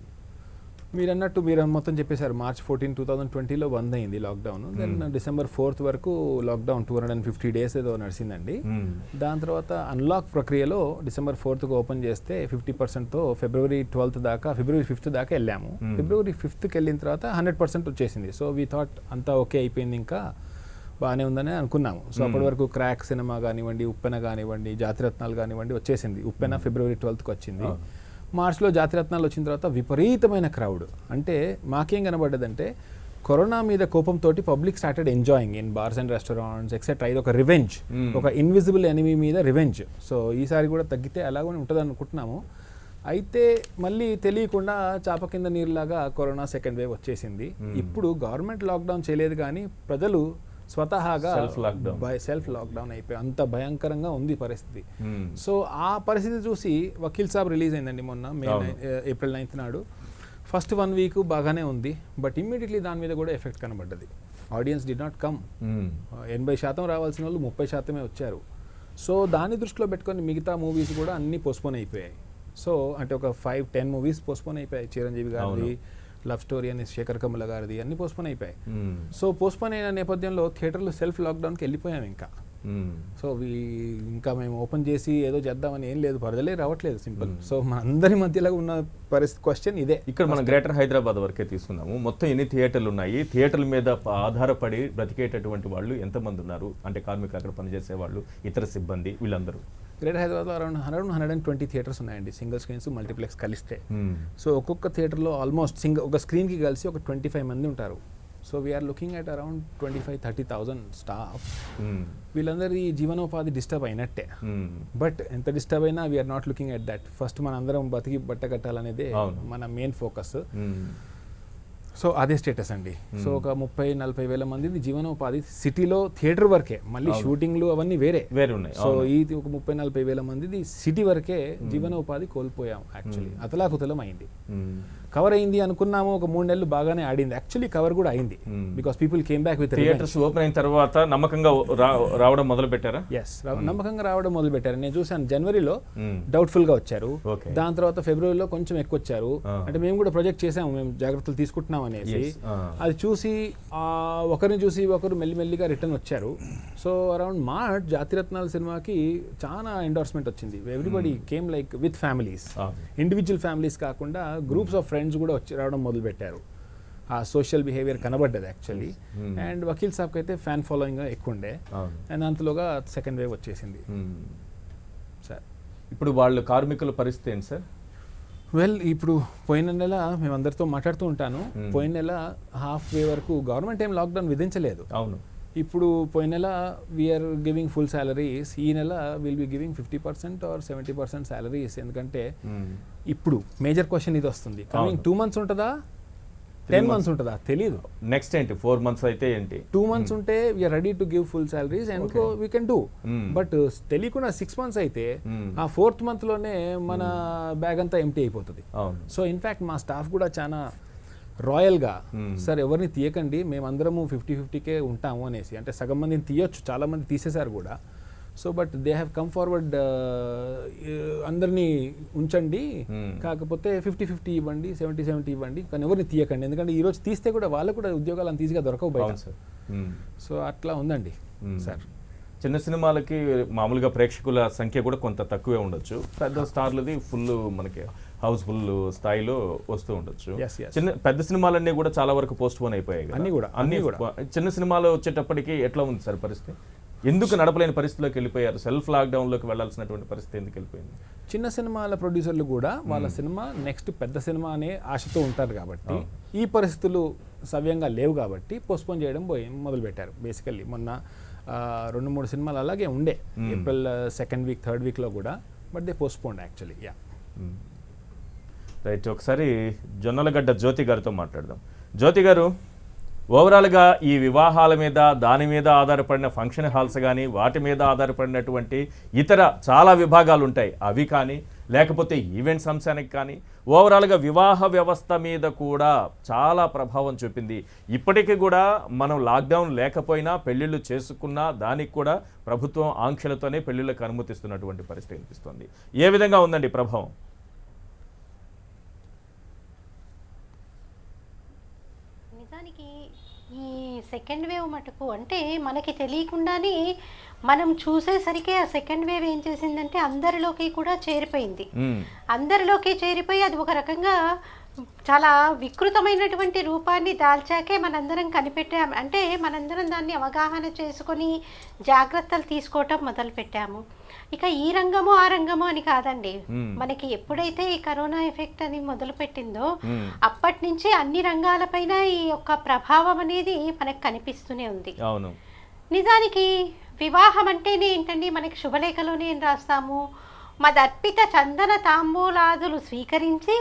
మీరు అన్నట్టు మీరు మొత్తం చెప్పేశారు. March 14, 2020లో బంద్ అయింది లాక్డౌన్. దెన్ December 4th వరకు లాక్డౌన్ 250 days ఏదో నడిచిందండి. దాని తర్వాత అన్లాక్ ప్రక్రియలో December 4th ఓపెన్ చేస్తే 50%తో February 12th దాకా, February 5th దాకా వెళ్ళాము. February 5th వెళ్ళిన తర్వాత 100% వచ్చేసింది. సో వీ థాట్ అంతా ఓకే అయిపోయింది, ఇంకా బాగానే ఉందని అనుకున్నాము. సో అప్పటి వరకు క్రాక్ సినిమా కానివ్వండి, ఉప్పెన కానివ్వండి, జాతిరత్నాలు కానివ్వండి వచ్చేసింది. ఉప్పెన February 12th వచ్చింది. మార్చ్లో జాతిరత్నాలు వచ్చిన తర్వాత విపరీతమైన క్రౌడ్. అంటే మాకేం కనబడ్డదంటే కరోనా మీద కోపంతో public started enjoying in bars and restaurants etcetera. ఇది ఒక రివెంజ్, ఒక ఇన్విజిబుల్ ఎనిమీ మీద రివెంజ్. సో ఈసారి కూడా తగ్గితే అలాగనే ఉంటుంది అనుకుంటున్నాము. అయితే మళ్ళీ తెలియకుండా చాప కింద నీరులాగా కరోనా సెకండ్ వేవ్ వచ్చేసింది. ఇప్పుడు గవర్నమెంట్ లాక్డౌన్ చేయలేదు కానీ ప్రజలు స్వతహాగా సెల్ఫ్ లాక్డౌన్ అయిపోయి అంత భయంకరంగా ఉంది పరిస్థితి. సో ఆ పరిస్థితి చూసి వకీల్ సాబ్ రిలీజ్ అయిందండి మొన్న April 9th నాడు. ఫస్ట్ 1 week బాగానే ఉంది, బట్ ఇమ్మీడియట్లీ దాని మీద కూడా ఎఫెక్ట్ కనబడ్డది. Audience did not come. 80% రావాల్సిన వాళ్ళు 30% వచ్చారు. సో దాన్ని దృష్టిలో పెట్టుకొని మిగతా మూవీస్ కూడా అన్నీ పోస్ట్పోన్ అయిపోయాయి. సో అంటే ఒక 5-10 మూవీస్ పోస్ట్పోన్ అయిపోయాయి. చిరంజీవి గారిది, లవ్ స్టోరీ అని శేఖర్ కమల గారిది అన్ని పోస్ట్పోన్ అయిపోయాయి. సో పోస్ట్పోన్ అయిన నేపథ్యంలో థియేటర్లు సెల్ఫ్ లాక్డౌన్కి వెళ్ళిపోయాం. సో ఇంకా మేము ఓపెన్ చేసి ఏదో చేద్దామని ఏం లేదు, ప్రజలే రావట్లేదు, సింపుల్. సో మన అందరి మధ్యలో ఉన్న పరిస్థితి క్వశ్చన్ ఇదే. ఇక్కడ మనం గ్రేటర్ హైదరాబాద్ వరకే తీసుకున్నాము. మొత్తం ఎన్ని థియేటర్లు ఉన్నాయి, థియేటర్ల మీద ఆధారపడి బ్రతికేటటువంటి వాళ్ళు ఎంతమంది ఉన్నారు, అంటే కార్మికులు, అక్కడ పనిచేసే వాళ్ళు, ఇతర సిబ్బంది, వీళ్ళందరూ? గ్రేటర్ హైదరాబాద్లో అరౌండ్ 120 థియేటర్స్ ఉన్నాయండి, సింగిల్ స్క్రీన్స్, మల్టీప్లెక్స్ కలిస్తే. సో ఒక్కొక్క థియేటర్లో ఆల్మోస్ట్ ఒక స్క్రీన్కి కలిసి ఒక 25 మంది ఉంటారు. So we are looking at around 25-30,000 staff. వీళ్ళందరి జీవనోపాధి డిస్టర్బ్ అయినట్టే. బట్ ఎంత డిస్టర్బ్ అయినా we are not looking at that. First మన అందరం బతికి బట్ట కట్టాలనేదే మన మెయిన్ ఫోకస్. సో అదే స్టేటస్ అండి. సో ఒక 30-40 వేల మంది జీవనోపాధి సిటీలో థియేటర్ వరకే, మళ్ళీ షూటింగ్లు అవన్నీ వేరే ఉన్నాయి. సో ఇది ఒక 30-40 వేల మంది సిటీ వరకే జీవనోపాధి కోల్పోయాం. యాక్చువల్లీ అతలాకుతలం అయింది. కవర్ అయింది అనుకున్నాము, ఒక 3 నెలలు బాగానే ఆడింది. యాక్చువల్లీ కవర్ కూడా అయింది, because people came back with theatres open అయిన తర్వాత నమ్మకంగా రావడం మొదలు పెట్టారా? ఎస్, నమ్మకంగా రావడం మొదలు పెట్టారు. నేను చూసాను జనవరిలో డౌట్ఫుల్ గా వచ్చారు, దాని తర్వాత ఫిబ్రవరిలో కొంచెం ఎక్కువ వచ్చారు. అంటే మేము కూడా ప్రొజెక్ట్ చేసాము, మేము జాగ్రత్తలు తీసుకుంటున్నాం అనేసి. అది చూసి ఒకరిని చూసి ఒకరు మెల్లిమెల్లిగా రిటర్న్ వచ్చారు. సో అరౌండ్ మార్చ్ జాతిరత్నాల సినిమాకి చాలా ఎండోర్స్మెంట్ వచ్చింది. Everybody came like with families, individual families కాకుండా గ్రూప్స్ ఆఫ్ ఫ్రెండ్స్ కూడా వచ్చి రావడం మొదలు పెట్టారు. ఆ సోషల్ బిహేవియర్ కనబడ్డది యాక్చువల్లీ. అండ్ వకీల్ సాబ్కి అయితే ఫ్యాన్ ఫాలోయింగ్ ఎక్కువ ఉండే, అండ్ అంతలోగా సెకండ్ వేవ్ వచ్చేసింది. సార్ ఇప్పుడు వాళ్ళు కార్మికుల పరిస్థితి ఏంటి సార్? వెల్, ఇప్పుడు పోయిన నెల మేము అందరితో మాట్లాడుతూ ఉంటాను, పోయిన నెల హాఫ్ వే వరకు గవర్నమెంట్ ఏం లాక్డౌన్ విధించలేదు. అవును. ఇప్పుడు పోయిన నెల వీఆర్ గివింగ్ ఫుల్ సాలరీస్, ఈ నెల will be giving 50% or 70% salaries. ఎందుకంటే ఇప్పుడు మేజర్ క్వశ్చన్ ఇది వస్తుంది, కమింగ్ 2 months ఉంటుందా 10 months ఉంటుందా తెలీదు. నెక్స్ట్ ఏంటి 4 months అయితే ఏంటి? 2 months ఉంటే we are ready to give full salaries and we can do. But తెలియకుండా 6 months అయితే ఆ 4th month లోనే మన బ్యాగ్ అంతా ఎంటీ అయిపోతుంది. సో ఇన్ఫ్యాక్ట్ మా స్టాఫ్ కూడా చాలా రాయల్గా, సార్ ఎవరిని తీయకండి, మేమందరము 50-50కే ఉంటాము అనేసి, అంటే సగం మందిని తీయొచ్చు, చాలా మంది తీసేశారు కూడా. So but they have come forward, అందరినీ ఉంచండి, కాకపోతే 50-50 ఇవ్వండి, 70-70 ఇవ్వండి, కానీ ఎవరిని తీయకండి, ఎందుకంటే ఈరోజు తీస్తే కూడా వాళ్ళకు కూడా ఉద్యోగాలు అంత ఈజీగా దొరకవు బయట. సో అట్లా ఉందండి సార్. చిన్న సినిమాలకి మామూలుగా ప్రేక్షకుల సంఖ్య కూడా కొంత తక్కువే ఉండొచ్చు, పెద్ద స్టార్లది ఫుల్ మనకి హౌస్ఫుల్ స్థాయిలో వస్తూ ఉండొచ్చు. పెద్ద సినిమాలన్నీ కూడా చాలా వరకు పోస్ట్ పోన్ అయిపోయాయి, అన్ని కూడా. చిన్న సినిమాలు వచ్చేటప్పటికి ఎట్లా ఉంది సార్ పరిస్థితి? ఎందుకు నడపలేని పరిస్థితిలోకి వెళ్ళిపోయారు? సెల్ఫ్ లాక్డౌన్లోకి వెళ్లాల్సినటువంటి పరిస్థితి ఎందుకు వెళ్ళిపోయింది? చిన్న సినిమాల ప్రొడ్యూసర్లు కూడా వాళ్ళ సినిమా నెక్స్ట్ పెద్ద సినిమా అనే ఆశతో ఉంటారు కాబట్టి, ఈ పరిస్థితులు సవ్యంగా లేవు కాబట్టి పోస్ట్పోన్ చేయడం మొదలుపెట్టారు. బేసికల్లీ మొన్న 2-3 సినిమాలు అలాగే ఉండే, ఏప్రిల్ 2nd week 3rd weekలో కూడా, but they postponed actually. Right, ఒకసారి జొన్నలగడ్డ జ్యోతి గారితో మాట్లాడదాం. జ్యోతి గారు, ఓవరాల్గా ఈ వివాహాల మీద, దాని మీద ఆధారపడిన ఫంక్షన్ హాల్స్ కానీ, వాటి మీద ఆధారపడినటువంటి ఇతర చాలా విభాగాలు ఉంటాయి, అవి కానీ, లేకపోతే ఈవెంట్స్ అంశానికి కానీ, ఓవరాల్గా వివాహ వ్యవస్థ మీద కూడా చాలా ప్రభావం చూపింది. ఇప్పటికీ కూడా మనం లాక్డౌన్ లేకపోయినా పెళ్ళిళ్ళు చేసుకున్నా దానికి కూడా ప్రభుత్వం ఆంక్షలతోనే పెళ్ళిళ్ళకు అనుమతిస్తున్నటువంటి పరిస్థితి కనిపిస్తుంది. ఏ విధంగా ఉందండి ప్రభావం? నిజానికి ఈ సెకండ్ వేవ్ మటుకు అంటే మనకి తెలియకుండానే మనం చూసేసరికి ఆ సెకండ్ వేవ్ ఏం చేసిందంటే అందరిలోకి కూడా చేరిపోయింది. అందరిలోకి చేరిపోయి అది ఒక రకంగా చాలా వికృతమైనటువంటి రూపాన్ని దాల్చాకే మనందరం కనిపెట్టాం. అంటే మనందరం దాన్ని అవగాహన చేసుకొని జాగ్రత్తలు తీసుకోవటం మొదలుపెట్టాము. ఇక ఈ రంగము ఆ రంగము అని కాదండి, మనకి ఎప్పుడైతే ఈ కరోనా ఎఫెక్ట్ అని మొదలుపెట్టిందో అప్పటి నుంచి అన్ని రంగాలపైన ఈ యొక్క ప్రభావం అనేది మనకు కనిపిస్తూనే ఉంది. నిజానికి వివాహం అంటేనే ఏంటండి, మనకి శుభలేఖలోనే ఏం రాస్తాము, మదర్పిత చందన తాంబూలాదులు స్వీకరించి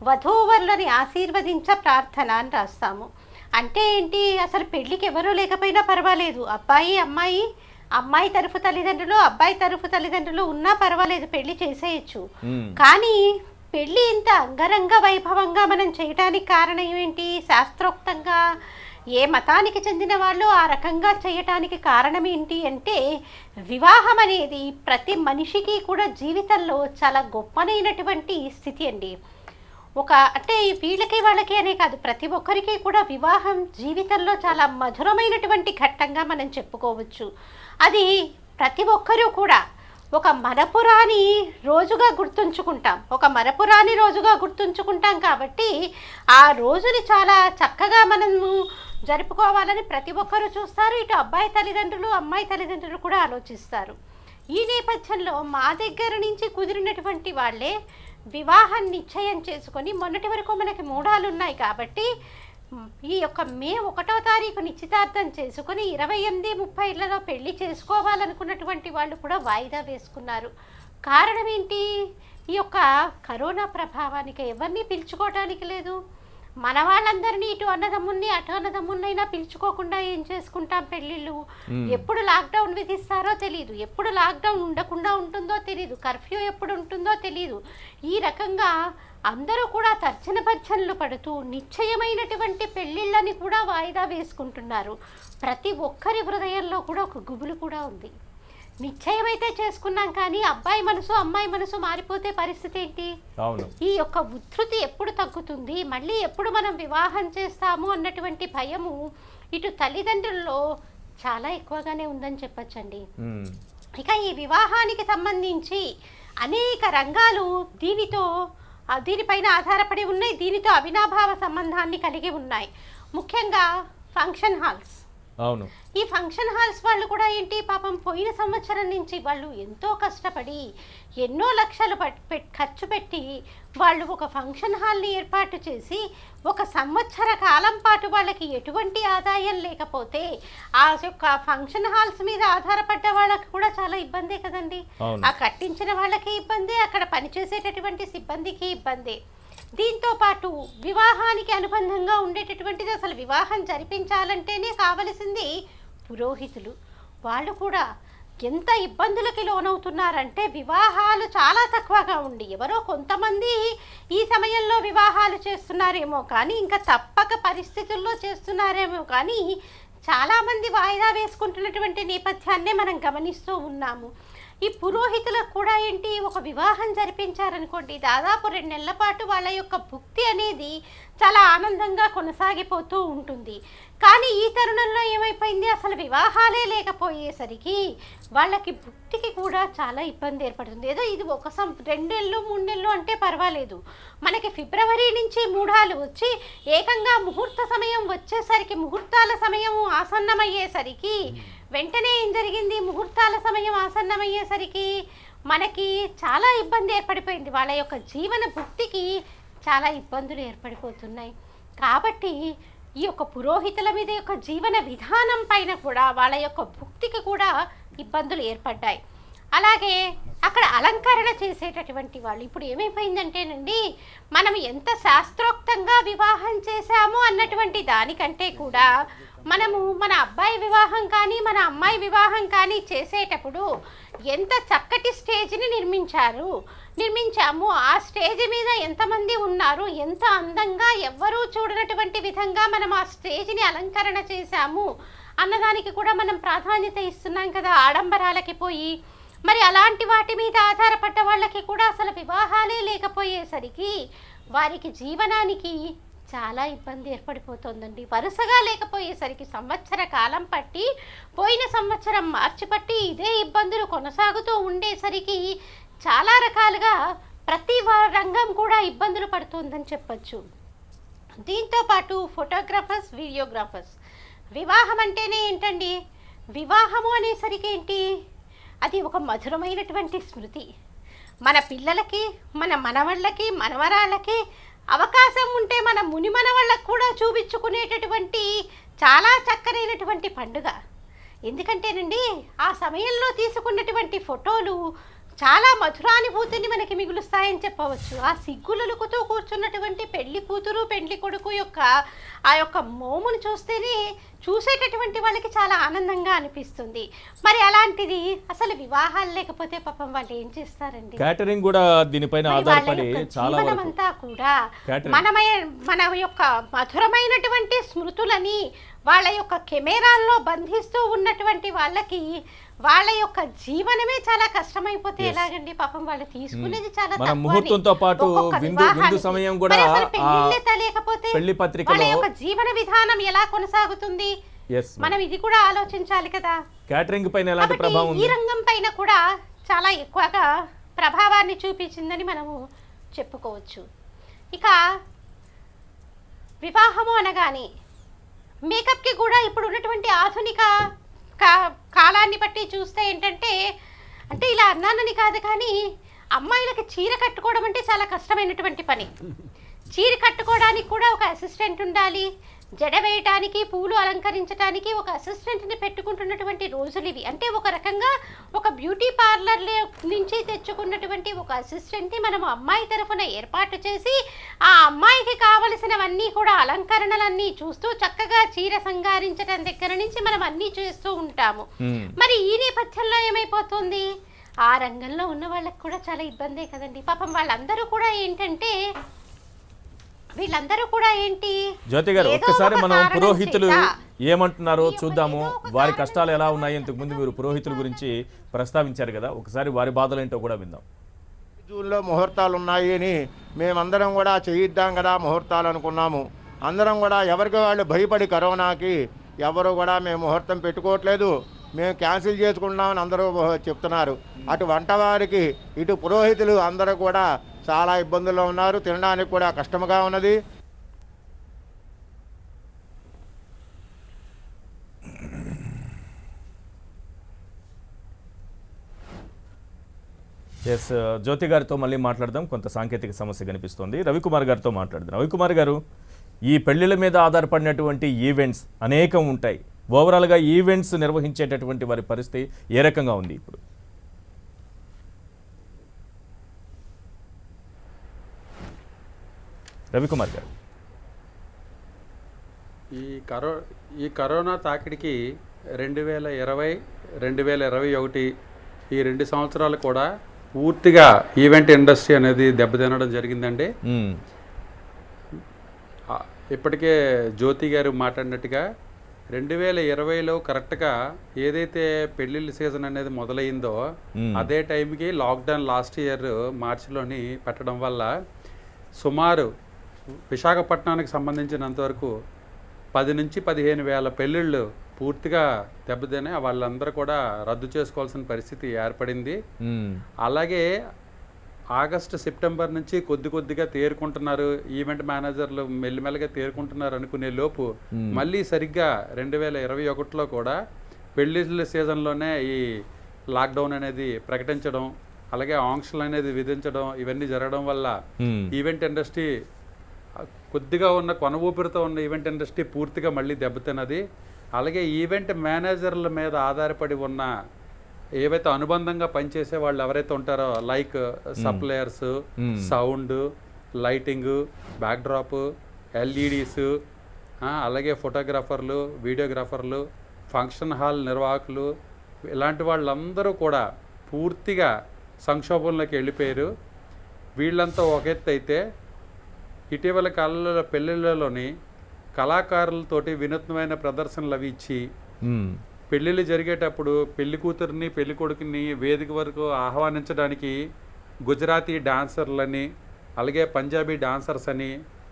వధూవరులని ఆశీర్వదించ ప్రార్థన అని రాస్తాము. అంటే ఏంటి, అసలు పెళ్ళికి ఎవరూ లేకపోయినా పర్వాలేదు, అబ్బాయి అమ్మాయి, అమ్మాయి తరఫు తల్లిదండ్రులు అబ్బాయి తరఫు తల్లిదండ్రులు ఉన్నా పర్వాలేదు, పెళ్లి చేసేయచ్చు. కానీ పెళ్ళి ఇంత అంగరంగ వైభవంగా మనం చేయటానికి కారణం ఏంటి, శాస్త్రోక్తంగా ఏ మతానికి చెందిన వాళ్ళు ఆ రకంగా చేయటానికి కారణం ఏంటి అంటే, వివాహం అనేది ప్రతి మనిషికి కూడా జీవితంలో చాలా గొప్పనైనటువంటి స్థితి అండి. అంటే వీళ్ళకి వాళ్ళకి అనే కాదు, ప్రతి ఒక్కరికి కూడా వివాహం జీవితంలో చాలా మధురమైనటువంటి ఘట్టంగా మనం చెప్పుకోవచ్చు. అది ప్రతి ఒక్కరూ కూడా ఒక మరపురాని రోజుగా గుర్తుంచుకుంటాం కాబట్టి ఆ రోజుని చాలా చక్కగా మనము జరుపుకోవాలని ప్రతి ఒక్కరూ చూస్తారు. ఇటు అబ్బాయి తల్లిదండ్రులు అమ్మాయి తల్లిదండ్రులు కూడా ఆలోచిస్తారు. ఈ నేపథ్యంలో మా దగ్గర నుంచి కుదిరినటువంటి వాళ్ళే వివాహం నిశ్చయం చేసుకొని, మొన్నటి వరకు మనకి మూఢాలు ఉన్నాయి కాబట్టి ఈ యొక్క మే 1వ తారీఖు నిశ్చితార్థం చేసుకుని 28-30 పెళ్లి చేసుకోవాలనుకున్నటువంటి వాళ్ళు కూడా వాయిదా వేసుకున్నారు. కారణం ఏంటి, ఈ యొక్క కరోనా ప్రభావానికి ఎవరిని పిలుచుకోవడానికి లేదు. మన వాళ్ళందరినీ ఇటు అన్నదమ్ముల్ని అటు అన్నదమ్ములైనా పిలుచుకోకుండా ఏం చేసుకుంటాం పెళ్ళిళ్ళు. ఎప్పుడు లాక్డౌన్ విధిస్తారో తెలియదు, ఎప్పుడు లాక్డౌన్ ఉండకుండా ఉంటుందో తెలియదు, కర్ఫ్యూ ఎప్పుడు ఉంటుందో తెలియదు. ఈ రకంగా అందరూ కూడా తర్జన భర్జనలు పడుతూ నిశ్చయమైనటువంటి పెళ్ళిళ్ళని కూడా వాయిదా వేసుకుంటున్నారు. ప్రతి ఒక్కరి హృదయంలో కూడా ఒక గుబులు కూడా ఉంది. నిశ్చయమైతే చేసుకున్నాం కానీ అబ్బాయి మనసు అమ్మాయి మనసు మారిపోతే పరిస్థితి ఏంటి, ఈ యొక్క ఉధృతి ఎప్పుడు తగ్గుతుంది, మళ్ళీ ఎప్పుడు మనం వివాహం చేస్తాము అన్నటువంటి భయము ఇటు తల్లిదండ్రుల్లో చాలా ఎక్కువగానే ఉందని చెప్పచ్చండి. ఇక ఈ వివాహానికి సంబంధించి అనేక రంగాలు దీనిపైన ఆధారపడి ఉన్నాయి, దీనితో అవినాభావ సంబంధాన్ని కలిగి ఉన్నాయి. ముఖ్యంగా ఫంక్షన్ హాల్స్. ఈ ఫంక్షన్ హాల్స్ వాళ్ళు కూడా ఏంటి, పాపం పోయిన సంవత్సరం నుంచి వాళ్ళు ఎంతో కష్టపడి ఎన్నో లక్షలు ఖర్చు పెట్టి వాళ్ళు ఒక ఫంక్షన్ హాల్ని ఏర్పాటు చేసి 1 సంవత్సర కాలం పాటు వాళ్ళకి ఎటువంటి ఆదాయం లేకపోతే ఆ యొక్క ఫంక్షన్ హాల్స్ మీద ఆధారపడ్డ వాళ్ళకి కూడా చాలా ఇబ్బందే కదండి. ఆ కట్టించిన వాళ్ళకి ఇబ్బంది, అక్కడ పనిచేసేటటువంటి సిబ్బందికి ఇబ్బంది. దీంతో పాటు వివాహానికి అనుబంధంగా ఉండేటటువంటిది అసలు వివాహం జరిపించాలంటేనే కావలసింది పురోహితులు. వాళ్ళు కూడా ఎంత ఇబ్బందులకి లోనవుతున్నారంటే వివాహాలు చాలా తక్కువగా ఉండి ఎవరో కొంతమంది ఈ సమయంలో వివాహాలు చేస్తున్నారేమో కానీ ఇంకా తప్పక పరిస్థితుల్లో చేస్తున్నారేమో కానీ చాలామంది వాయిదా వేసుకుంటున్నటువంటి నేపథ్యాన్నే మనం గమనిస్తూ ఉన్నాము. ఈ పురోహితులకు కూడా ఏంటి, ఒక వివాహం జరిపించారనుకోండి, దాదాపు 2 నెలల పాటు వాళ్ళ యొక్క భుక్తి అనేది చాలా ఆనందంగా కొనసాగిపోతూ ఉంటుంది. కానీ ఈ తరుణంలో ఏమైపోయింది, అసలు వివాహాలే లేకపోయేసరికి వాళ్ళకి భుక్తికి కూడా చాలా ఇబ్బంది ఏర్పడుతుంది. ఏదో ఇది 2 నెలలు 3 నెలలు అంటే పర్వాలేదు, మనకి ఫిబ్రవరి నుంచి మూఢాలు వచ్చి ఏకంగా ముహూర్త సమయం వచ్చేసరికి, ముహూర్తాల సమయం ఆసన్నమయ్యేసరికి వెంటనే ఏం జరిగింది, ముహూర్తాల సమయం ఆసన్నమయ్యేసరికి మనకి చాలా ఇబ్బంది ఏర్పడిపోయింది. వాళ్ళ యొక్క జీవన భుక్తికి చాలా ఇబ్బందులు ఏర్పడిపోతున్నాయి. కాబట్టి ఈ యొక్క పురోహితుల మీద యొక్క జీవన విధానం పైన కూడా వాళ్ళ యొక్క భుక్తికి కూడా ఇబ్బందులు ఏర్పడ్డాయి. అలాగే అక్కడ అలంకరణ చేసేటటువంటి వాళ్ళు ఇప్పుడు ఏమైపోయిందంటేనండి, మనం ఎంత శాస్త్రోక్తంగా వివాహం చేశాము అన్నటువంటి దానికంటే కూడా మనము మన అబ్బాయి వివాహం కానీ మన అమ్మాయి వివాహం కానీ చేసేటప్పుడు ఎంత చక్కటి స్టేజ్ని నిర్మించాము, ఆ స్టేజ్ మీద ఎంతమంది ఉన్నారు, ఎంత అందంగా ఎవ్వరూ చూడనటువంటి విధంగా మనం ఆ స్టేజ్ని అలంకరణ చేశాము అన్నదానికి కూడా మనం ప్రాధాన్యత ఇస్తున్నాం కదా ఆడంబరాలకి పోయి. మరి అలాంటి వాటి మీద ఆధారపడ్డ వాళ్ళకి కూడా అసలు వివాహాలే లేకపోయేసరికి వారికి జీవనానికి చాలా ఇబ్బంది ఏర్పడిపోతుందండి. వరుసగా లేకపోయేసరికి సంవత్సర కాలం పట్టి, పోయిన సంవత్సరం మార్చి పట్టి ఇదే ఇబ్బందులు కొనసాగుతూ ఉండేసరికి చాలా రకాలుగా ప్రతి రంగం కూడా ఇబ్బందులు పడుతుందని చెప్పచ్చు. దీంతోపాటు ఫోటోగ్రాఫర్స్, వీడియోగ్రాఫర్స్, వివాహం అంటేనే ఏంటండి, వివాహము అనేసరికి ఏంటి, అది ఒక మధురమైనటువంటి స్మృతి. మన పిల్లలకి, మన మనవళ్ళకి, మనవరాళ్ళకి అవకాశం ఉంటే మన ముని మనవళ్ళకు కూడా చూపించుకునేటటువంటి చాలా చక్కనైనటువంటి పండుగ. ఎందుకంటేనండి ఆ సమయంలో తీసుకున్నటువంటి ఫోటోలు చాలా మధురానుభూతిని మనకి మిగులుస్తాయని చెప్పవచ్చు. ఆ సిగ్గులలుకుతూ కూర్చున్నటువంటి పెళ్లి కూతురు పెళ్లి కొడుకు యొక్క ఆ యొక్క మోమును చూస్తేనే చూసేటటువంటి వాళ్ళకి చాలా ఆనందంగా అనిపిస్తుంది. మరి అలాంటిది అసలు వివాహాలు లేకపోతే పాపం వాళ్ళు ఏం చేస్తారండి? క్యాటరింగ్ కూడా దీనిపైన ఆధారపడి చాలా జీవనమంతా కూడా మన యొక్క మధురమైనటువంటి స్మృతులని వాళ్ళ యొక్క కెమెరాల్లో బంధిస్తూ ఉన్నటువంటి వాళ్ళకి వాళ్ళ యొక్క జీవనమే చాలా కష్టమైపోతే ఎలాగండి? పాపం వాళ్ళు తీసుకునేది చాలా మన ముహూర్తంతో పాటు విందు సమయం కూడా లేకపోతే పెళ్లి పత్రికలో వాళ్ళ యొక్క జీవన విధానం ఎలా కొనసాగుతుంది? మనం ఇది కూడా ఆలోచించాలి కదా. క్యాటరింగ్ పైన ఎలాంటి ప్రభావం ఉంది? ఈ రంగం పైన కూడా చాలా ఎక్కువగా ప్రభావాన్ని చూపించిందని మనము చెప్పుకోవచ్చు. ఇక వివాహము అనగానే మేకప్కి కూడా ఇప్పుడు ఉన్నటువంటి ఆధునిక కాలాన్ని బట్టి చూస్తే ఏంటంటే, అంటే ఇలా అన్నానని కాదు కానీ అమ్మాయిలకి చీర కట్టుకోవడం అంటే చాలా కష్టమైనటువంటి పని. చీర కట్టుకోవడానికి కూడా ఒక అసిస్టెంట్ ఉండాలి, జడ వేయటానికి, పూలు అలంకరించడానికి ఒక అసిస్టెంట్ని పెట్టుకుంటున్నటువంటి రోజులు ఇవి. అంటే ఒక రకంగా ఒక బ్యూటీ పార్లర్ నుంచి తెచ్చుకున్నటువంటి ఒక అసిస్టెంట్ని మనం అమ్మాయి తరఫున ఏర్పాటు చేసి ఆ అమ్మాయికి కావలసినవన్నీ కూడా అలంకరణలన్నీ చూస్తూ చక్కగా చీర సంగారించడం దగ్గర నుంచి మనం అన్నీ చేస్తూ ఉంటాము. మరి ఈ నేపథ్యంలో ఏమైపోతుంది, ఆ రంగంలో ఉన్న వాళ్ళకి కూడా చాలా ఇబ్బందే కదండి. పాపం వాళ్ళందరూ కూడా ఏంటంటే వీళ్ళందరూ కూడా ఏంటి, జ్యోతి గారు ఒక్కసారి మనం పురోహితులు ఏమంటున్నారో చూద్దాము. వారి కష్టాలు ఎలా ఉన్నాయి, ఇంతకు ముందు మీరు పురోహితుల గురించి ప్రస్తావించారు కదా, ఒకసారి వారి బాధలు ఏంటో కూడా విందాం. జూన్లో ముహూర్తాలు ఉన్నాయి అని మేమందరం కూడా చేయిద్దాం కదా ముహూర్తాలు అనుకున్నాము. అందరం కూడా ఎవరికి వాళ్ళు భయపడి కరోనాకి ఎవరు కూడా మేము ముహూర్తం పెట్టుకోవట్లేదు, మేము క్యాన్సిల్ చేసుకుంటున్నామని అందరూ చెప్తున్నారు. అటు వంటవారికి ఇటు పురోహితులు అందరూ కూడా చాలా ఇబ్బందుల్లో ఉన్నారు, తినడానికి కూడా కష్టంగా ఉన్నది. జ్యోతి గారితో మళ్ళీ మాట్లాడదాం. కొంత సాంకేతిక సమస్య కనిపిస్తోంది. రవికుమార్ గారితో మాట్లాడదాం. రవికుమార్ గారు, ఈ పెళ్లిళ్ళ మీద ఆధారపడినటువంటి ఈవెంట్స్ అనేకం ఉంటాయి. ఓవరాల్గా ఈవెంట్స్ నిర్వహించేటటువంటి వారి పరిస్థితి ఏ రకంగా ఉంది ఇప్పుడు? రవికుమార్ గారు. ఈ కరోనా తాకిడికి 2020, 2021 ఈ 2 సంవత్సరాలు కూడా పూర్తిగా ఈవెంట్ ఇండస్ట్రీ అనేది దెబ్బతినడం జరిగిందండి. ఇప్పటికే జ్యోతి గారు మాట్లాడినట్టుగా 2020లో కరెక్ట్గా ఏదైతే పెళ్ళిళ్ళ సీజన్ అనేది మొదలైందో అదే టైంకి లాక్డౌన్ లాస్ట్ ఇయర్ మార్చిలోని పెట్టడం వల్ల సుమారు విశాఖపట్నానికి సంబంధించినంతవరకు 10 నుంచి 15 వేల పెళ్ళిళ్ళు పూర్తిగా దెబ్బతిని వాళ్ళందరూ కూడా రద్దు చేసుకోవాల్సిన పరిస్థితి ఏర్పడింది. అలాగే ఆగస్టు సెప్టెంబర్ నుంచి కొద్దిగా తేరుకుంటున్నారు, ఈవెంట్ మేనేజర్లు మెల్లిమెల్లగా తేరుకుంటున్నారు అనుకునే లోపు మళ్ళీ సరిగ్గా 2021లో కూడా పెళ్ళిళ్ళ సీజన్లోనే ఈ లాక్డౌన్ అనేది ప్రకటించడం, అలాగే ఆంక్షలు అనేది విధించడం ఇవన్నీ జరగడం వల్ల ఈవెంట్ ఇండస్ట్రీ కొద్దిగా ఉన్న కొన ఊపిరితో ఉన్న ఈవెంట్ ఇండస్ట్రీ పూర్తిగా మళ్ళీ దెబ్బతిన్నది. అలాగే ఈవెంట్ మేనేజర్ల మీద ఆధారపడి ఉన్న ఏవైతే అనుబంధంగా పనిచేసే వాళ్ళు ఎవరైతే ఉంటారో like suppliers, sound, lighting, backdrop, LEDs, అలాగే ఫోటోగ్రాఫర్లు, వీడియోగ్రాఫర్లు, ఫంక్షన్ హాల్ నిర్వాహకులు ఇలాంటి వాళ్ళందరూ కూడా పూర్తిగా సంక్షోభంలోకి వెళ్ళిపోయారు. వీళ్ళంతా ఒక ఎత్తు అయితే ఇటీవల కాలంలో పెళ్ళిళ్ళలోని కళాకారులతోటి వినూత్నమైన ప్రదర్శనలు అవి ఇచ్చి పెళ్ళిళ్ళు జరిగేటప్పుడు పెళ్లి కూతురిని పెళ్లి కొడుకుని వేదిక వరకు ఆహ్వానించడానికి గుజరాతీ డాన్సర్లని, అలాగే పంజాబీ డాన్సర్స్ అని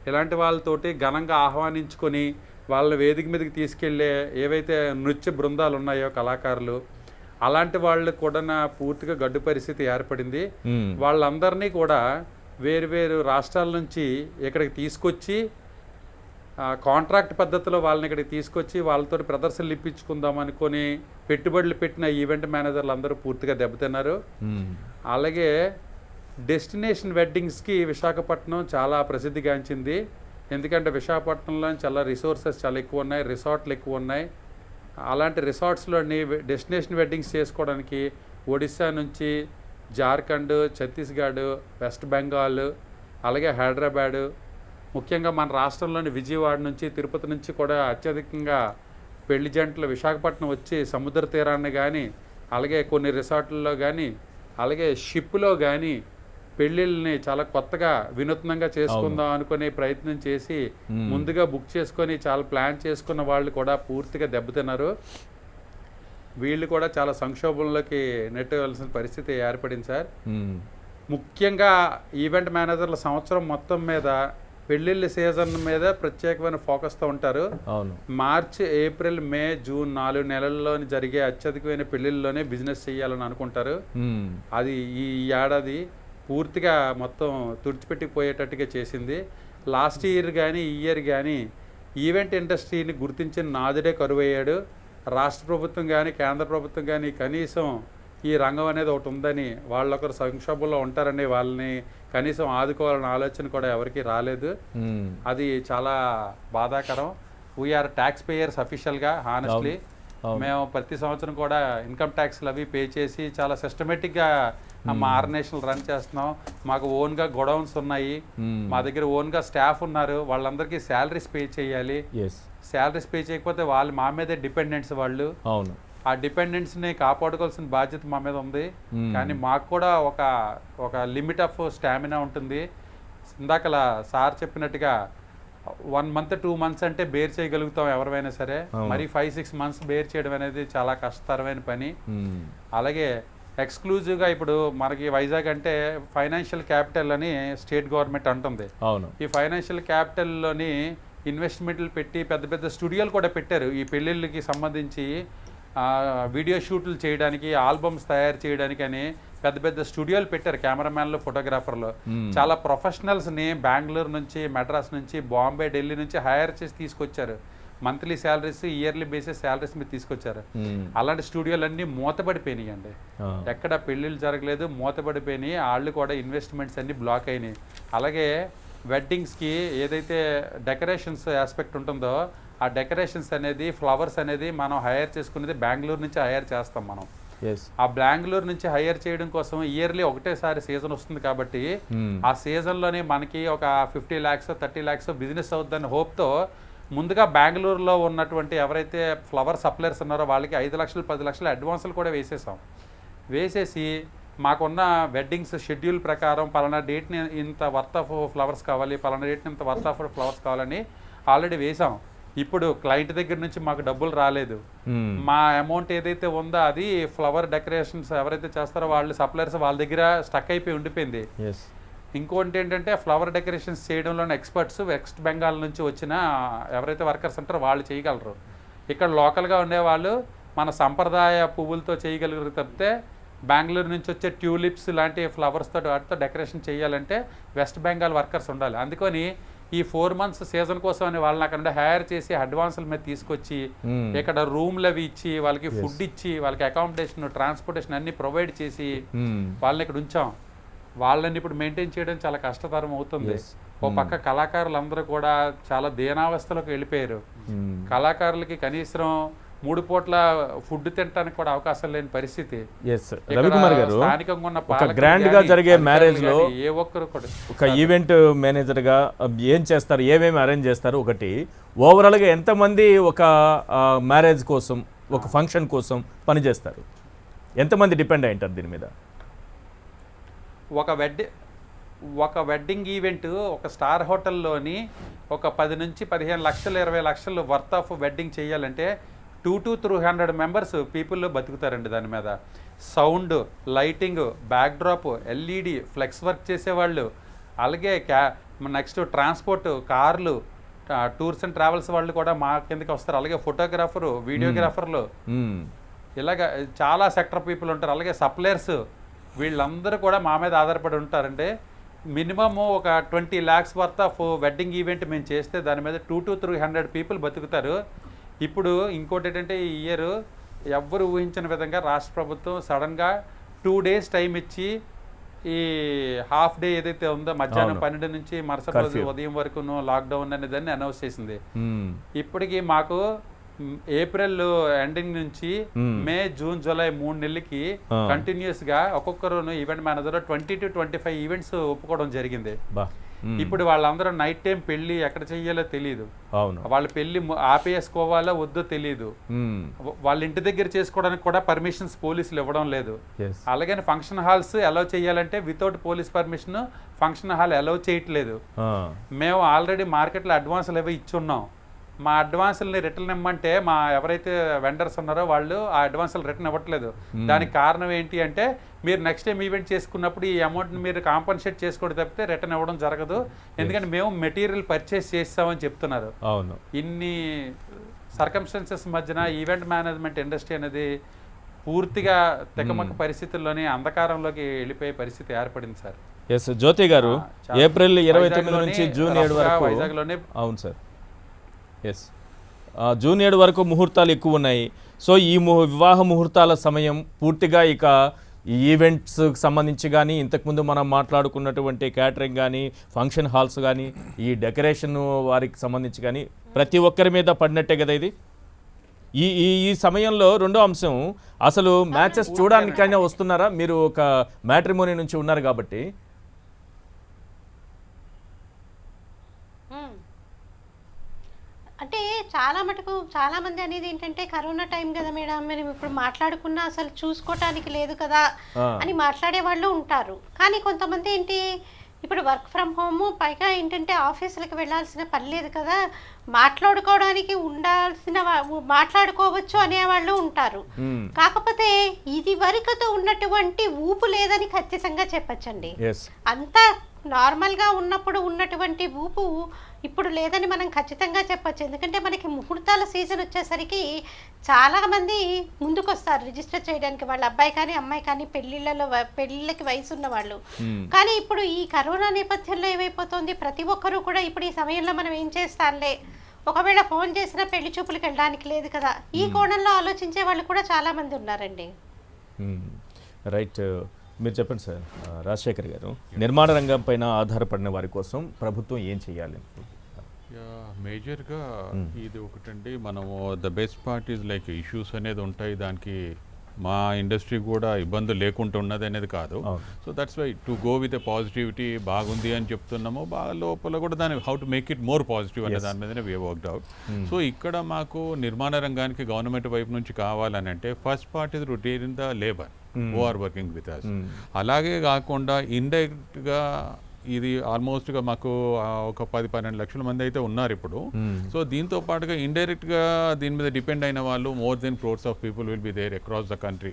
ఇలాంటి వాళ్ళతోటి ఘనంగా ఆహ్వానించుకొని వాళ్ళ వేదిక మీదకి తీసుకెళ్లే ఏవైతే నృత్య బృందాలు ఉన్నాయో కళాకారులు, అలాంటి వాళ్ళు కూడా పూర్తిగా గడ్డు పరిస్థితి ఏర్పడింది. వాళ్ళందరినీ కూడా వేరు రాష్ట్రాల నుంచి ఇక్కడికి తీసుకొచ్చి కాంట్రాక్ట్ పద్ధతిలో వాళ్ళని ఇక్కడికి తీసుకొచ్చి వాళ్ళతో ప్రదర్శనలు ఇప్పించుకుందాం అనుకొని పెట్టుబడులు పెట్టిన ఈవెంట్ మేనేజర్లు అందరూ పూర్తిగా దెబ్బతిన్నారు. అలాగే డెస్టినేషన్ వెడ్డింగ్స్కి విశాఖపట్నం చాలా ప్రసిద్ధిగాంచింది. ఎందుకంటే విశాఖపట్నంలో చాలా రిసోర్సెస్ చాలా ఎక్కువ ఉన్నాయి, రిసార్ట్లు ఎక్కువ ఉన్నాయి. అలాంటి రిసార్ట్స్లోని డెస్టినేషన్ వెడ్డింగ్స్ చేసుకోవడానికి ఒడిశా నుంచి జార్ఖండ్, ఛత్తీస్గఢ్, వెస్ట్ బెంగాల్, అలాగే హైదరాబాదు, ముఖ్యంగా మన రాష్ట్రంలోని విజయవాడ నుంచి, తిరుపతి నుంచి కూడా అత్యధికంగా పెళ్లి జంటలు విశాఖపట్నం వచ్చి సముద్ర తీరాన్ని కానీ, అలాగే కొన్ని రిసార్ట్లలో కానీ, అలాగే షిప్లో కానీ పెళ్ళిళ్ళని చాలా కొత్తగా వినూత్నంగా చేసుకుందాం అనుకునే ప్రయత్నం చేసి ముందుగా బుక్ చేసుకొని చాలా ప్లాన్ చేసుకున్న వాళ్ళు కూడా పూర్తిగా దెబ్బతిన్నారు. వీళ్ళు కూడా చాలా సంక్షోభంలోకి నెట్టవలసిన పరిస్థితి ఏర్పడింది సార్. ముఖ్యంగా ఈవెంట్ మేనేజర్ల సంవత్సరం మొత్తం మీద పెళ్ళిళ్ళ సీజన్ మీద ప్రత్యేకమైన ఫోకస్తో ఉంటారు. మార్చ్, ఏప్రిల్, మే, జూన్ 4 నెలల్లోని జరిగే అత్యధికమైన పెళ్ళిళ్ళలోనే బిజినెస్ చేయాలని అనుకుంటారు. అది ఈ ఏడాది పూర్తిగా మొత్తం తుడిచిపెట్టిపోయేటట్టుగా చేసింది. లాస్ట్ ఇయర్ కానీ ఈ ఇయర్ కానీ ఈవెంట్ ఇండస్ట్రీని గుర్తించిన నాదుడే కరువయ్యాడు. రాష్ట్ర ప్రభుత్వం కానీ కేంద్ర ప్రభుత్వం కానీ కనీసం ఈ రంగం అనేది ఒకటి ఉందని, వాళ్ళొకరు సంక్షోభంలో ఉంటారని వాళ్ళని కనీసం ఆదుకోవాలన్న ఆలోచన కూడా ఎవరికి రాలేదు. అది చాలా బాధాకరం. వీఆర్ ట్యాక్స్ పేయర్స్ అఫీషియల్గా హానెస్ట్లీ. మేము ప్రతి సంవత్సరం కూడా ఇన్కమ్ ట్యాక్స్లు అవి పే చేసి చాలా సిస్టమేటిక్గా మా ఆర్గనైజేషన్ రన్ చేస్తున్నాం. మాకు ఓన్గా గొడౌన్స్ ఉన్నాయి, మా దగ్గర ఓన్గా స్టాఫ్ ఉన్నారు. వాళ్ళందరికీ శాలరీస్ పే చేయాలి. శాలరీస్ పే చేయకపోతే వాళ్ళు మా మీదే డిపెండెంట్స్ వాళ్ళు. అవును, ఆ డిపెండెంట్స్ని కాపాడుకోవాల్సిన బాధ్యత మా మీద ఉంది. కానీ మాకు కూడా ఒక లిమిట్ ఆఫ్ స్టామినా ఉంటుంది. ఇందాకలా సార్ చెప్పినట్టుగా 1 month 2 months అంటే బేర్ చేయగలుగుతాం ఎవరైనా సరే. మరి 5-6 months బేర్ చేయడం అనేది చాలా కష్టతరమైన పని. అలాగే ఎక్స్క్లూజివ్గా ఇప్పుడు మనకి వైజాగ్ అంటే ఫైనాన్షియల్ క్యాపిటల్ అని స్టేట్ గవర్నమెంట్ అంటుంది. ఈ ఫైనాన్షియల్ క్యాపిటల్లోని ఇన్వెస్ట్మెంట్లు పెట్టి పెద్ద పెద్ద స్టూడియోలు కూడా పెట్టారు ఈ పెళ్ళిళ్ళకి సంబంధించి. వీడియో షూట్లు చేయడానికి, ఆల్బమ్స్ తయారు చేయడానికి అని పెద్ద పెద్ద స్టూడియోలు పెట్టారు. కెమెరామ్యాన్లు, ఫోటోగ్రాఫర్లు చాలా ప్రొఫెషనల్స్ని బెంగళూరు నుంచి, మెడ్రాస్ నుంచి, బాంబే, ఢిల్లీ నుంచి హైర్ చేసి తీసుకొచ్చారు. Monthly salaries, yearly basis salaries మీద తీసుకొచ్చారు. అలాంటి స్టూడియోలు అన్నీ మూతపడిపోయినాయి అండి. ఎక్కడ పెళ్ళిళ్ళు జరగలేదు, మూతపడిపోయినాయి. వాళ్ళు కూడా ఇన్వెస్ట్మెంట్స్ అన్నీ బ్లాక్ అయినాయి. అలాగే వెడ్డింగ్స్కి ఏదైతే డెకరేషన్స్ ఆస్పెక్ట్ ఉంటుందో ఆ డెకరేషన్స్ అనేది, ఫ్లవర్స్ అనేది మనం హైర్ చేసుకునేది బెంగళూరు నుంచి హైర్ చేస్తాం మనం. ఆ బెంగళూరు నుంచి హైర్ చేయడం కోసం ఇయర్లీ ఒకటేసారి సీజన్ వస్తుంది కాబట్టి ఆ సీజన్లోనే మనకి ఒక 50 lakhs 30 lakhs బిజినెస్ అవుతుందని హోప్తో ముందుగా బెంగళూరులో ఉన్నటువంటి ఎవరైతే ఫ్లవర్ సప్లయర్స్ ఉన్నారో వాళ్ళకి 5 లక్షలు 10 లక్షలు అడ్వాన్సులు కూడా వేసేసి మాకున్న వెడ్డింగ్స్ షెడ్యూల్ ప్రకారం పలానా డేట్ని ఇంత వర్త్ ఆఫ్ ఫ్లవర్స్ కావాలి, పలానా డేట్ని ఇంత వర్త్ ఆఫ్ ఫ్లవర్స్ కావాలని ఆల్రెడీ వేసాం. ఇప్పుడు క్లయింట్ దగ్గర నుంచి మాకు డబ్బులు రాలేదు. మా అమౌంట్ ఏదైతే ఉందో అది ఫ్లవర్ డెకరేషన్స్ ఎవరైతే చేస్తారో వాళ్ళు సప్లయర్స్ వాళ్ళ దగ్గర స్టక్ అయిపోయి ఉండిపోయింది. ఇంకోటి ఏంటంటే ఫ్లవర్ డెకరేషన్స్ చేయడంలోనే ఎక్స్పర్ట్స్ వెస్ట్ బెంగాల్ నుంచి వచ్చిన ఎవరైతే వర్కర్స్ ఉంటారో వాళ్ళు చేయగలరు. ఇక్కడ లోకల్గా ఉండేవాళ్ళు మన సంప్రదాయ పువ్వులతో చేయగలరు తప్పితే బెంగళూరు నుంచి వచ్చే ట్యూలిప్స్ లాంటి ఫ్లవర్స్తో వాటితో డెకరేషన్ చేయాలంటే వెస్ట్ బెంగాల్ వర్కర్స్ ఉండాలి. అందుకని ఈ 4 months సీజన్ కోసం అని వాళ్ళని అక్కడ హైర్ చేసి అడ్వాన్సుల మీద తీసుకొచ్చి ఇక్కడ రూమ్లు అవి ఇచ్చి వాళ్ళకి ఫుడ్ ఇచ్చి వాళ్ళకి అకామిడేషన్ ట్రాన్స్పోర్టేషన్ అన్ని ప్రొవైడ్ చేసి వాళ్ళని ఇక్కడ ఉంచాం. వాళ్ళని ఇప్పుడు మెయింటైన్ చేయడం చాలా కష్టతరం అవుతుంది. ఓ పక్క కళాకారులందరూ కూడా చాలా దీనావస్థలోకి వెళ్ళిపోయారు. కళాకారులకి కనీసం 3 పూట్ల ఫుడ్ తినడానికి కూడా అవకాశం లేని పరిస్థితి. రవికుమార్ గారు, స్థానికంగా ఉన్న ఒక గ్రాండ్ గా జరిగే మ్యారేజ్ లో ఏ ఒక్కరు కూడా ఒక ఈవెంట్ మేనేజర్ గా ఏం చేస్తారు, ఏమేమి అరేంజ్ చేస్తారు, ఒకటి ఓవరాల్ గా ఎంతమంది ఒక మ్యారేజ్ కోసం ఒక ఫంక్షన్ కోసం పనిచేస్తారు, ఎంతమంది డిపెండ్ అయి ఉంటారు దీని మీద? ఒక వెడ్డింగ్ ఈవెంట్ ఒక స్టార్ హోటల్లోని ఒక 10 నుంచి 15 లక్షలు 20 లక్షలు వర్త్ ఆఫ్ వెడ్డింగ్ చేయాలంటే 200 to 300 మెంబర్స్ పీపుల్ బతుకుతారండి. దాని మీద sound, lighting, backdrop, LED, flex work చేసేవాళ్ళు, అలాగే నెక్స్ట్ ట్రాన్స్పోర్ట్, కార్లు, టూర్స్ అండ్ ట్రావెల్స్ వాళ్ళు కూడా మా కిందకి వస్తారు. అలాగే ఫోటోగ్రాఫరు, వీడియోగ్రాఫర్లు, ఇలాగ చాలా సెక్టర్ పీపుల్ ఉంటారు. అలాగే సప్లయర్స్, వీళ్ళందరూ కూడా మా మీద ఆధారపడి ఉంటారంటే మినిమమ్ ఒక 20 lakhs worth of wedding event మేము చేస్తే దాని మీద 200 to 300 పీపుల్ బతుకుతారు. ఇప్పుడు ఇంకోటి ఏంటంటే ఈ ఇయర్ ఎవ్వరు ఊహించిన విధంగా రాష్ట్ర ప్రభుత్వం సడన్గా 2 days టైం ఇచ్చి ఈ హాఫ్ డే ఏదైతే ఉందో మధ్యాహ్నం 12 నుంచి మరుసటి రోజు ఉదయం వరకును లాక్డౌన్ అనే దాన్ని అనౌన్స్ చేసింది. ఇప్పటికీ మాకు ఏప్రిల్ ఎండింగ్ నుంచి మే, జూన్, జూలై 3 నెలలకి కంటిన్యూస్ గా ఒక్కొక్కరు ఈవెంట్ మేనేజర్ 20 to 25 ఈవెంట్స్ ఒప్పుకోవడం జరిగింది. ఇప్పుడు వాళ్ళందరూ నైట్ టైం పెళ్లి ఎక్కడ చెయ్యాలో తెలియదు. వాళ్ళ పెళ్లి ఆపేసుకోవాలో వద్దో తెలియదు. వాళ్ళ ఇంటి దగ్గర చేసుకోవడానికి కూడా పర్మిషన్స్ పోలీసులు ఇవ్వడం లేదు. అలాగని ఫంక్షన్ హాల్స్ అలౌ చేయాలంటే without police permission function hall allow చేయట్లేదు. మేము ఆల్రెడీ మార్కెట్లో అడ్వాన్సులు ఏవో ఇచ్చున్నాం. మా అడ్వాన్సుల్ని రిటర్న్ ఇమ్మంటే మా ఎవరైతే వెండర్స్ ఉన్నారో వాళ్ళు ఆ అడ్వాన్సులు రిటర్న్ ఇవ్వట్లేదు. దానికి కారణం ఏంటి అంటే మీరు నెక్స్ట్ టైం ఈవెంట్ చేసుకున్నప్పుడు ఈ అమౌంట్ని మీరు కాంపన్సేట్ చేసుకోవడం తప్పితే రిటర్న్ ఇవ్వడం జరగదు, ఎందుకంటే మేము మెటీరియల్ పర్చేస్ చేస్తామని చెప్తున్నారు. ఇన్ని సర్కమ్స్టాన్సెస్ మధ్యన ఈవెంట్ మేనేజ్మెంట్ ఇండస్ట్రీ అనేది పూర్తిగా తెగమక పరిస్థితుల్లోనే అంధకారంలోకి వెళ్ళిపోయే పరిస్థితి ఏర్పడింది సార్. ఎస్ జ్యోతి గారు, ఏప్రిల్ 29 నుంచి జూన్ 7 వరకు వైజాగ్లోనే. అవును సార్, ఎస్, జూన్ 7 వరకు ముహూర్తాలు ఎక్కువ ఉన్నాయి. సో ఈ వివాహ ముహూర్తాల సమయం పూర్తిగా ఇక ఈ ఈవెంట్స్ సంబంధించి కానీ ఇంతకుముందు మనం మాట్లాడుకున్నటువంటి క్యాటరింగ్ కానీ ఫంక్షన్ హాల్స్ కానీ ఈ డెకరేషన్ వారికి సంబంధించి కానీ ప్రతి ఒక్కరి మీద పడినట్టే కదా ఇది. ఈ ఈ సమయంలో రెండో అంశం, అసలు మ్యాచెస్ చూడడానికైనా వస్తున్నారా? మీరు ఒక మ్యాట్రిమోనీ నుంచి ఉన్నారు కాబట్టి. అంటే చాలా మటుకు చాలామంది అనేది ఏంటంటే కరోనా టైం కదా మేడం, మేము ఇప్పుడు మాట్లాడుకున్నా అసలు చూసుకోవటానికి లేదు కదా అని మాట్లాడే వాళ్ళు ఉంటారు. కానీ కొంతమంది ఏంటి, ఇప్పుడు వర్క్ ఫ్రమ్ హోమ్, పైగా ఏంటంటే ఆఫీసులకు వెళ్ళాల్సిన పని లేదు కదా, మాట్లాడుకోవడానికి మాట్లాడుకోవచ్చు అనేవాళ్ళు ఉంటారు. కాకపోతే ఇది వరకుతో ఉన్నటువంటి ఊపు లేదని ఖచ్చితంగా చెప్పచ్చండి. అంతా నార్మల్గా ఉన్నప్పుడు ఉన్నటువంటి ఊపు ఇప్పుడు లేదని మనం ఖచ్చితంగా చెప్పచ్చు. ఎందుకంటే మనకి ముహూర్తాల సీజన్ వచ్చేసరికి చాలామంది ముందుకు వస్తారు రిజిస్టర్ చేయడానికి, వాళ్ళ అబ్బాయి కానీ అమ్మాయి కానీ పెళ్ళిళ్ళకి వయసు ఉన్న వాళ్ళు. కానీ ఇప్పుడు ఈ కరోనా నేపథ్యంలో ఏమైపోతుంది, ప్రతి ఒక్కరూ కూడా ఇప్పుడు ఈ సమయంలో మనం ఏం చేస్తాంలే, ఒకవేళ ఫోన్ చేసినా పెళ్లి చూపులకు వెళ్ళడానికి లేదు కదా, ఈ కోణంలో ఆలోచించే వాళ్ళు కూడా చాలామంది ఉన్నారండి. రైట్, మీరు చెప్పండి సార్. రాజశేఖర్ గారు, నిర్మాణ రంగం పైన ఆధారపడిన వారి కోసం ప్రభుత్వం ఏం చేయాలి? మేజర్గా ఇది ఒకటండి, మనము the best part is like issues అనేది ఉంటాయి, దానికి మా ఇండస్ట్రీ కూడా ఇబ్బందులు లేకుండా ఉన్నది అనేది కాదు. So that's why to go with a positivity బాగుంది అని చెప్తున్నాము. బాగా లోపల కూడా దాని how to make it more positive అనే దాని మీదనే వీ వర్క్డ్ అవుట్. సో ఇక్కడ మాకు నిర్మాణ రంగానికి గవర్నమెంట్ వైపు నుంచి కావాలని అంటే first part is retain the labour who are working with us. అలాగే కాకుండా ఇండైరెక్ట్గా ఇది ఆల్మోస్ట్గా మాకు ఒక 10-12 లక్షల మంది అయితే ఉన్నారు ఇప్పుడు. సో దీంతో పాటుగా ఇండైరెక్ట్గా దీని మీద డిపెండ్ అయిన వాళ్ళు more than crores of people will be there across the country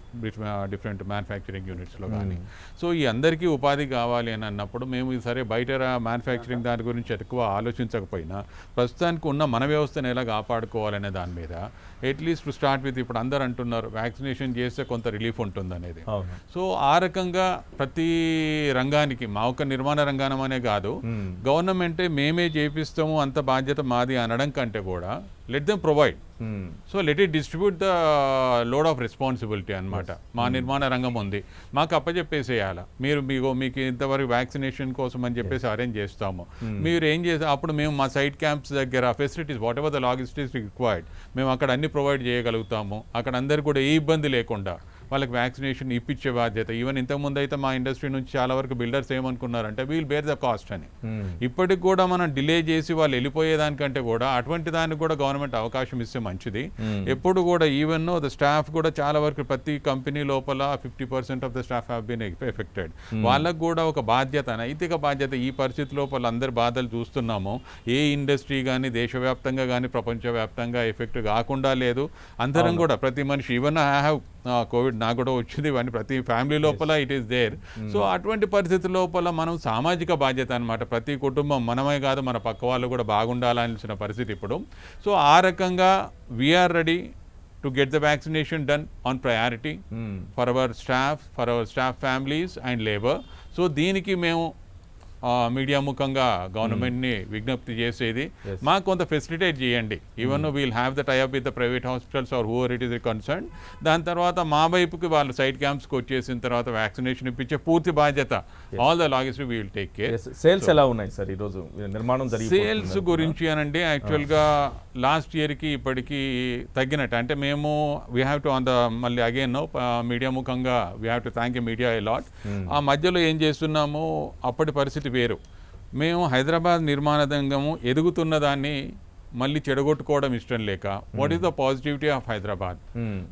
different manufacturing యూనిట్స్లో కానీ. సో ఈ అందరికీ ఉపాధి కావాలి అని అన్నప్పుడు మేము సరే బయట మ్యానుఫ్యాక్చరింగ్ దాని గురించి ఎక్కువ ఆలోచించకపోయినా ప్రస్తుతానికి ఉన్న మన వ్యవస్థను ఎలా కాపాడుకోవాలనే దాని మీద అట్లీస్ట్ టు స్టార్ట్ విత్ ఇప్పుడు అందరు అంటున్నారు వ్యాక్సినేషన్ చేస్తే కొంత రిలీఫ్ ఉంటుంది అనేది. సో ఆ రకంగా ప్రతి రంగానికి మా ఒక నిర్మాణ రంగానం అనే కాదు, గవర్నమెంటే మేమే చేపిస్తాము అంత బాధ్యత మాది అనడం కంటే కూడా let them provide. So let it distribute the load of responsibility అనమాట. మా నిర్మాణ రంగం ఉంది, మాకు అప్పచెప్పేసేయాలి, మీరు మీకు ఇంతవరకు వ్యాక్సినేషన్ కోసం అని చెప్పేసి అరేంజ్ చేస్తాము. మీరు ఏం చేస్తే అప్పుడు మేము మా సైట్ క్యాంప్స్ దగ్గర facilities what ever the logistics required మేము అక్కడ అన్ని ప్రొవైడ్ చేయగలుగుతాము. అక్కడ అందరు కూడా ఏ ఇబ్బంది లేకుండా వాళ్ళకి వ్యాక్సినేషన్ ఇప్పించే బాధ్యత. ఈవెన్ ఇంతకుముందు అయితే మా ఇండస్ట్రీ నుంచి చాలా వరకు బిల్డర్స్ ఏమనుకున్నారంటే వీల్ బేర్ ద కాస్ట్ అని. ఇప్పటికి కూడా మనం డిలే చేసి వాళ్ళు వెళ్ళిపోయేదానికంటే కూడా అటువంటి దానికి కూడా గవర్నమెంట్ అవకాశం ఇస్తే మంచిది. ఎప్పుడు కూడా ఈవెన్ ద స్టాఫ్ కూడా చాలా వరకు ప్రతి కంపెనీ లోపల 50% of the staff have been affected. వాళ్ళకు కూడా ఒక బాధ్యత, నైతిక బాధ్యత. ఈ పరిస్థితి లోపల అందరి బాధలు చూస్తున్నాము. ఏ ఇండస్ట్రీ కానీ దేశవ్యాప్తంగా కానీ ప్రపంచవ్యాప్తంగా ఎఫెక్ట్ కాకుండా లేదు. అందరం కూడా ప్రతి మనిషి ఈవెన్ ఐ హ్యావ్ కోవిడ్ నాకు కూడా వచ్చింది, ఇవన్నీ ప్రతి ఫ్యామిలీ లోపల ఇట్ ఈస్ దేర్. సో అటువంటి పరిస్థితి లోపల మనం సామాజిక బాధ్యత అనమాట. ప్రతి కుటుంబం మనమే కాదు మన పక్క వాళ్ళు కూడా బాగుండాలనిసిన పరిస్థితి ఇప్పుడు. సో ఆ రకంగా we are ready to get the vaccination done on priority for our staff families and labour. So దీనికి మేము మీడియా ముఖంగా గవర్నమెంట్ని విజ్ఞప్తి చేసేది మాకు కొంత ఫెసిలిటేట్ చేయండి. Even we'll have the tie up with the private hospitals or whoever it is concern. దాని తర్వాత మా వైపుకి వాళ్ళు సైట్ క్యాంప్స్కి వచ్చేసిన తర్వాత వ్యాక్సినేషన్ ఇప్పించే పూర్తి బాధ్యత all the logistic we will take care. Sales ఎలా ఉన్నాయి సార్ ఈరోజు నిర్మాణం సేల్స్ గురించి అనంటే యాక్చువల్గా లాస్ట్ ఇయర్కి ఇప్పటికీ తగ్గినట్టు. అంటే మేము we have to on the మళ్ళీ అగైన్ మీడియా ముఖంగా we have to thank you media a lot. ఆ మధ్యలో ఏం చేస్తున్నాము, అప్పటి పరిస్థితి వేరు. మేము హైదరాబాద్ నిర్మాణ రంగము ఎదుగుతున్న దాన్ని మళ్ళీ చెడగొట్టుకోవడం ఇష్టం లేక what is the positivity of Hyderabad,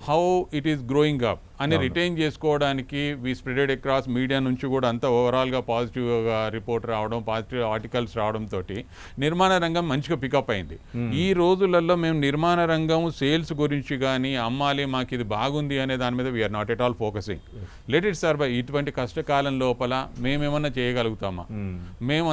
how it is growing up అని రిటైన్ చేసుకోవడానికి వీ స్ప్రెడెడ్ అక్రాస్ మీడియా నుంచి కూడా అంతా ఓవరాల్గా పాజిటివ్గా రిపోర్ట్ రావడం, పాజిటివ్ ఆర్టికల్స్ రావడంతో నిర్మాణ రంగం మంచిగా పికప్ అయింది. ఈ రోజులలో మేము నిర్మాణ రంగం సేల్స్ గురించి కానీ అమ్మాలి మాకు ఇది బాగుంది అనే దాని మీద we are not at all focusing. Let it survive. ఇటువంటి కష్టకాలం లోపల మేమేమన్నా చేయగలుగుతామా? మేము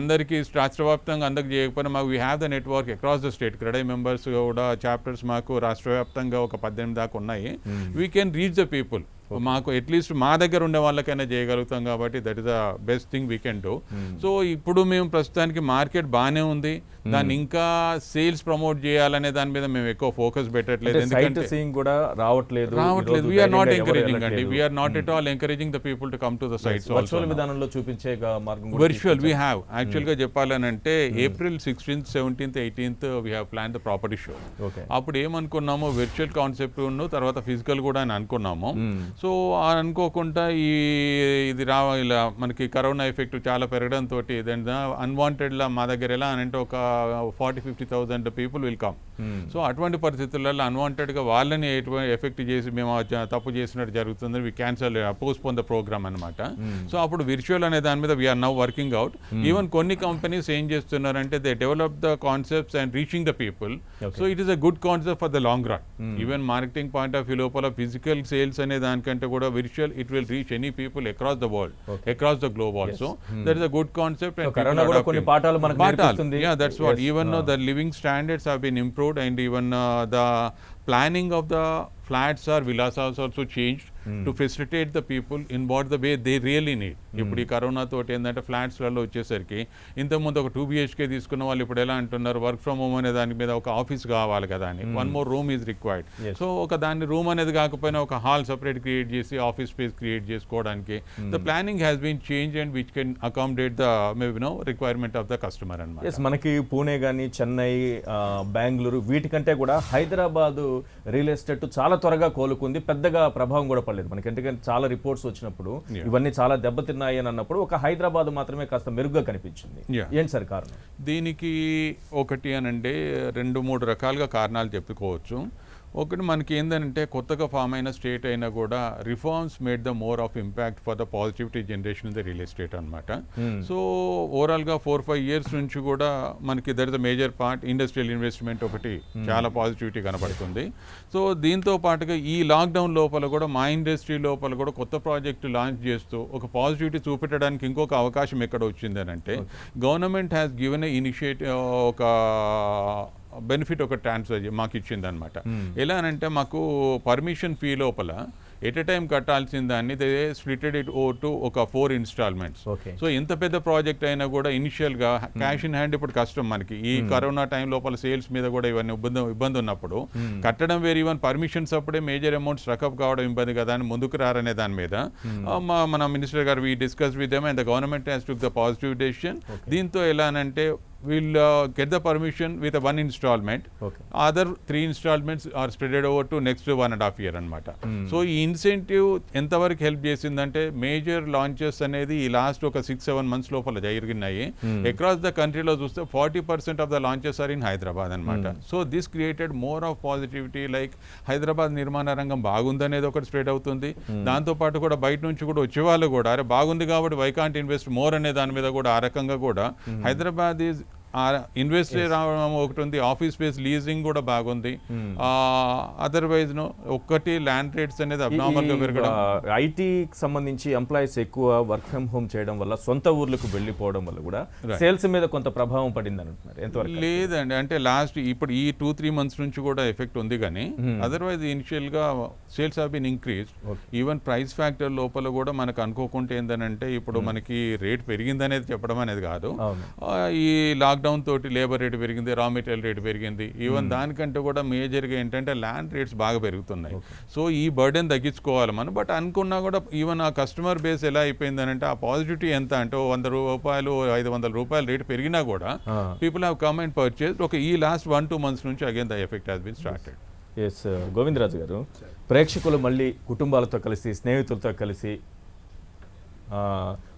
అందరికీ రాష్ట్రవ్యాప్తంగా అందరికి చేయకపోయినా మాకు we have the network across the state. CREDAI members కూడా చాప్టర్స్ మాకు రాష్ట్రవ్యాప్తంగా ఒక 18 దాకా ఉన్నాయి. We can reach the people. మాకు అట్లీస్ట్ మా దగ్గర ఉండే వాళ్ళకైనా చేయగలుగుతాం కాబట్టి that is the best thing we can do. So ఇప్పుడు మేము ప్రస్తుతానికి మార్కెట్ బాగానే ఉంది, దాన్ని ఇంకా సేల్స్ ప్రమోట్ చేయాలనే దాని మీద మేము ఎక్కువ ఫోకస్ పెట్టట్లేదు. ఎందుకంటే రావట్లేదు. వీఆర్ నాట్ ఎంకరేజింగ్ అండి, we are not at all encouraging the people to come to the sites. Virtual విధానంలో చూపించే మార్గం వర్చువల్ వీ హ్యావ్ యాక్చువల్గా చెప్పాలనంటే April 16th, 17th, 18th we have plan the property show. అప్పుడు ఏమనుకున్నాము, వర్చువల్ కాన్సెప్ట్ ఉన్న తర్వాత ఫిజికల్ కూడా అని అనుకున్నాము. సో అనుకోకుండా ఇది ఇలా మనకి కరోనా ఎఫెక్ట్ చాలా పెరగడంతో అన్వాంటెడ్లా మా దగ్గర ఎలా అని అంటే ఒక 40,000-50,000 పీపుల్ విల్ కమ్. సో అటువంటి పరిస్థితులలో అన్వాంటెడ్గా వాళ్ళని ఎఫెక్ట్ చేసి మేము తప్పు చేసినట్టు జరుగుతుంది. We cancel postpone the programme అనమాట. సో అప్పుడు విర్చువల్ అనే దాని మీద we are now working out. Even కొన్ని కంపెనీస్ ఏం చేస్తున్నారంటే they develop the concepts and reaching the people. So it is a good concept for the long run. Even marketing point of view లోపల physical sales అనే దానికంటే కూడా virtual it will reach any people across the world, across the globe also. That is a good concept. Yeah, that's what. Even the living standards have been improved, and even the planning of the flats or villas has also changed to facilitate the people in what the way they really need. ఇప్పుడు ఈ corona తోటి ఏంటంటే ఫ్లాట్స్లలో వచ్చేసరికి ఇంతకుముందు ఒక 2 BHK తీసుకున్న వాళ్ళు ఇప్పుడు ఎలా అంటున్నారు, వర్క్ ఫ్రమ్ హోమ్ అనే దాని మీద ఒక ఆఫీస్ కావాలి కదా అని, 1 more room is required. So ఒక దాన్ని రూమ్ అనేది కాకపోయినా ఒక హాల్ సపరేట్ క్రియేట్ చేసి ఆఫీస్ స్పేస్ క్రియేట్ చేసుకోవడానికి the planning has been change and which can accommodate the requirement of the customer అన్నమాట. మనకి పూణే కానీ చెన్నై, బెంగళూరు వీటికంటే కూడా హైదరాబాదు రియల్ ఎస్టేట్ చాలా త్వరగా కోలుకుంది, పెద్దగా ప్రభావం కూడా పడలేదు మనకి. ఎందుకంటే చాలా రిపోర్ట్స్ వచ్చినప్పుడు ఇవన్నీ చాలా దెబ్బతిన్నాయి అని అన్నప్పుడు ఒక హైదరాబాద్ మాత్రమే కాస్త మెరుగ్గా కనిపించింది. ఏంటి సార్ కారణం దీనికి? ఒకటి అనంటే 2-3 రకాలుగా కారణాలు చెప్పుకోవచ్చు. ఒకటి మనకి ఏంటంటే కొత్తగా ఫామ్ అయిన స్టేట్ అయినా కూడా reforms made the more of impact for the positivity generation in the real estate అనమాట. సో ఓవరాల్గా 4-5 years నుంచి కూడా మనకి there is the major part industrial investment ఒకటి చాలా పాజిటివిటీ కనబడుతుంది. సో దీంతో పాటుగా ఈ లాక్డౌన్ లోపల కూడా మా ఇండస్ట్రీ లోపల కూడా కొత్త ప్రాజెక్టు లాంచ్ చేస్తూ ఒక పాజిటివిటీ చూపెట్టడానికి ఇంకొక అవకాశం ఎక్కడ వచ్చింది అని అంటే government has given a initiative, ఒక బెనిఫిట్ ఒక ట్రాన్స్ఫర్ మాకు ఇచ్చింది అనమాట. ఎలా అనంటే మాకు పర్మిషన్ ఫీ లోపల ఎట్ ఎ టైం కట్టాల్సిన దాన్ని దే స్ప్లిటెడ్ ఇట్ టు ఒక 4 installments. సో ఎంత పెద్ద ప్రాజెక్ట్ అయినా కూడా ఇనిషియల్గా క్యాష్ ఇన్ హ్యాండ్ ఇప్పుడు కష్టం మనకి. ఈ కరోనా టైం లోపల సేల్స్ మీద కూడా ఇవన్నీ ఇబ్బంది ఉన్నప్పుడు కట్టడం వేరు, ఈవెన్ పర్మిషన్స్ అప్పుడే మేజర్ అమౌంట్స్ రకప్ కావడం ఇబ్బంది కదా అని ముందుకు రారనే దాని మీద మన మినిస్టర్ గారు we discuss with them and the government has took the positive decision. దీంతో ఎలా అనంటే we'll get the permission with a 1 installment. Other 3 installments are spread over to next 1.5 year అనమాట. సో ఈ ఇన్సెంటివ్ ఎంతవరకు హెల్ప్ చేసిందంటే major launches అనేది ఈ last ఒక 6-7 months లోపల జరిగినాయి. అక్రాస్ ద కంట్రీలో చూస్తే 40% of the launches are in Hyderabad అనమాట. So this created more of positivity, like Hyderabad నిర్మాణ రంగం బాగుందనేది ఒకటి స్ప్రెడ్ అవుతుంది. దాంతోపాటు కూడా బయట నుంచి కూడా వచ్చేవాళ్ళు కూడా అరే బాగుంది కాబట్టి వై కాంట్ ఇన్వెస్ట్ మోర్ అనే దాని మీద కూడా ఆ రకంగా కూడా హైదరాబాద్ ఈజ్ ఇన్వెస్ట్ రావడం ఒకటి ఉంది, ఆఫీస్ స్పేస్ లీజింగ్ కూడా బాగుంది. అదర్వైజ్ ఒక్కటి ల్యాండ్ రేట్స్ అనేది అబ్నార్మల్గా పెరగడం. ఐటీకి సంబంధించి ఎంప్లాయీస్ ఎక్కువ వర్క్ ఫ్రమ్ హోమ్ చేయడం వల్ల సొంత ఊర్లకు వెళ్ళిపోవడం వల్ల కూడా సేల్స్ మీద కొంత ప్రభావం పడింది అంటున్నారు. ఎంతవరకు? లేదండి, అంటే లాస్ట్ ఇప్పుడు ఈ 2-3 months నుంచి కూడా ఎఫెక్ట్ ఉంది కానీ అదర్వైజ్ ఇనిషియల్గా sales have been increased. Even price factor లోపల కూడా మనకు అనుకోకుంటే ఏంటంటే ఇప్పుడు మనకి రేట్ పెరిగిందనేది చెప్పడం అనేది కాదు. ఈ లాక్డౌన్ తోటి లేబర్ రేట్ పెరిగింది, రా మెటీరియల్ రేట్ పెరిగింది. ఈవెన్ దానికంటే కూడా మేజర్గా ఏంటంటే ల్యాండ్ రేట్స్ బాగా పెరుగుతున్నాయి. సో ఈ బర్డెన్ తగ్గించుకోవాలి మనం. బట్ అనుకున్నా కూడా ఈవెన్ ఆ కస్టమర్ బేస్ ఎలా అయిపోయింది అంటే ఆ పాజిటివిటీ ఎంత అంటే 100 రూపాయలు 500 రూపాయలు రేట్ పెరిగినా కూడా people have come and purchase. ఒక ఈ లాస్ట్ 1-2 months నుంచి again the effect has been started. S Govindaraju garu, ప్రేక్షకులు మళ్ళీ కుటుంబాలతో కలిసి స్నేహితులతో కలిసి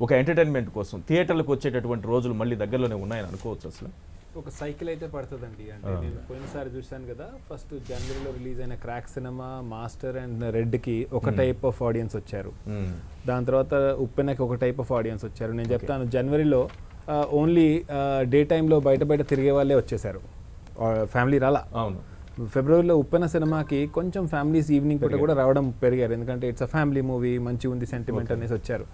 ఒక ఎంటర్టైన్మెంట్ కోసం థియేటర్లకు వచ్చేటటువంటి రోజులు మళ్ళీ దగ్గరలోనే ఉన్నాయని అనుకోవచ్చు. అసలు ఒక సైకిల్ అయితే పడుతుందండి. అంటే నేను పోయినసారి చూశాను కదా, ఫస్ట్ జనవరిలో రిలీజ్ అయిన క్రాక్ సినిమా, మాస్టర్ అండ్ రెడ్కి ఒక టైప్ ఆఫ్ ఆడియన్స్ వచ్చారు. దాని తర్వాత ఉప్పెనకి ఒక టైప్ ఆఫ్ ఆడియన్స్ వచ్చారు. నేను చెప్తాను, జనవరిలో ఓన్లీ డే టైంలో బయట తిరిగే వాళ్ళే వచ్చేసారు, ఫ్యామిలీ రాలా. అవును. ఫిబ్రవరిలో ఉప్పెన సినిమాకి కొంచెం ఫ్యామిలీస్ ఈవినింగ్ పూట కూడా రావడం పెరిగారు, ఎందుకంటే ఇట్స్ అ ఫ్యామిలీ మూవీ, మంచి ఉంది సెంటిమెంట్ అనేసి వచ్చారు.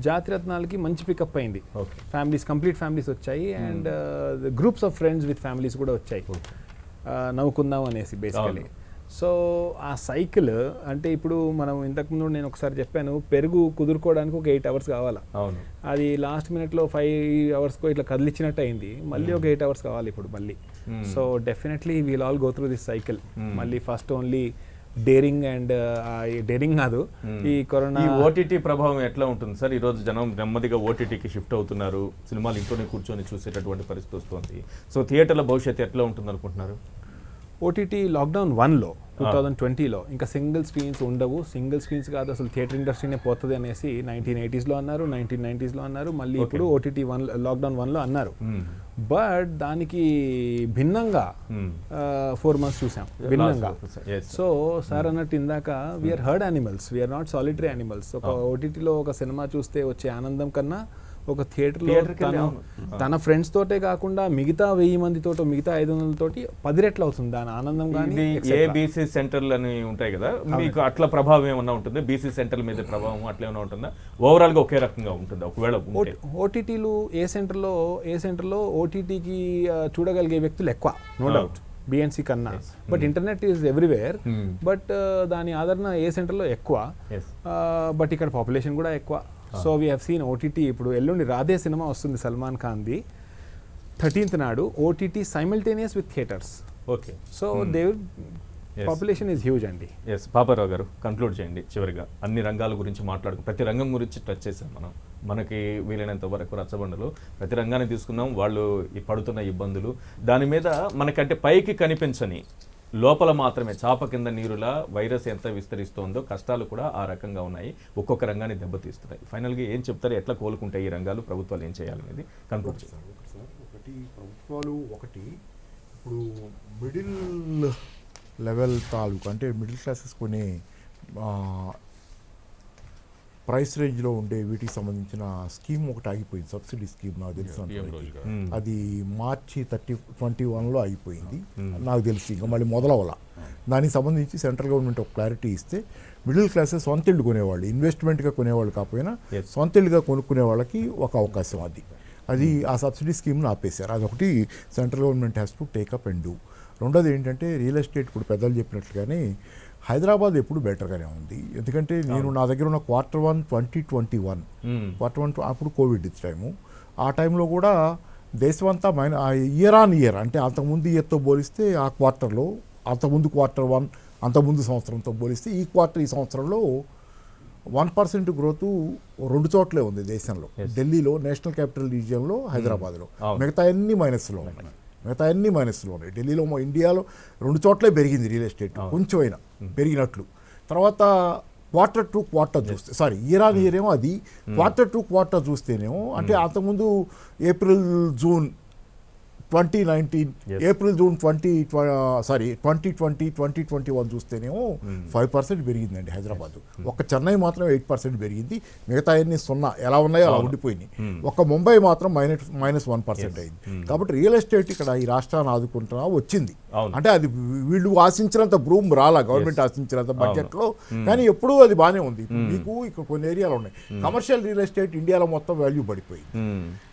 జాతిరత్నాలకి మంచి పికప్ అయింది, ఫ్యామిలీస్ కంప్లీట్ ఫ్యామిలీస్ వచ్చాయి and groups of friends with families కూడా వచ్చాయి నవ్వుకుందాం అనేసి బేసికలీ. సో ఆ సైకిల్ అంటే ఇప్పుడు మనం ఇంతకుముందు నేను ఒకసారి చెప్పాను, పెరుగు కుదురుకోవడానికి ఒక 8 hours కావాలా. అది లాస్ట్ మినిట్లో 5 hours ఇట్లా కదిలిచ్చినట్టు అయింది, మళ్ళీ ఒక 8 hours కావాలి ఇప్పుడు మళ్ళీ. So definitely we'll all go through this cycle. మళ్ళీ first only daring and daring కాదు, ఈ కరోనా ఓటీటీ ప్రభావం ఎట్లా ఉంటుంది సార్? ఈ రోజు జనం నెమ్మదిగా ఓటీటీకి షిఫ్ట్ అవుతున్నారు, సినిమాలు ఇంట్లోనే కూర్చొని చూసేటటువంటి పరిస్థితి వస్తుంది. సో థియేటర్ల భవిష్యత్తు ఎట్లా ఉంటుంది అనుకుంటున్నారు? ఓటీటీ లాక్డౌన్ 1లో 2020లో ఇంకా సింగిల్ స్క్రీన్స్ ఉండవు, సింగిల్ స్క్రీన్స్ కాదు అసలు థియేటర్ ఇండస్ట్రీనే పోతుంది అనేసి 1980sలో అన్నారు, 1990sలో అన్నారు, మళ్ళీ ఇప్పుడు ఓటీటీ లాక్డౌన్ 1లో అన్నారు. బట్ దానికి భిన్నంగా 4 months చూసాం భిన్నంగా. సో సార్ అన్నట్టు ఇందాక we are herd animals, we are not solitary animals. ఒక ఓటీటీలో ఒక సినిమా చూస్తే వచ్చే ఆనందం కన్నా ఒక థియేటర్లో తన ఫ్రెండ్స్ తోటే కాకుండా మిగతా 1000 మందితోటో మిగతా 500 తోటి 10 రెట్లు అవుతుంది దాని ఆనందం. కానీ ఏబీసీ సెంటర్లు అని ఉంటాయి కదా, మీకు అట్లా ప్రభావం ఏమన్నా ఉంటుంది? బీసీ సెంటర్ల మీద ప్రభావం అట్లా ఏమైనా ఉంటుందా? ఓవరాల్ గా ఒకే రకంగా ఉంటుందా? ఒకవేళ ఓటీటీలు ఏ సెంటర్లో ఓటీటీకి చూడగలిగే వ్యక్తులు ఎక్కువ, నో డౌట్, బిఎన్సీ కన్నా. But internet is everywhere, but దాని ఆదరణ ఏ సెంటర్లో ఎక్కువ, బట్ ఇక్కడ పాపులేషన్ కూడా ఎక్కువ. So we have seen OTT. ఇప్పుడు ఎల్లుండి రాధే సినిమా వస్తుంది సల్మాన్ ఖాన్ది, 13th నాడు OTT simultaneous with theatres. Okay. So they population is huge అండి. ఎస్, పాపారావు గారు కంక్లూడ్ చేయండి చివరిగా. అన్ని రంగాల గురించి మాట్లాడుకు, ప్రతి రంగం గురించి టచ్ చేసాం మనం, మనకి వీలైనంత వరకు రచ్చబండలు ప్రతి రంగాన్ని తీసుకున్నాం, వాళ్ళు పడుతున్న ఇబ్బందులు, దాని మీద మనకంటే పైకి కనిపించని లోపల మాత్రమే చాప కింద నీరులా వైరస్ ఎంత విస్తరిస్తోందో కష్టాలు కూడా ఆ రకంగా ఉన్నాయి, ఒక్కొక్క రంగాన్ని దెబ్బతీస్తున్నాయి. ఫైనల్గా ఏం చెప్తారు, ఎట్లా కోలుకుంటాయి ఈ రంగాలు, ప్రభుత్వాలు ఏం చేయాలనేది కన్క్లూడ్ చేస్తారు. ఒకటి ప్రభుత్వాలు, ఒకటి ఇప్పుడు మిడిల్ లెవెల్ తాలూకు అంటే మిడిల్ క్లాసెస్ కొనే ప్రైస్ రేంజ్లో ఉండే వీటికి సంబంధించిన స్కీమ్ ఒకటి ఆగిపోయింది, సబ్సిడీ స్కీమ్ నాకు తెలిసిన అది మార్చి 2021లో అయిపోయింది నాకు తెలిసి, ఇంకా మళ్ళీ మొదలవల. దానికి సంబంధించి సెంట్రల్ గవర్నమెంట్ ఒక క్లారిటీ ఇస్తే మిడిల్ క్లాసెస్ సొంత ఇల్లు కొనేవాళ్ళు, ఇన్వెస్ట్మెంట్గా కొనేవాళ్ళు కాకపోయినా సొంత ఇల్లుగా కొనుక్కునే వాళ్ళకి ఒక అవకాశం అది ఆ సబ్సిడీ స్కీమ్ను ఆపేశారు. అదొకటి central government has to take up and do. రెండోది ఏంటంటే రియల్ ఎస్టేట్, ఇప్పుడు పెద్దలు చెప్పినట్లుగానే హైదరాబాద్ ఎప్పుడు బెటర్గానే ఉంది. ఎందుకంటే నా దగ్గర ఉన్న Q1 2021 Q1 అప్పుడు కోవిడ్ టైము, ఆ టైంలో కూడా దేశమంతా ఇయర్ ఆన్ ఇయర్ అంటే అంతకుముందు ఇయర్తో పోలిస్తే ఆ క్వార్టర్లో, అంతకుముందు Q1 అంతకుముందు సంవత్సరంతో పోలిస్తే ఈ సంవత్సరంలో 1% గ్రోత్ 2 చోట్లే ఉంది దేశంలో. ఢిల్లీలో, నేషనల్ క్యాపిటల్ రీజియన్లో, హైదరాబాద్లో. మిగతా అన్ని మైనస్లో ఉన్నాయి. ఢిల్లీలో, ఇండియాలో 2 చోట్లే పెరిగింది రియల్ ఎస్టేట్, కొంచెమైనా పెరిగినట్లు. తర్వాత క్వార్టర్ చూస్తే ఇయర్ ఆన్ ఇయర్ ఏమో అది, క్వార్టర్ చూస్తేనేమో అంటే అంతకుముందు ఏప్రిల్ జూన్ 2019, ఏప్రిల్ జూన్ 2020 2021 చూస్తేనేమో 5% పెరిగిందండి హైదరాబాద్. ఒక్క చెన్నై మాత్రం 8% పెరిగింది, మిగతా అన్ని 0 ఎలా ఉన్నాయో అలా ఉండిపోయినాయి. ఒక్క ముంబై మాత్రం -1% అయింది. కాబట్టి రియల్ ఎస్టేట్ ఇక్కడ ఈ రాష్ట్రాన్ని ఆదుకుంటున్నా వచ్చింది. అంటే అది వీళ్ళు ఆశించినంత భూమి రాలా, గవర్నమెంట్ ఆశించినంత బడ్జెట్లో, కానీ ఎప్పుడూ అది బాగానే ఉంది. మీకు ఇక్కడ కొన్ని ఏరియాలు ఉన్నాయి కమర్షియల్ రియల్ ఎస్టేట్, ఇండియాలో మొత్తం వాల్యూ పడిపోయింది,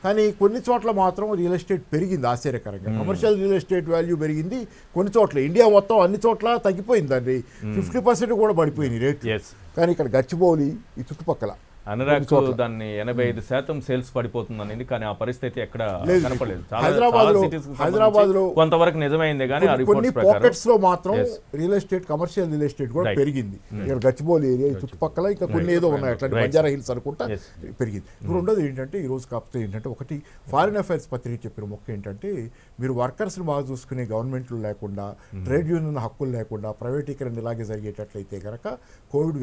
కానీ కొన్ని చోట్ల మాత్రం రియల్ ఎస్టేట్ పెరిగింది ఆశ్చర్యకరంగా. కమర్షియల్ రియల్ ఎస్టేట్ వాల్యూ పెరిగింది, కొన్ని చోట్ల, ఇండియా మొత్తం అన్ని చోట్ల తగ్గిపోయిందండి, 50% కూడా పడిపోయింది రేట్. కానీ ఇక్కడ గచ్చిబౌలి ఈ చుట్టుపక్కల అనురాగ్ దాన్ని 85% సేల్స్ పడిపోతుంది అనేది, కానీ ఆ పరిస్థితి ఎక్కడ కనపడలేదు. హైదరాబాద్లో కొంతవరకు నిజమైంది, కానీ కొన్ని పాకెట్స్ లో మాత్రం real estate, commercial real estate కూడా పెరిగింది. ఇక్కడ గచ్చిబౌలి ఏరియా చుట్టుపక్కల ఇంకా కొన్ని ఏదో ఉన్నాయి, అట్లాంటి బంజారా హిల్స్ అనుకుంటా పెరిగింది. రెండోది ఏంటంటే ఈ రోజు కాకపోతే ఏంటంటే, ఒకటి ఫారిన్ అఫైర్స్ పత్రిక చెప్పిన మొక్క ఏంటంటే, మీరు వర్కర్స్ని బాగా చూసుకునే గవర్నమెంట్లు లేకుండా, ట్రేడ్ యూనియన్ హక్కులు లేకుండా ప్రైవేటీకరణ ఇలాగే జరిగేటట్లయితే కనుక కోవిడ్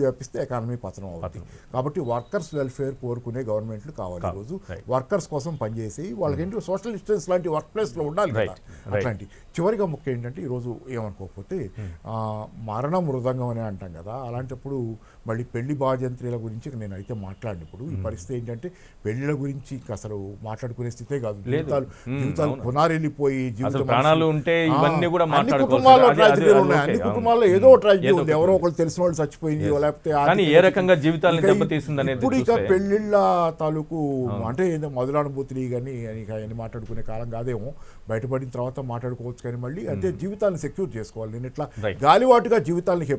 వ్యాపిస్తే ఎకానమీ పతనం అవుతుంది. కాబట్టి వర్కర్స్ వెల్ఫేర్ కోరుకునే గవర్నమెంట్లు కావాలి. ఈరోజు వర్కర్స్ కోసం పనిచేసి వాళ్ళకి సోషల్ డిస్టెన్స్ లాంటి వర్క్ ప్లేస్లో ఉండాలి కదా. అట్లాంటి చివరిగా ముఖ్యం ఏంటంటే, ఈరోజు ఏమనుకోకపోతే మరణ మృదంగం అని అంటాం కదా, అలాంటప్పుడు మళ్ళీ పెళ్లి బాధ్యంత్రీల గురించి నేనైతే మాట్లాడినప్పుడు ఈ పరిస్థితి ఏంటంటే, పెళ్లిళ్ళ గురించి అసలు మాట్లాడుకునే స్థితే కాదు. జీవితాలు పునారెళ్ళిపోయి ప్రాణాలు ఉంటే ఇవన్నీ కూడా అన్ని కుటుంబాల్లో ట్రాజడీలు ఉన్నాయి, అన్ని కుటుంబాల్లో ఏదో ట్రాజడీ ఉంది, ఎవరో ఒకరు తెలిసిన వాళ్ళు చచ్చిపోయింది, లేకపోతే ఏ రకంగా జీవితాలను ఇప్పుడు ఇక పెళ్లిళ్ళ తాలూకు అంటే ఏదో మధురానుభూతులు కానీ అని మాట్లాడుకునే కాలం కాదేమో, బయటపడిన తర్వాత మాట్లాడుకోవచ్చు. కానీ మళ్ళీ అంటే జీవితాలను సెక్యూర్ చేసుకోవాలి. నేను ఇట్లా గాలివాటుగా జీవితానికి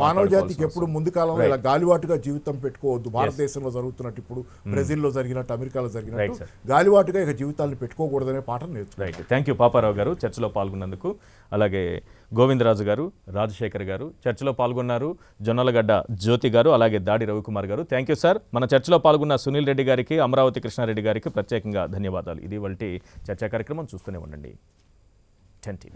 మానవ జాతికి ఎప్పుడు ముందు కాలంలో ఇలా గాలివాటుగా జీవితం పెట్టుకోవద్దు. భారతదేశంలో జరుగుతున్నట్టు, ఇప్పుడు బ్రెజిల్లో జరిగినట్టు, అమెరికాలో జరిగినట్టు గాలివాటుగా ఇక జీవితాలను పెట్టుకోకూడదనే పాఠం నేర్చుకోవాలి. థ్యాంక్ యూ పాపారావు గారు చర్చలో పాల్గొన్నందుకు. అలాగే గోవిందరాజు గారు, రాజశేఖర్ గారు చర్చలో పాల్గొన్నారు. జొన్నలగడ్డ జ్యోతి గారు, అలాగే దాడి రవికుమార్ గారు. Thank you sir. మన చర్చలో పాల్గొన్న సునీల్ రెడ్డి గారికి, అమరావతి కృష్ణారెడ్డి గారికి ప్రత్యేకంగా ధన్యవాదాలు. ఇది వాళ్ళ చర్చా కార్యక్రమం. చూస్తూనే ఉండండి 10 TV.